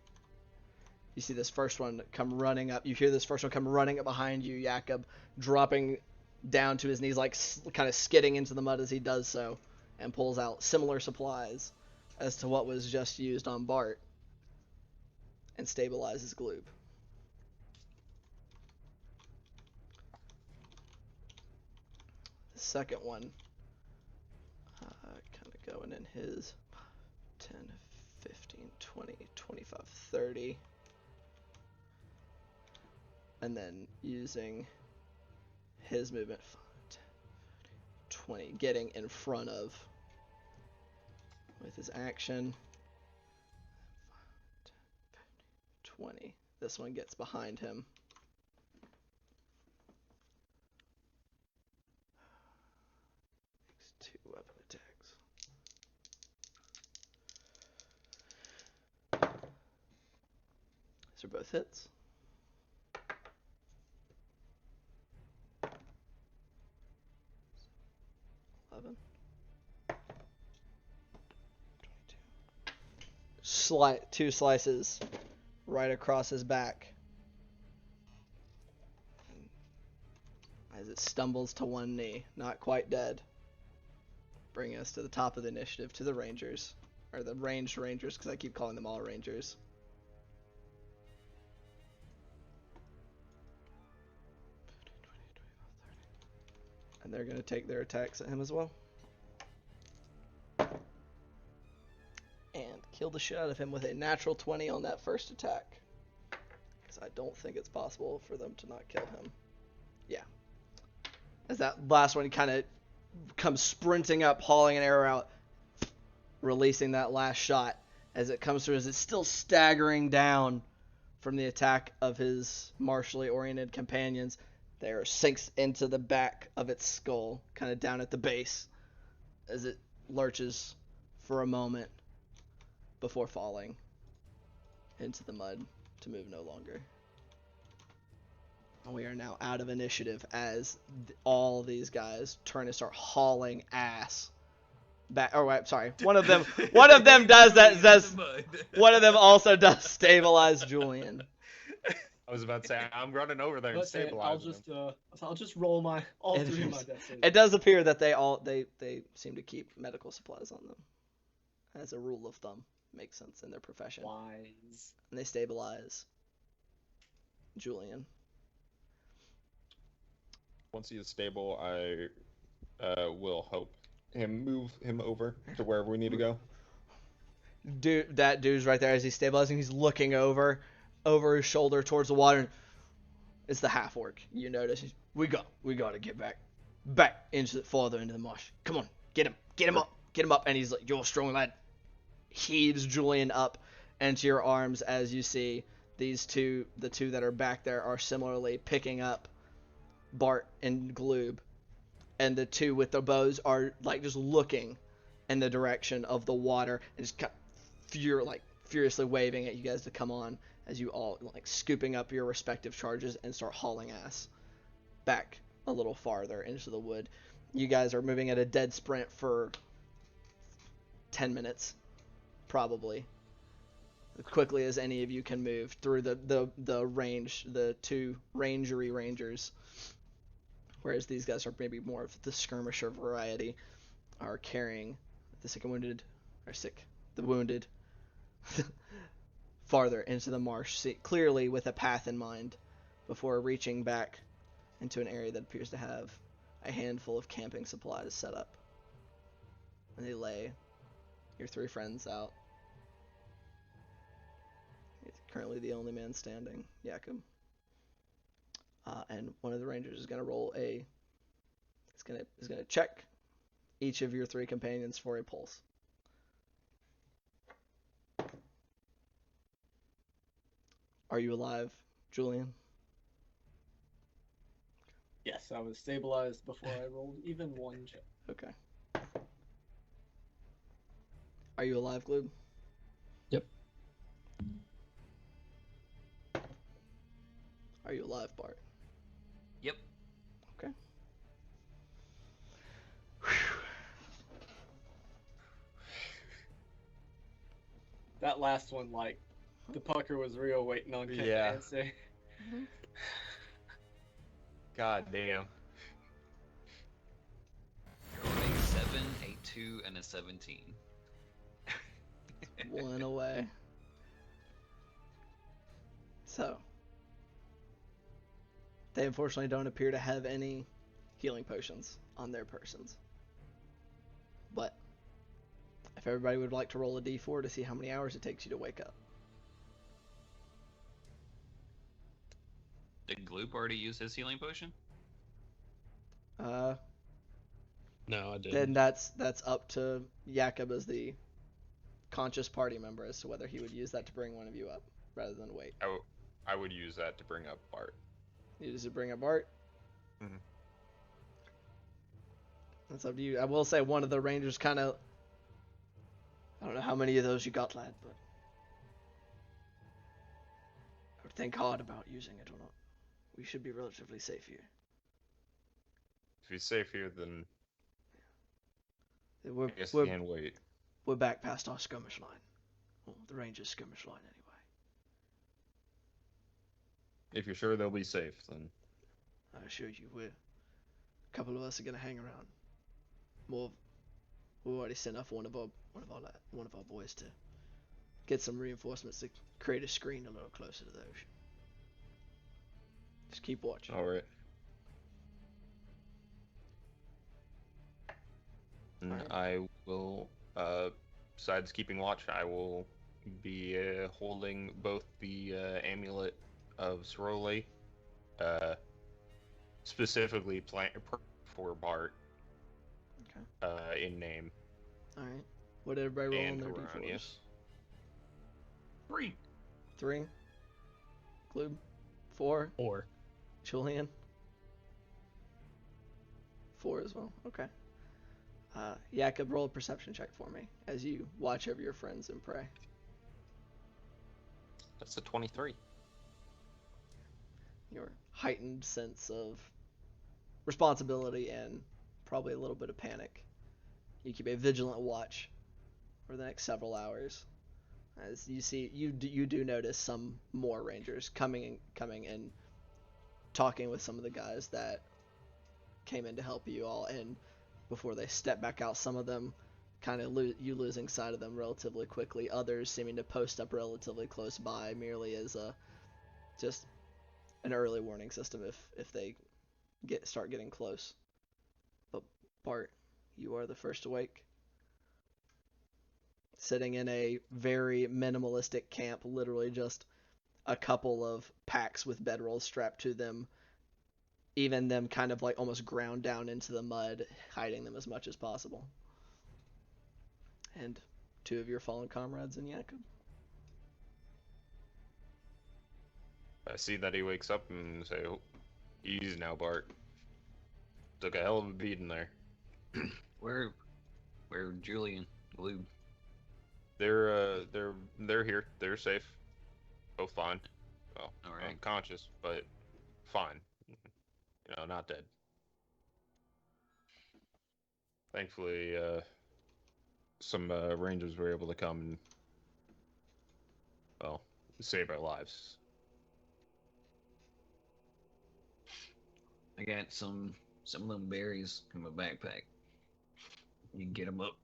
You see this first one come running up. You hear this first one come running up behind you, Jakob, dropping down to his knees, like kind of skidding into the mud as he does so, and pulls out similar supplies as to what was just used on Bart, and stabilizes Gloob. The second one, kind of going in his 10, 15, 20, 25, 30, and then using his movement 5, 10, 20, getting in front of with his action 5, 10, 15, 20. This one gets behind him. Takes 2 weapon attacks. These are both hits. Two slices right across his back as it stumbles to one knee, not quite dead. Bringing us to the top of the initiative, to the Rangers, or the ranged Rangers, because I keep calling them all Rangers. And they're going to take their attacks at him as well. And kill the shit out of him with a natural 20 on that first attack. Because I don't think it's possible for them to not kill him. Yeah. As that last one kind of comes sprinting up, hauling an arrow out, releasing that last shot. As it comes through, as it's still staggering down from the attack of his martially oriented companions, there sinks into the back of its skull, kind of down at the base, as it lurches for a moment before falling into the mud to move no longer. And we are now out of initiative as all these guys turn and start hauling ass back. Oh, wait, sorry. One of them does that. One of them also does stabilize Julian. I was about to say, I'm running over there and That's it. stabilizing him. I'll just roll all three of my death saves. It does appear that they seem to keep medical supplies on them, as a rule of thumb. Makes sense in their profession. Wise. And they stabilize Julian. Once he is stable, I will help him move him over to wherever we need to go. That dude's right there as he's stabilizing. He's looking over his shoulder towards the water. It's the half orc. You notice. We got to get back farther into the marsh. Come on, get him up. And he's like, "You're a strong lad." Heaves Julian up into your arms as you see the two that are back there are similarly picking up Bart and Gloob, and the two with the bows are like just looking in the direction of the water and just furiously waving at you guys to come on, as you all like scooping up your respective charges and start hauling ass back a little farther into the wood. You guys are moving at a dead sprint for 10 minutes. Probably as quickly as any of you can move through the range, the two rangery rangers, whereas these guys are maybe more of the skirmisher variety, are carrying the wounded farther into the marsh, clearly with a path in mind, before reaching back into an area that appears to have a handful of camping supplies set up. And they lay your three friends out. He's currently the only man standing, Jakob. And one of the rangers is going to roll is going to check each of your three companions for a pulse. Are you alive, Julian? Yes, I was stabilized before I rolled even one check. Okay. Are you alive, Gloob? Yep. Are you alive, Bart? Yep. Okay. That last one, like, the pucker was real waiting on Ken to answer. God damn. Rolling a 7, a 2, and a 17. One away. So, they unfortunately don't appear to have any healing potions on their persons. But if everybody would like to roll a d4 to see how many hours it takes you to wake up. Did Gloop already use his healing potion? No, I didn't. Then that's up to Jakob as the conscious party member as to whether he would use that to bring one of you up rather than wait. I would use that to bring up Bart. You use it to bring up Bart? Mhm. That's up to you. I will say one of the rangers kind of. I don't know how many of those you got, lad, but I would think hard about using it or not. We should be relatively safe here. If you're safe here, then We're, I guess you can wait. we're back past our skirmish line. Well, the rangers' skirmish line, anyway. If you're sure they'll be safe, then I assure you, a couple of us are gonna hang around. We already sent off one of our boys to get some reinforcements to create a screen a little closer to the ocean. Just keep watching. all right. And Alright. I will, besides keeping watch, I will be holding both the amulet of Sorole, specifically for Bart, in name. Alright. What did everybody roll on And their Huron, d4s? yes. 3. 3. Gloob. 4. 4. Julian. 4 as well. Okay. Jakob, roll a perception check for me as you watch over your friends and pray. That's a 23. Your heightened sense of responsibility and probably a little bit of panic. You keep a vigilant watch for the next several hours, as you see you do notice some more rangers coming and talking with some of the guys that came in to help you all, and before they step back out, some of them kind of losing sight of them relatively quickly. Others seeming to post up relatively close by, merely as just an early warning system if they start getting close. But Bart, you are the first awake. Sitting in a very minimalistic camp, literally just a couple of packs with bedrolls strapped to them, even them kind of like almost ground down into the mud, hiding them as much as possible. And 2 of your fallen comrades in Jakob. I see that he wakes up and say, "Oh, easy now, Bart. Took a hell of a beating there." Where Julian, Gloob? They're here. They're safe. Both fine. Well, All right. unconscious, but fine. Not dead. Thankfully, some rangers were able to come and, well, save our lives. I got some of them berries in my backpack. You can get them up.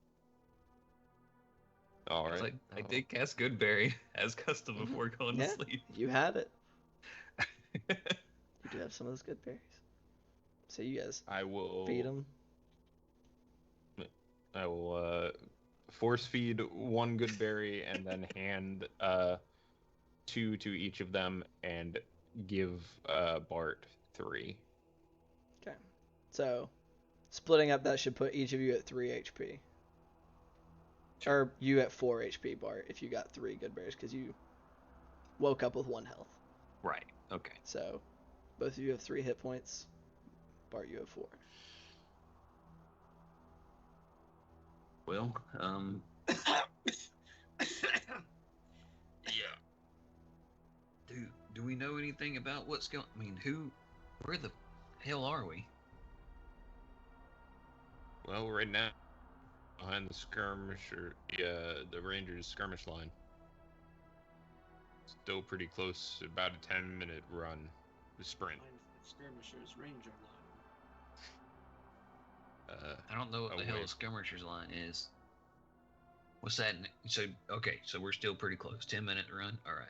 All right. I did cast good berry as custom before going Yeah, to sleep. you have it. You do have some of those good berries. So you guys I will feed them. I will force feed 1 good berry and then hand 2 to each of them and give Bart 3. Okay. So splitting up, that should put each of you at 3 HP. Or you at 4 HP, Bart, if you got 3 good berries, because you woke up with 1 health. Right. Okay. So both of you have 3 hit points. Bart, you have 4. Well, Yeah. do we know anything about what's going? I mean, where the hell are we? Well, right now, behind the the Rangers' skirmish line. Still pretty close, about a 10-minute run, the sprint. Skirmishers Ranger line. I don't know what the hell away. a skirmisher's line is. What's that? So okay, so we're still pretty close. 10-minute run. All right.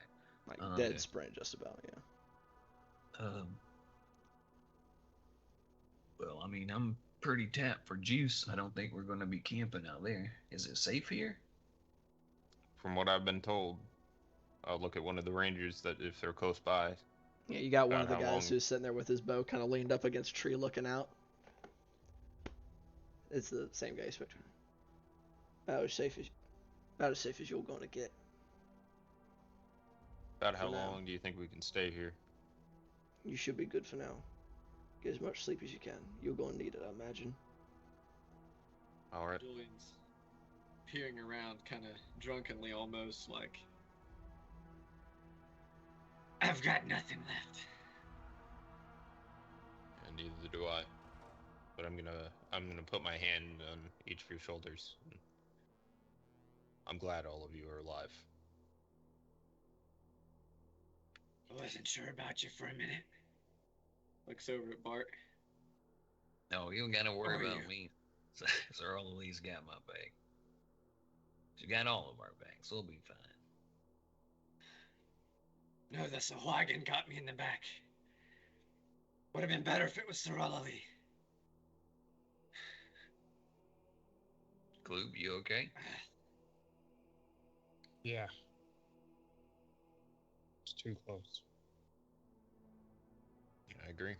Like Okay. dead sprint, just about, yeah. Well, I mean, I'm pretty tapped for juice. I don't think we're going to be camping out there. Is it safe here? From what I've been told, I'll look at one of the Rangers that if they're close by. Yeah, you got one of About the how guys long? who's sitting there with his bow kind of leaned up against a tree looking out. It's the same guy, Spectre. About as safe as you're going to get. About how For now. long do you think we can stay here? You should be good for now. Get as much sleep as you can. You're going to need it, I imagine. All right. Julian's peering around, kind of drunkenly almost, like, I've got nothing left. And neither do I. But I'm gonna put my hand on each of your shoulders. I'm glad all of you are alive. I wasn't sure about you for a minute. Looks over at Bart. No, you don't gotta worry Are about you? me. Earl's got my bag. She got all of our bags. We'll be fine. No, the Sahuagin got me in the back. Would have been better if it was Sir Ali. Gloob, you okay? Yeah. It's too close. I agree.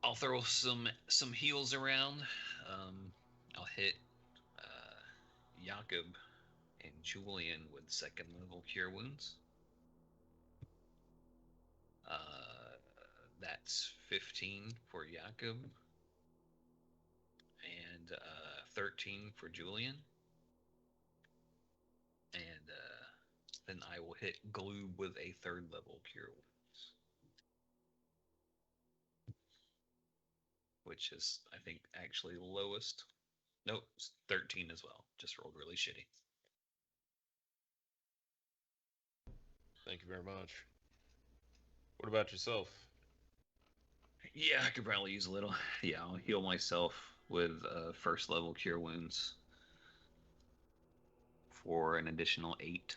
I'll throw some heals around. I'll hit Jakob and Julian with second level cure wounds. That's 15 for Jakob and 13 for Julian. And then I will hit Gloob with a third level cure wounds. Which is, I think, actually the lowest. Nope, it's 13 as well. Just rolled really shitty. Thank you very much. What about yourself? Yeah, I could probably use a little. Yeah, I'll heal myself with first level cure wounds for an additional 8.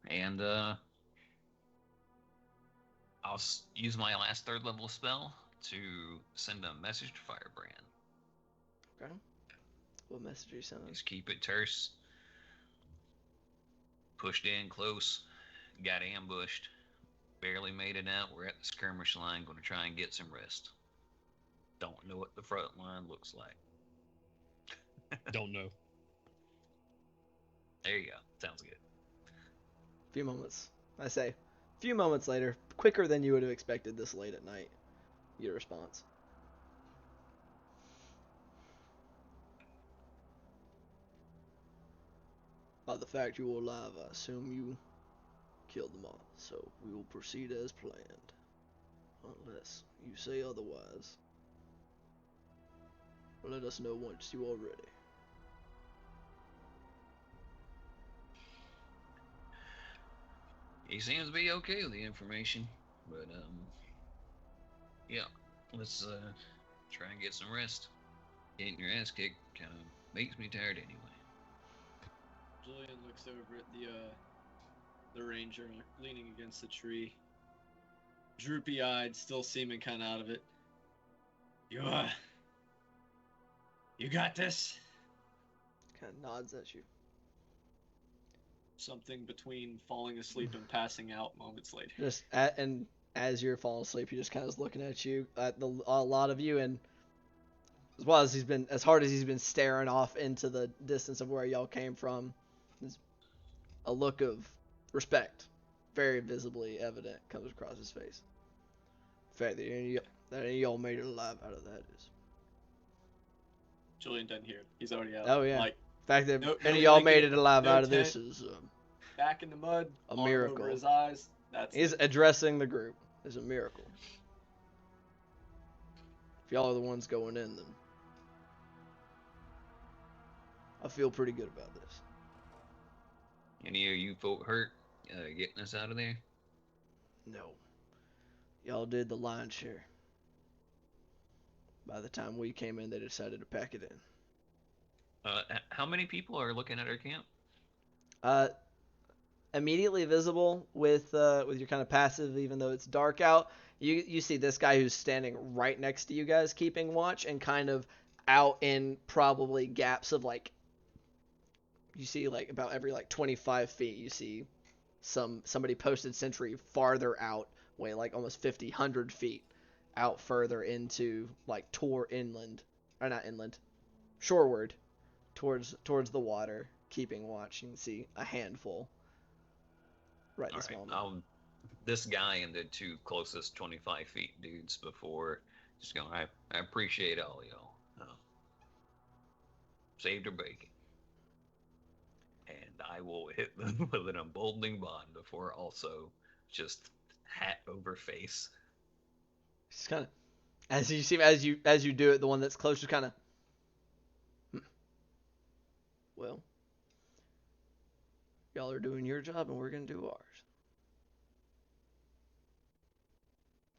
And I'll use my last third level spell to send a message to Firebrand. Okay. What message are you sending? Just keep it terse. Pushed in close. Got ambushed. Barely made it out. We're at the skirmish line. Going to try and get some rest. Don't know what the front line looks like. Don't know. There you go. Sounds good. A few moments. I say, a few moments later, quicker than you would have expected this late at night. Your response. By the fact you are alive, I assume you killed them all. So we will proceed as planned. Unless you say otherwise. Let us know once you are ready. He seems to be okay with the information, but yeah, let's try and get some rest. Getting your ass kicked kind of makes me tired anyway. Julian looks over at the ranger leaning against the tree, droopy-eyed, still seeming kind of out of it. You got this? Kind of nods at you. Something between falling asleep and passing out moments later. And as you're falling asleep, he just kind of is looking at you, at a lot of you, and as hard as he's been staring off into the distance of where y'all came from, there's a look of respect, very visibly evident, comes across his face. The fact that any of y'all made it alive out of that is. Julian doesn't hear it. He's already out. Oh yeah. Like, The fact that no any of y'all made blanket, it alive no out of tent. this is back in the mud, a arm miracle. over his eyes. That's He's it. addressing the group. Is a miracle. If y'all are the ones going in, then I feel pretty good about this. Any of you folk hurt getting us out of there? No. Y'all did the lion's share. By the time we came in, they decided to pack it in. How many people are looking at our camp? Immediately visible with your kind of passive, even though it's dark out. You see this guy who's standing right next to you guys, keeping watch, and kind of out in probably gaps of like. You see like about every like 25 feet, you see somebody posted sentry farther out, way like almost 50, 100 feet out further into like inland, or not inland, shoreward towards the water, keeping watch. You can see a handful right All this right, moment. this guy and the 2 closest 25 feet dudes before just going, I appreciate all y'all. Saved her bacon. And I will hit them with an emboldening bond before also just hat over face. Just kind of, as you do it, the one that's close just kind of, well, y'all are doing your job and we're gonna do ours.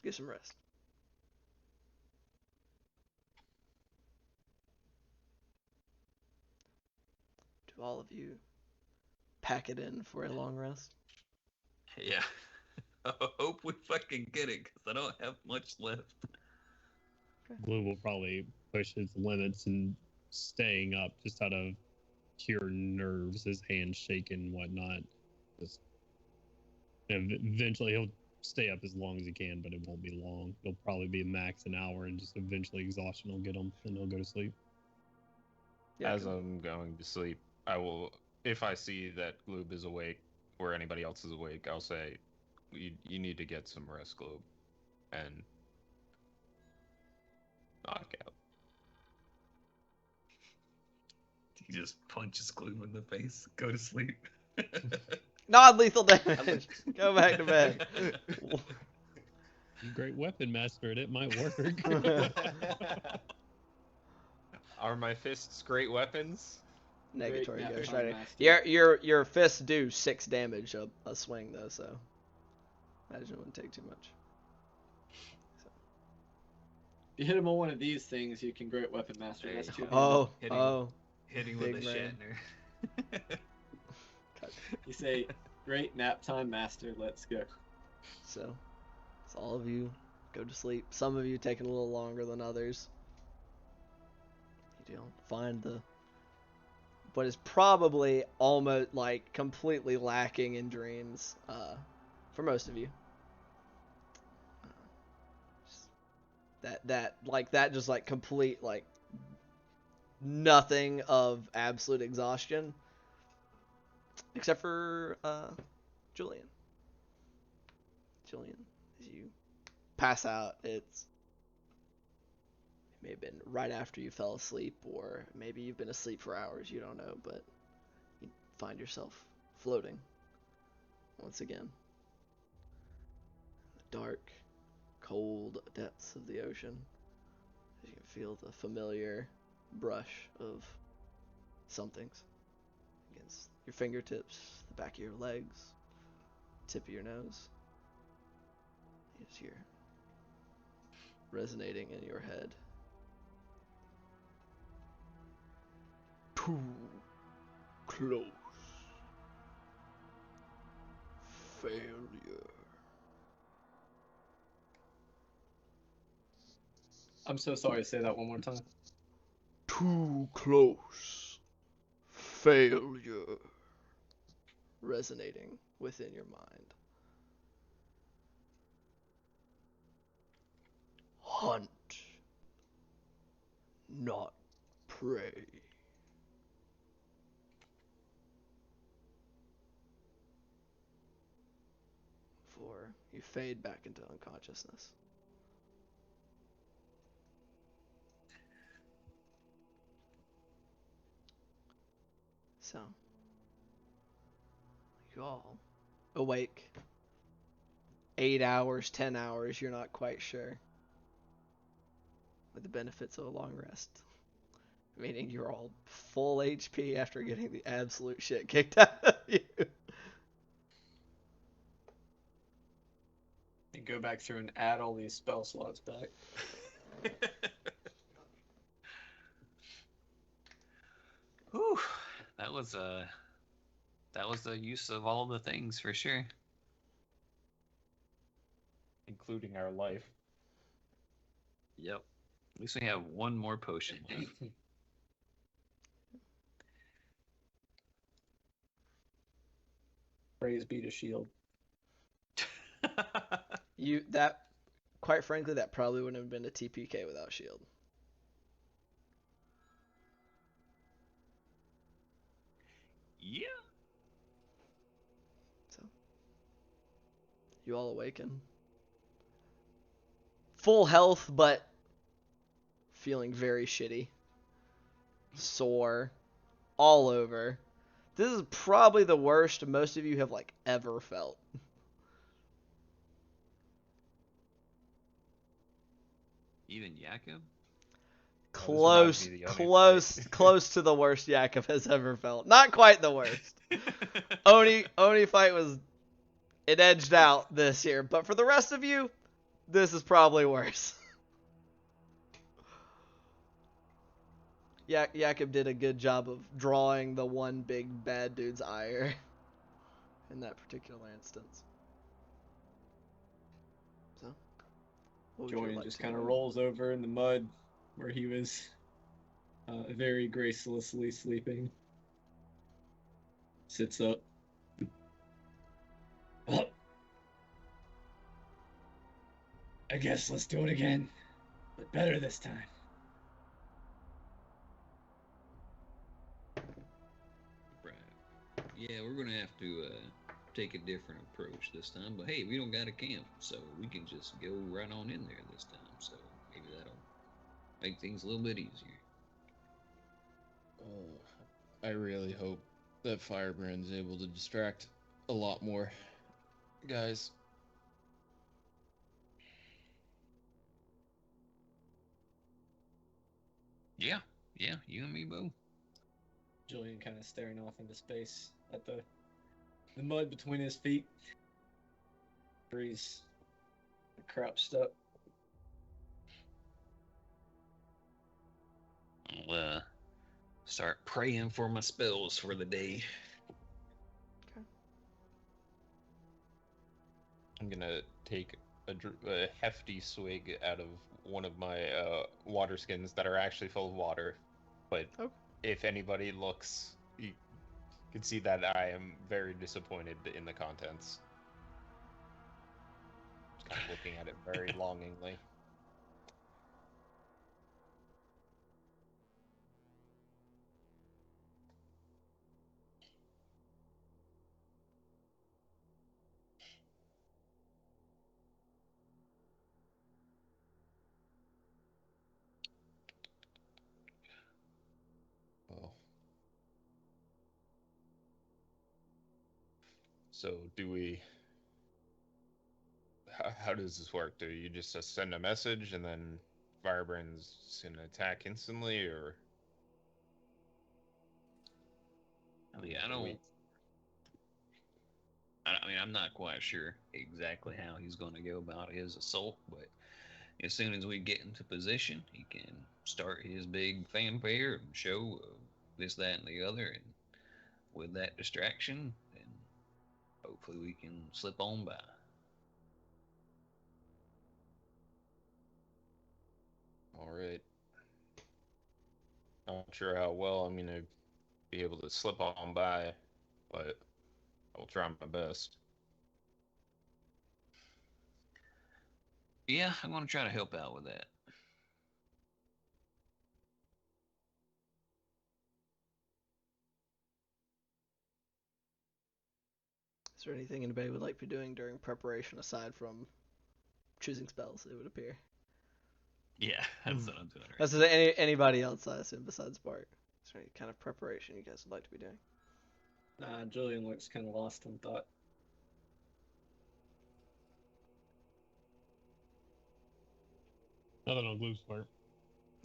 Get some rest. Do all of you pack it in for a long rest? Yeah. I hope we fucking get it, because I don't have much left. Glue will probably push his limits and staying up just out of pure nerves, his hands shaking and whatnot. Just eventually he'll stay up as long as he can, but it won't be long. It'll probably be max an hour, and just eventually exhaustion will get him, and he'll go to sleep. Yeah, As go. I'm going to sleep, I will, if I see that Gloob is awake or anybody else is awake, I'll say, you need to get some rest, Gloob, and knock out. He just punches Gloom in the face. Go to sleep. Non-lethal damage. Go back to bed. Great weapon master, it might work. Are my fists great weapons? Negatory Great Ghost nap time Rider. master. Your fists do 6 damage a swing though, so imagine it wouldn't take too much. If you hit him on one of these things, you can great weapon master. That's Hey. 2 Oh, Hitting- oh. Hitting with a Big brain. Shatner. You say, great nap time master, let's go. So all of you go to sleep. Some of you taking a little longer than others. You don't find what is probably almost like completely lacking in dreams for most of you. That just like complete like nothing of absolute exhaustion except for Julian. Julian, as you pass out, it may have been right after you fell asleep, or maybe you've been asleep for hours, you don't know, but you find yourself floating once again. The dark, cold depths of the ocean. You can feel the familiar brush of somethings against your fingertips, the back of your legs, tip of your nose. You just hear resonating in your head. Too close. Failure. I'm so sorry, say that one more time. Too close. Failure. Resonating within your mind. Hunt. Not prey. Before you fade back into unconsciousness. So, you all awake. 8 hours, 10 hours, you're not quite sure. With the benefits of a long rest. Meaning you're all full HP after getting the absolute shit kicked out of you. And go back through and add all these spell slots back. Whew. That was the use of all the things for sure. Including our life. Yep. At least we have one more potion left. Praise be to shield. Quite frankly, that probably wouldn't have been a TPK without shield. Yeah. So, you all awaken. Full health, but feeling very shitty. Sore. All over. This is probably the worst most of you have, like, ever felt. Even Jakob? Close to the worst Jakob has ever felt. Not quite the worst. Oni fight was, it edged out this year, but for the rest of you, this is probably worse. Jakob did a good job of drawing the one big bad dude's ire in that particular instance. So, what would you Julian like just to kind do? of rolls over in the mud where he was very gracelessly sleeping. Sits up. Well, I guess let's do it again, but better this time. Right. Yeah, we're gonna have to take a different approach this time. But hey, we don't got a camp, so we can just go right on in there this time. So maybe that'll make things a little bit easier. I really hope that Firebrand's able to distract a lot more guys. Yeah, you and me both. Julian kind of staring off into space at the mud between his feet. He's crouched up. I'll start praying for my spells for the day. I'm gonna take a hefty swig out of one of my water skins that are actually full of water. But if anybody looks, you can see that I am very disappointed in the contents. Just kind of looking at it very longingly. Well, so do we? How does this work? Do you just send a message and then Firebrand's gonna attack instantly, or? I mean, I'm not quite sure exactly how he's going to go about his assault, but as soon as we get into position, he can start his big fanfare and show this, that, and the other, and with that distraction, then hopefully we can slip on by. All right. Not sure how well I'm gonna be able to slip on by, but I will try my best. Yeah, I'm going to try to help out with that. Is there anything anybody would like to be doing during preparation aside from choosing spells, it would appear? Yeah, that's what I'm doing right That's anybody else, I assume, besides Bart. Is there any kind of preparation you guys would like to be doing? Nah, Julian looks kind of lost in thought. Nothing on Glue's part.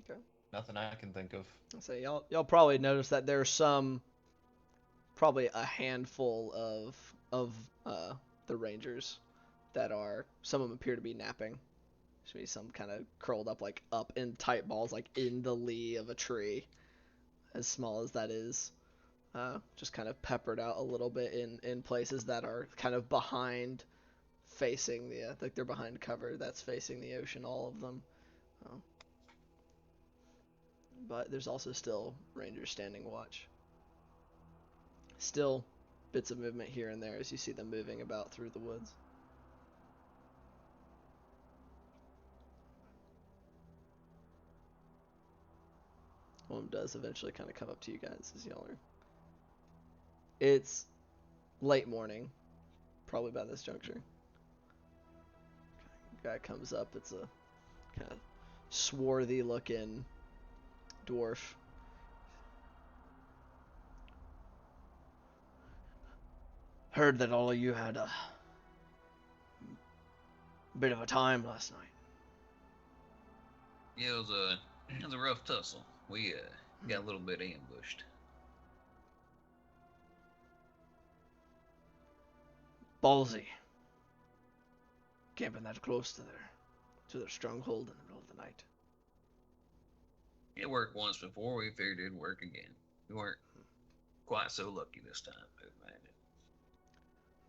Okay. Nothing I can think of. I'll say y'all probably notice that there's probably a handful of the Rangers that are, some of them appear to be napping. There's maybe some kind of curled up, like up in tight balls, like in the lee of a tree, as small as that is. Just kind of peppered out a little bit in places that are kind of behind, facing the like they're behind cover that's facing the ocean, all of them. But there's also still Rangers standing watch. Still bits of movement here and there as you see them moving about through the woods. One does eventually kind of come up to you guys as y'all are It's late morning, probably by this juncture. Guy comes up. It's a kind of swarthy looking dwarf. Heard that all of you had a bit of a time last night. Yeah, it was a rough tussle. We got a little bit ambushed. Ballsy. Camping that close to their stronghold in the middle of the night. It worked once before. We figured it'd work again. We weren't quite so lucky this time, man.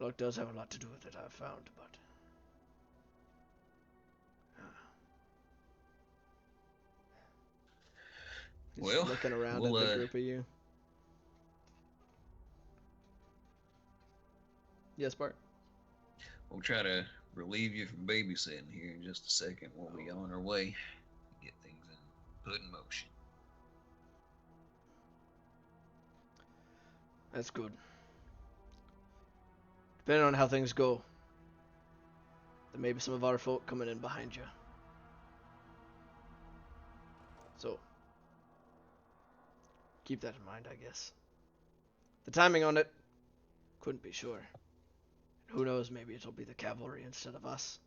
Luck does have a lot to do with it, I've found, but he's well, looking around at the group of you. Yes, Bart? We'll try to relieve you from babysitting here in just a second. We'll be on our way. Get things put in motion. That's good. Depending on how things go, there may be some of our folk coming in behind you. So, keep that in mind, I guess. The timing on it, couldn't be sure. Who knows, maybe it'll be the cavalry instead of us.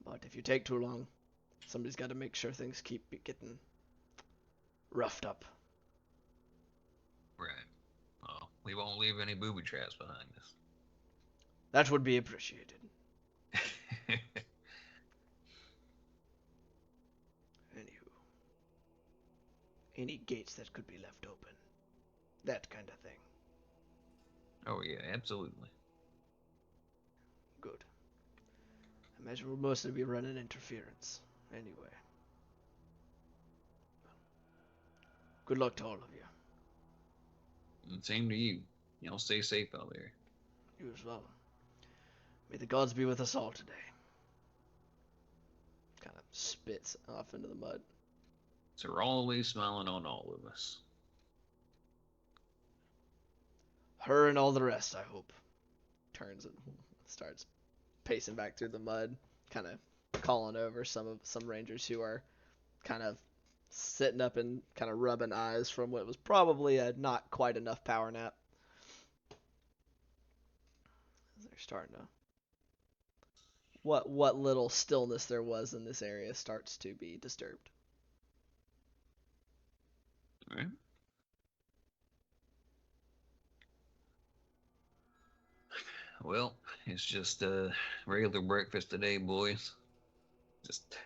But if you take too long, somebody's got to make sure things keep getting roughed up. Right. Well, we won't leave any booby traps behind us. That would be appreciated. Anywho. Any gates that could be left open. That kind of thing. Oh, yeah, absolutely. Good. I imagine we'll mostly be running interference. Anyway. Good luck to all of you. And same to you. Y'all stay safe out there. You as well. May the gods be with us all today. Kind of spits off into the mud. So we're always smiling on all of us. Her and all the rest, I hope. Turns and starts pacing back through the mud, kind of calling over some rangers who are kind of sitting up and kind of rubbing eyes from what was probably a not quite enough power nap. They're starting to... What little stillness there was in this area starts to be disturbed. All right. Well, it's just a regular breakfast today, boys. Just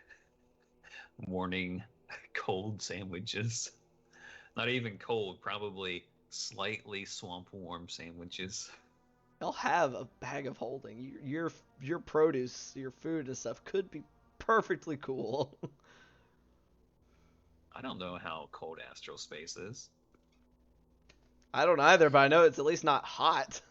morning cold sandwiches. Not even cold, probably slightly swamp warm sandwiches. They'll have a bag of holding. Your produce, your food and stuff could be perfectly cool. I don't know how cold astral space is. I don't either, but I know it's at least not hot.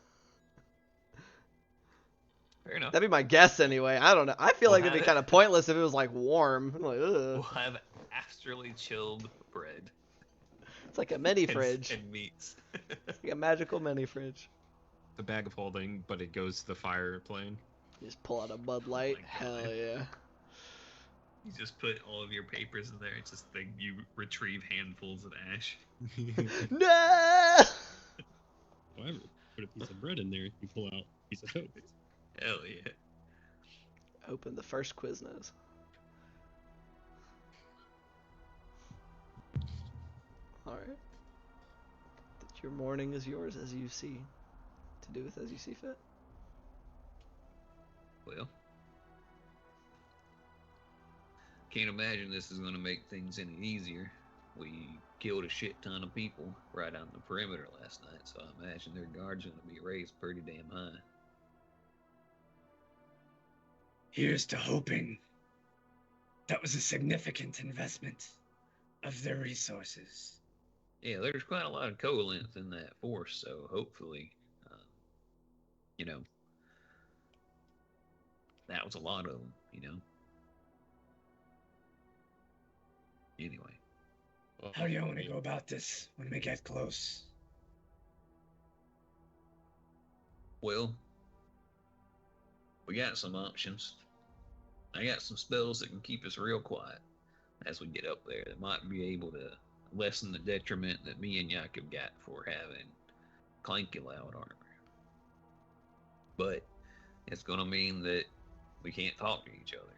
Fair enough. That'd be my guess anyway. I don't know. I feel like it'd be kind of pointless if it was like warm. I'm like, ugh. We'll have astrally chilled bread. It's like a mini fridge. And meats. It's like a magical mini fridge. The bag of holding, but it goes to the fire plane. You just pull out a Bud Light. Hell yeah. You just put all of your papers in there. It's just like you retrieve handfuls of ash. No! However, put a piece of bread in there, you pull out a piece of toast. Hell yeah. Open the first Quiznos. Alright. Your morning is yours as you see. To do with as you see fit. Well, can't imagine this is going to make things any easier. We killed a shit ton of people right on the perimeter last night, so I imagine their guards are going to be raised pretty damn high. Here's to hoping that was a significant investment of their resources. Yeah, there's quite a lot of coalescence in that force, so hopefully, that was a lot of them, Anyway. How do you want to go about this when we get close? Well, we got some options. I got some spells that can keep us real quiet as we get up there. That might be able to lessen the detriment that me and Jakob got for having clanky loud armor. But it's going to mean that we can't talk to each other.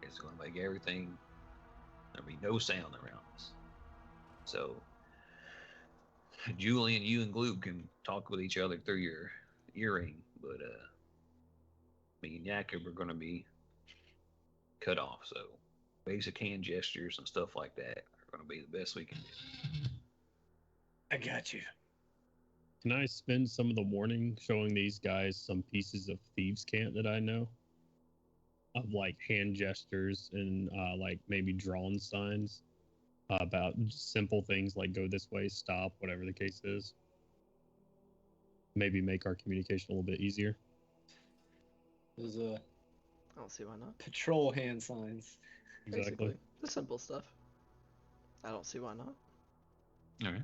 It's going to make everything, there'll be no sound around us. So, Julian, you and Glue can talk with each other through your earring, but me and Jakob are going to be cut off. So, basic hand gestures and stuff like that are going to be the best we can do. I got you. Can I spend some of the morning showing these guys some pieces of thieves' cant that I know? Of like hand gestures and like maybe drawn signs about simple things like go this way, stop, whatever the case is. Maybe make our communication a little bit easier. There's I don't see why not. patrol hand signs. Exactly. Basically, the simple stuff. I don't see why not. All right.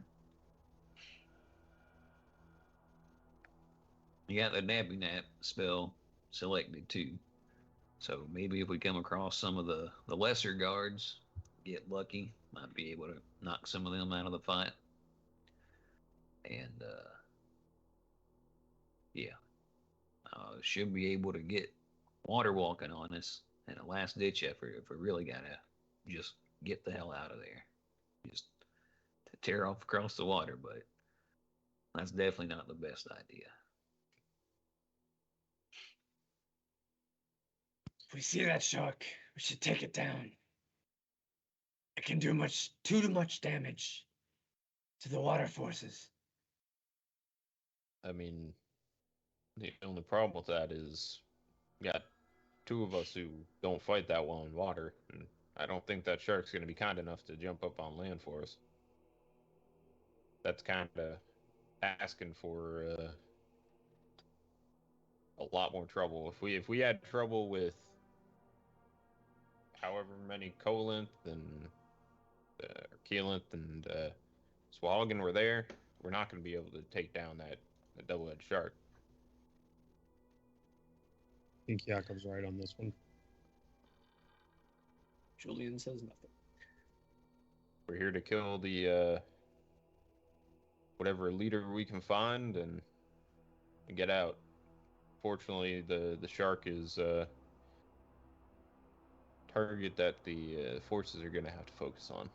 You got the Nappy Nap spell selected too. So maybe if we come across some of the lesser guards, get lucky, might be able to knock some of them out of the fight. And yeah, should be able to get water walking on us in a last ditch effort if we really gotta just get the hell out of there. Just to tear off across the water, but that's definitely not the best idea. If we see that shark, we should take it down. It can do too much damage to the water forces. I mean, the only problem with that is you got two of us who don't fight that well in water, and I don't think that shark's going to be kind enough to jump up on land for us. That's kind of asking for a lot more trouble. If we had trouble with however many Colinth and Keelinth and Swalligan were there, we're not going to be able to take down that double-edged shark. I think Jakob's right on this one. Julian says nothing. We're here to kill the whatever leader we can find and get out. Fortunately, the shark is target that the forces are going to have to focus on.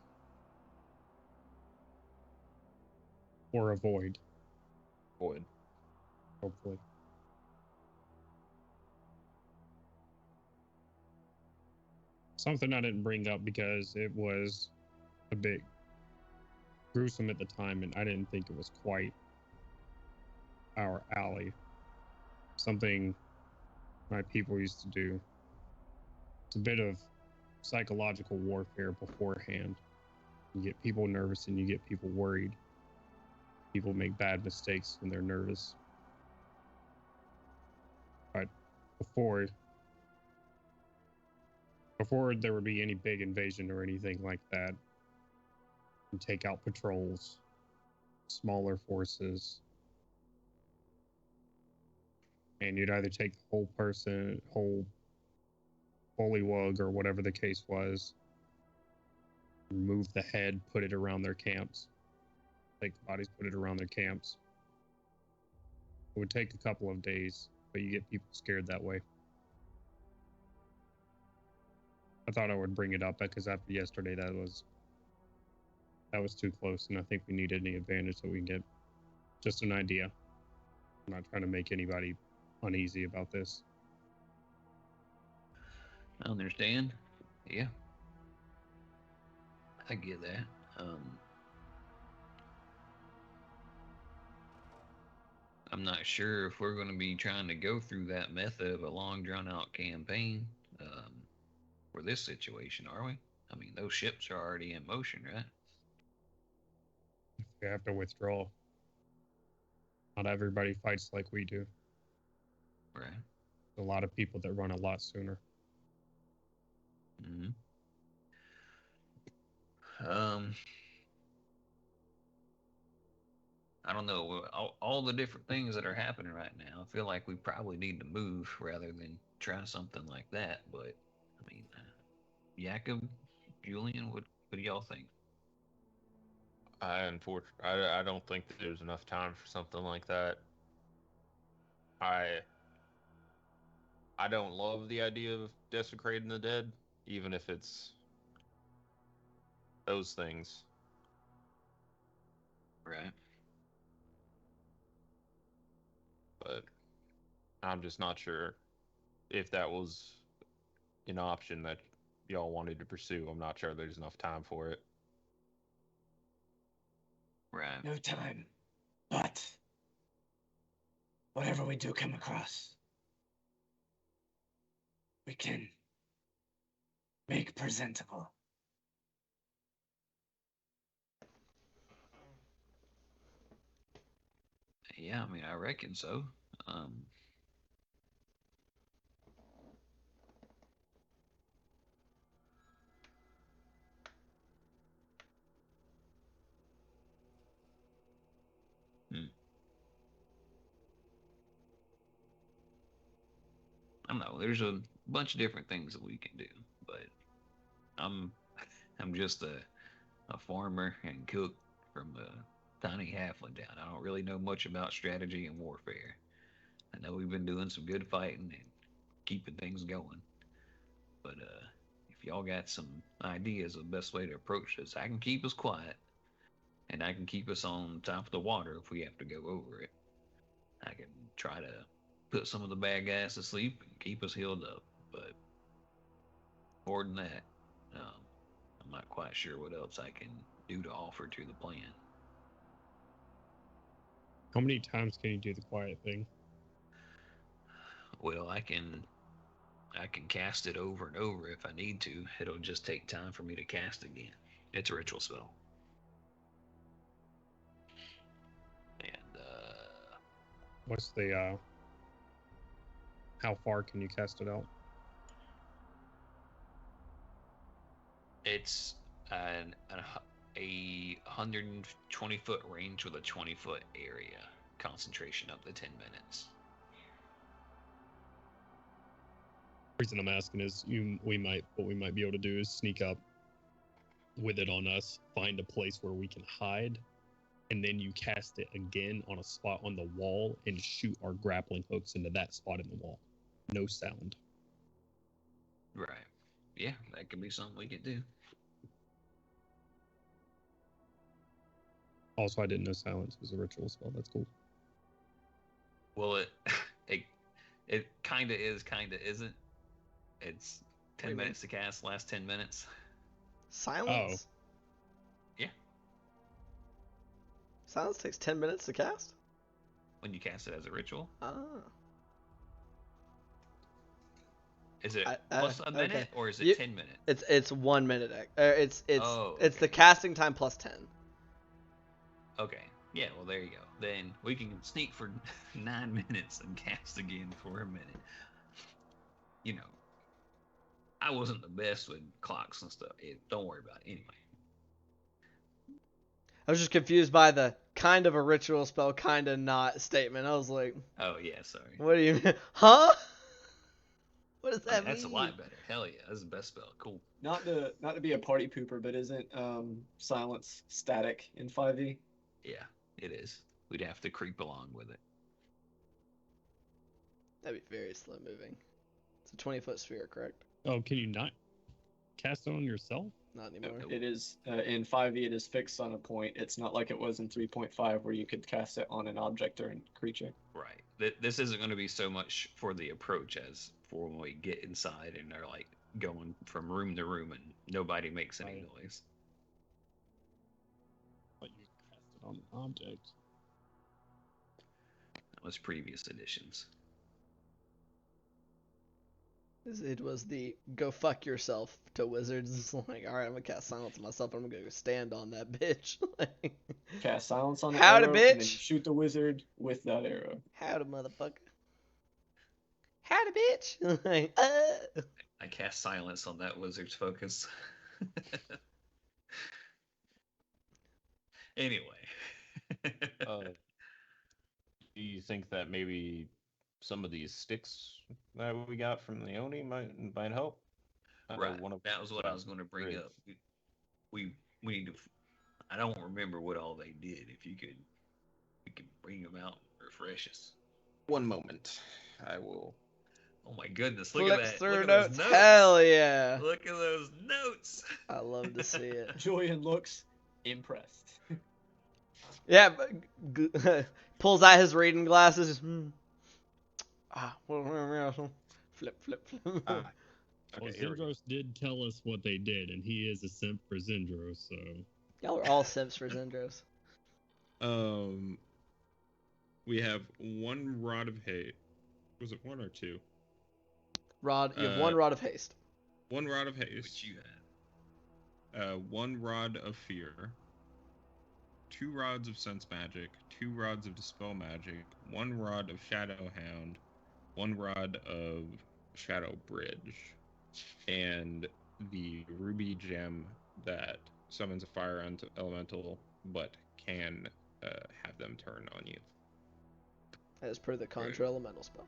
Or avoid. Avoid. Hopefully. Something I didn't bring up because it was a bit gruesome at the time and I didn't think it was quite our alley. Something my people used to do. It's a bit of psychological warfare beforehand. You get people nervous and you get people worried. People make bad mistakes when they're nervous. But before there would be any big invasion or anything like that, you take out patrols, smaller forces, and you'd either take the whole bullywug or whatever the case was, remove the head, put it around their camps, take the bodies, put it around their camps. It would take a couple of days, but you get people scared that way. I thought I would bring it up because after yesterday, that was too close, and I think we needed any advantage so we can get just an idea. I'm not trying to make anybody uneasy about this. I understand. Yeah. I get that. I'm not sure if we're going to be trying to go through that method of a long drawn out campaign for this situation, are we? I mean, those ships are already in motion, right? We have to withdraw. Not everybody fights like we do. Right. A lot of people that run a lot sooner. Mm-hmm. I don't know, all the different things that are happening right now. I feel like we probably need to move rather than try something like that. But I mean, Jakob, Julian, what do y'all think? I don't think that there's enough time for something like that. I I don't love the idea of desecrating the dead, even if it's those things. Right. But I'm just not sure if that was an option that y'all wanted to pursue. I'm not sure there's enough time for it. Right. No time. But whatever we do come across, we can make presentable. Yeah, I mean, I reckon so. Um, hmm. I don't know. There's a bunch of different things that we can do, but I'm I'm just a farmer and cook from a tiny halfling town. I don't really know much about strategy and warfare. I know we've been doing some good fighting and keeping things going, but if y'all got some ideas of the best way to approach this, I can keep us quiet and I can keep us on top of the water if we have to go over it. I can try to put some of the bad guys to sleep and keep us healed up, but more than that, um, I'm not quite sure what else I can do to offer to the plan. How many times can you do the quiet thing? Well, I can cast it over and over if I need to. It'll just take time for me to cast again. It's a ritual spell. And What's the how far can you cast it out? it's a 120-foot range with a 20-foot area. Concentration up to 10 minutes. The reason I'm asking is what we might be able to do is sneak up with it on us, find a place where we can hide, and then you cast it again on a spot on the wall and shoot our grappling hooks into that spot in the wall. No sound. Right. Yeah, that could be something we could do. Also, I didn't know silence was a ritual spell. That's cool. Well, it kind of is, kind of isn't. It's 10 minutes to cast, last 10 minutes. Silence? Yeah. Silence takes 10 minutes to cast? When you cast it as a ritual. Ah. Is it plus a minute okay. or is it 10 minutes? It's 1 minute. It's okay. the casting time plus 10. Okay. Yeah, well there you go. Then we can sneak for 9 minutes and cast again for a minute. You know, I wasn't the best with clocks and stuff. Don't worry about it anyway. I was just confused by the kind of a ritual spell, kind of not statement. I was like, oh yeah, sorry. What do you mean? Huh? What does that mean? That's a lot better. Hell yeah, that's the best spell. Cool. Not to be a party pooper, but isn't silence static in 5e? Yeah, it is. We'd have to creep along with it. That'd be very slow moving. It's a 20-foot sphere, correct? Oh, can you not cast it on yourself? Not anymore. It is in 5e. It is fixed on a point. It's not like it was in 3.5 where you could cast it on an object or a creature. Right. This isn't going to be so much for the approach as for when we get inside and they're like going from room to room and nobody makes any noise. But you cast it on an object. That was previous editions. It was the go fuck yourself to wizards. It's like, alright, I'm gonna cast silence on myself. I'm gonna go stand on that bitch. Cast silence on the Howdy, arrow, bitch. and then you shoot the wizard with that arrow. Howdy, motherfucker. Howdy, bitch. I cast silence on that wizard's focus. Anyway. Do you think that maybe some of these sticks that we got from the Oni might help? Right. That was what I was going to bring up. We need to. I don't remember what all they did. If you could, we could bring them out and refresh us. One moment. I will. Oh my goodness! Look Flicks at that! through Look at notes. those notes! Hell yeah! Look at those notes! I love to see it. Julian looks impressed. Yeah, pulls out his reading glasses. Just, flip, flip, flip. Okay, Well, here we go. Zindros did tell us what they did, and he is a simp for Zindros, so. Y'all are all simps for Zindros. We have one rod of hate. Was it one or two? You have one rod of haste. One rod of haste. Which you had. One rod of fear. 2 rods of sense magic. 2 rods of dispel magic. 1 rod of shadow hound. 1 rod of shadow bridge. And the ruby gem that summons a fire elemental, but can have them turn on you. As per the Contra Elemental spell.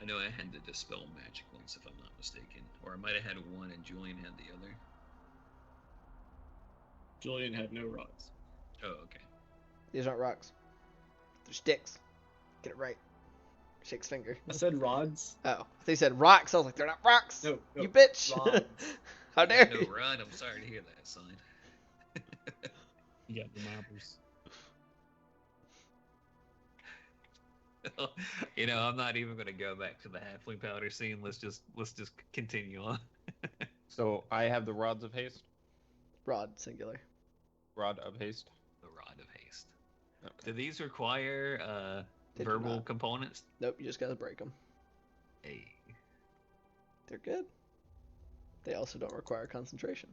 I know I had the dispel magic once, if I'm not mistaken, or I might have had one and Julian had the other. Julian had no rods. Oh, okay. These aren't rocks. They're sticks. Get it right. Shakes finger. I said rods. Oh, they said rocks. I was like, they're not rocks. No, You bitch. rods. How dare No, you? Rod, I'm sorry to hear that, son. You got the mappers. You know, I'm not even going to go back to the halfling powder scene. Let's just continue on. So I have the rods of haste. Rod, singular. Rod of haste. The rod of haste. Okay. Do these require They do verbal not. components? Nope, you just gotta break them. Hey. They're good. They also don't require concentration.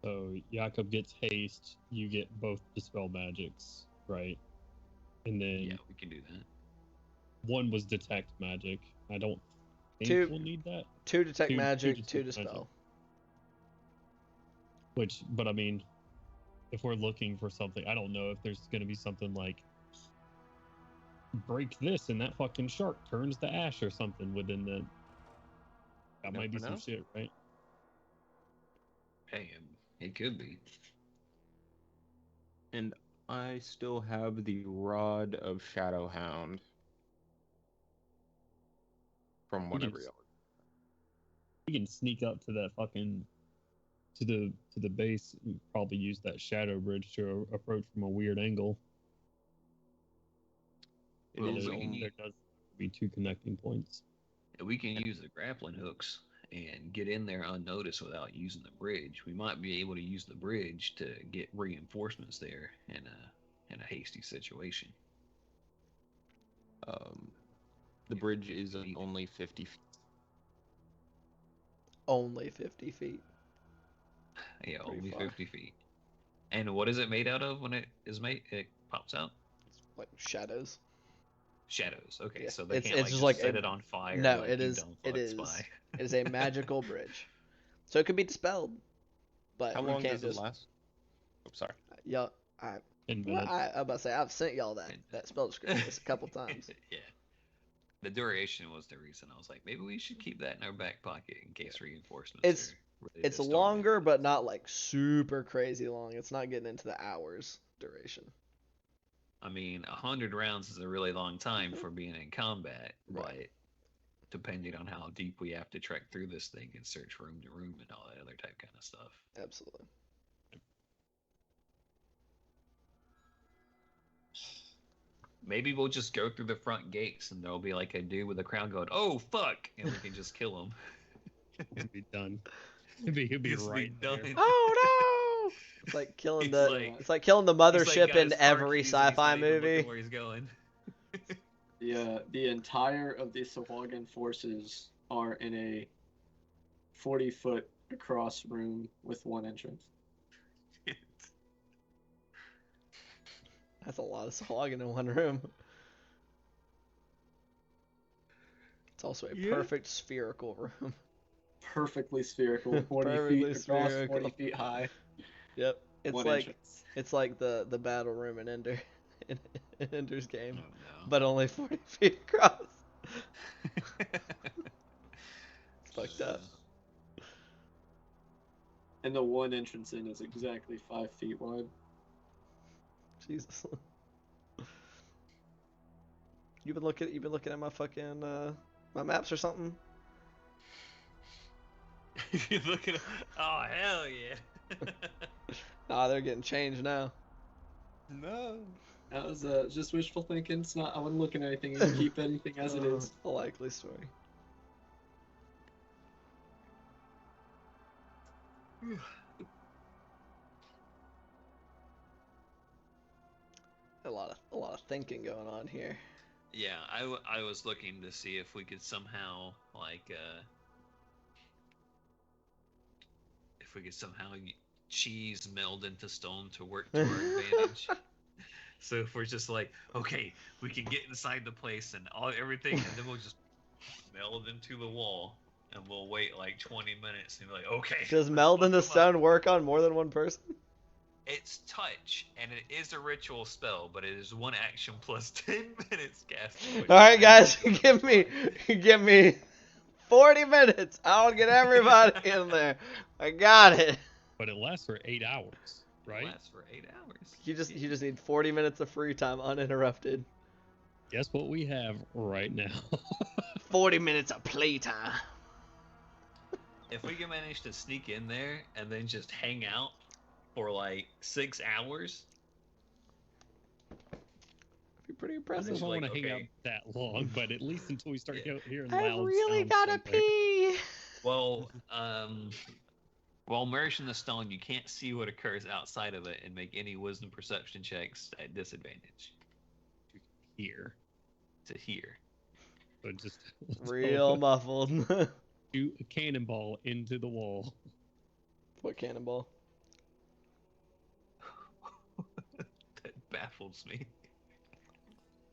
So Jakob gets haste, you get both dispel magics, right? And then Yeah, we can do that. one was detect magic. I don't think Two- we'll need that. 2 detect Two magic, detect 2 magic. dispel. But I mean, if we're looking for something, I don't know if there's gonna be something like break this and that fucking shark turns to ash or something within the. That might be Never some know. shit, right? Hey, it could be. And I still have the rod of shadow hound. From whatever Yes. y'all. We can sneak up to that fucking to the base and probably use that shadow bridge to approach from a weird angle. It Well, is we can only There does be 2 connecting points. We can use the grappling hooks and get in there unnoticed without using the bridge. We might be able to use the bridge to get reinforcements there in a hasty situation. the bridge is only 50 feet. Only 50 feet. Yeah, Pretty only far. 50 feet. And what is it made out of when it is made? It pops out? It's like shadows. Shadows. Okay, Yeah, so they it's- can't it's just just like set a- it on fire. No, like it you is. Don't It fuck is. Spy. It is a magical bridge, so it can be dispelled. But How you long can't does it just. last? Oh, sorry. Y'all, 10 well, minutes. I was about to say I've sent y'all that spell description a couple times. Yeah. The duration was the reason. I was like, maybe we should keep that in our back pocket in case reinforcements. It's- are ready It's to storm longer, in. but not like super crazy long. It's not getting into the hours duration. I mean, 100 rounds is a really long time for being in combat, Right. but depending on how deep we have to trek through this thing and search room to room and all that other type kind of stuff. Absolutely. Maybe we'll just go through the front gates and there'll be like a dude with a crown going, "Oh fuck," and we can just kill him. He'll be done. He'll be Just be right there. done. Oh no! It's like killing He's the. like- It's like killing the He's like mothership got in his car every keys and he's sci-fi not even looking movie. Where he's going? The entire of the Sahuagin forces are in a 40-foot across room with one entrance. That's a lot of slogging in one room. It's also a Yeah. perfect spherical room. Perfectly spherical, 40 Perfectly feet across, spherical. 40 feet high. Yep. It's one like entrance. it's like the battle room in in Ender's Game, Oh no. but only 40 feet across. It's fucked up. And the one entrance in is exactly 5 feet wide. Jesus. You've been looking at my fucking my maps or something? You look at. Oh hell yeah. Nah, they're getting changed now. No. That was just wishful thinking. It's not. I wasn't looking at anything. You keep anything as it is. A likely story. A lot of thinking going on here. Yeah, I was looking to see if we could somehow if we could somehow cheese meld into stone to work to our advantage. So if we're just like, okay, we can get inside the place and everything, and then we'll just meld into the wall, and we'll wait like 20 minutes and be like, okay. Does meld into stone work on more than one person? It's touch, and it is a ritual spell, but it is one action plus 10 minutes casting. All right, guys, give me 40 minutes. I'll get everybody in there. I got it. But it lasts for 8 hours, right? It lasts for 8 hours. You just need 40 minutes of free time uninterrupted. Guess what we have right now? 40 minutes of playtime. If we can manage to sneak in there and then just hang out for like 6 hours, Be pretty I impressive. don't want to Like, hang out okay. that long, but at least until we start hearing I loud really sounds gotta somewhere. pee. well, while immersed in the stone, you can't see what occurs outside of it and make any wisdom perception checks at disadvantage Here. to hear. So just Real muffled. shoot a cannonball into the wall. What cannonball? That baffles me.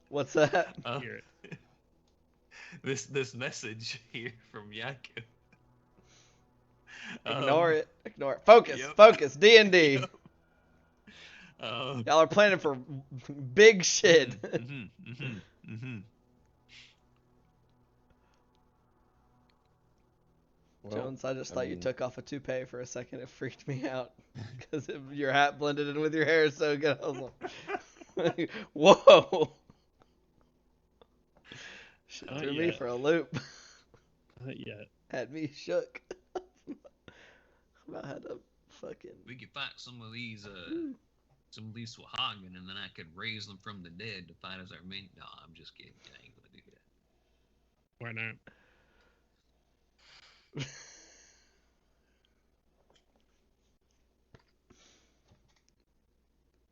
What's that? Hear it. This message here from Yaku. Ignore it. Ignore it. Focus. Yep. Focus. D&D. Yep. Y'all are planning for big shit. Jones, I just thought you took off a toupee for a second. It freaked me out because your hat blended in with your hair so good. I was like, whoa. Shit threw me for a loop. Not yet. Had me shook. About how to fucking. We could fight some of these Swahagan, and then I could raise them from the dead to fight as our men. No, I'm just kidding. I ain't gonna do that. Why not?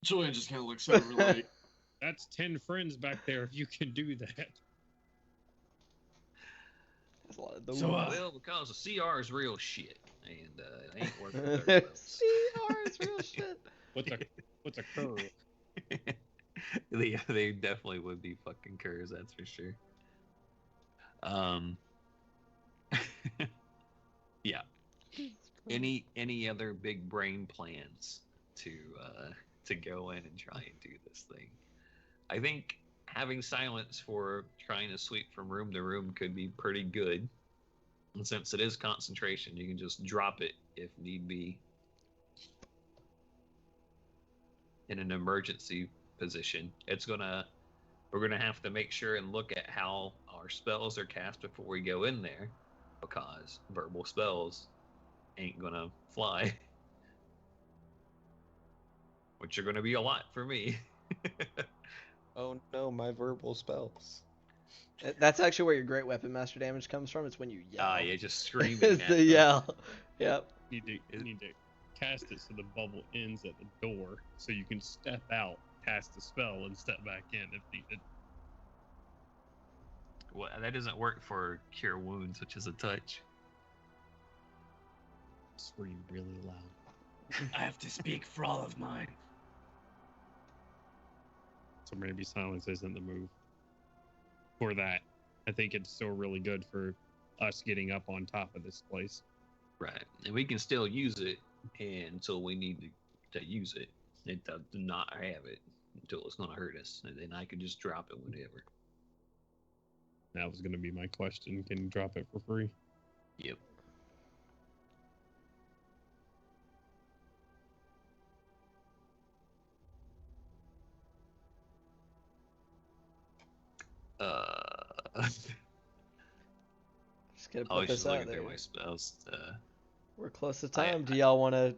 Julian just kind of looks over like, That's 10 friends back there if you can do that. That's a lot of Well, because the CR is real shit, and it ain't working with their belts. CR is real shit. What's a curl? They definitely would be fucking curs, that's for sure. Yeah. Any other big brain plans to go in and try and do this thing? I think having silence for trying to sweep from room to room could be pretty good. And since it is concentration, you can just drop it if need be in an emergency position. We're gonna have to make sure and look at how our spells are cast before we go in there, because verbal spells ain't gonna fly, which are gonna be a lot for me. Oh no, my verbal spells. That's actually where your great weapon master damage comes from. It's when you yell. Yeah, just screaming. It's at the them. yell. Yep. You need to cast it so the bubble ends at the door, so you can step out, cast the spell, and step back in if needed. Well, that doesn't work for cure wounds, which is a touch. Scream really loud. I have to speak for all of mine. So maybe silence isn't the move for that. I think it's still really good for us getting up on top of this place. Right, and we can still use it until we need to to use it. It does not have it until it's going to hurt us, and then I could just drop it whenever. That was going to be my question. Can you drop it for free? Yep. Just gotta Oh, put this just out looking there. through my spells. We're close to time. Do y'all want to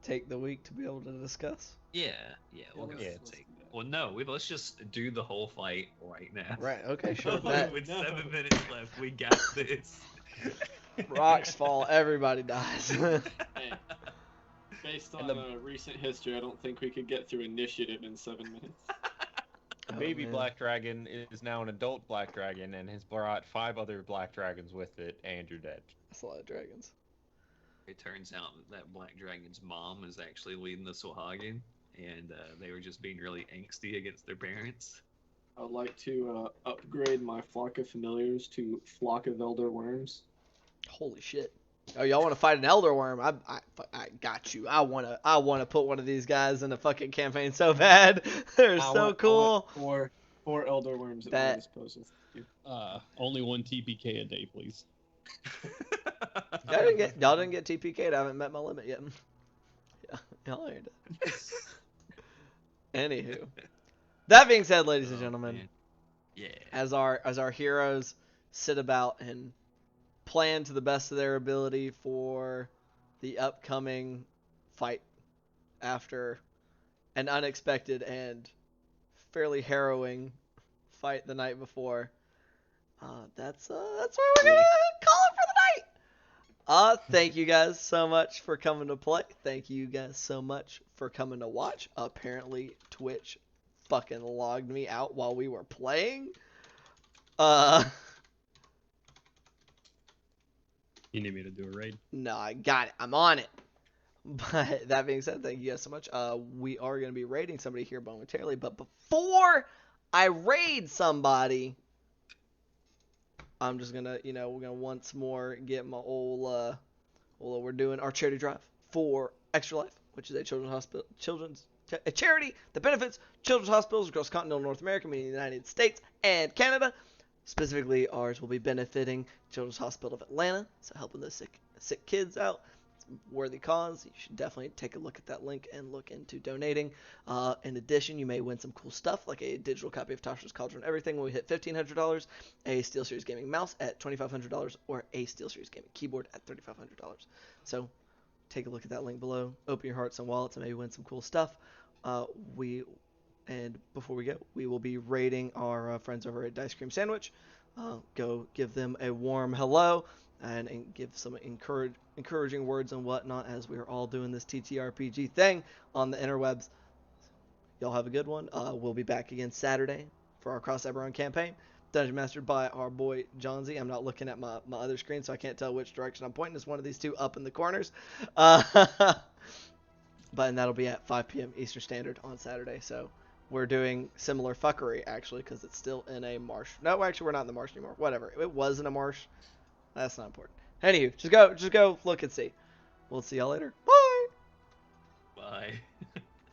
take the week to be able to discuss? Yeah, we'll go ahead and take. Well, no, let's just do the whole fight right now. Right. Okay. Sure. With 7 minutes left, we got this. Rocks fall. Everybody dies. Hey, based on recent history, I don't think we could get through initiative in 7 minutes. The baby black dragon is now an adult black dragon and has brought 5 other black dragons with it, and you're dead. That's a lot of dragons. It turns out that black dragon's mom is actually leading the Swahagan, and they were just being really angsty against their parents. I would like to upgrade my flock of familiars to flock of elder worms. Holy shit! Oh, y'all want to fight an elder worm? I got you. I wanna put one of these guys in a fucking campaign so bad. They're so cool. I want four elder worms at my disposal. Only 1 TPK a day, please. Y'all didn't get TPK'd. I haven't met my limit yet. Yeah, y'all ain't. Anywho, that being said, ladies and gentlemen, man. Yeah. as our heroes sit about and plan to the best of their ability for the upcoming fight after an unexpected and fairly harrowing fight the night before, that's where we're gonna call it for the night. Thank you guys so much for coming to play. Thank you guys so much for coming to watch. Apparently Twitch fucking logged me out while we were playing. You need me to do a raid? No, I got it. I'm on it. But that being said, thank you guys so much. We are going to be raiding somebody here momentarily. But before I raid somebody, I'm just going to, we're going to once more get my old, we're doing our charity drive for Extra Life, which is a a charity that benefits children's hospitals across continental North America, meaning the United States and Canada. Specifically, ours will be benefiting Children's Hospital of Atlanta, so helping those sick kids out. It's a worthy cause. You should definitely take a look at that link and look into donating. In addition, you may win some cool stuff, like a digital copy of Tasha's Cauldron Everything when we hit $1,500, a SteelSeries Gaming mouse at $2,500, or a SteelSeries Gaming keyboard at $3,500. So take a look at that link below. Open your hearts and wallets and maybe win some cool stuff. And before we go, we will be rating our friends over at Dice Cream Sandwich. Go give them a warm hello and give some encouraging words and whatnot as we are all doing this TTRPG thing on the interwebs. Y'all have a good one. We'll be back again Saturday for our Cross Eberron campaign. Dungeon mastered by our boy John Z. I'm not looking at my other screen, so I can't tell which direction I'm pointing. It's one of these two up in the corners. And that'll be at 5 p.m. Eastern Standard on Saturday. So we're doing similar fuckery, actually, because it's still in a marsh. No, actually, we're not in the marsh anymore. Whatever. It was in a marsh. That's not important. Anywho, just go look and see. We'll see y'all later. Bye! Bye.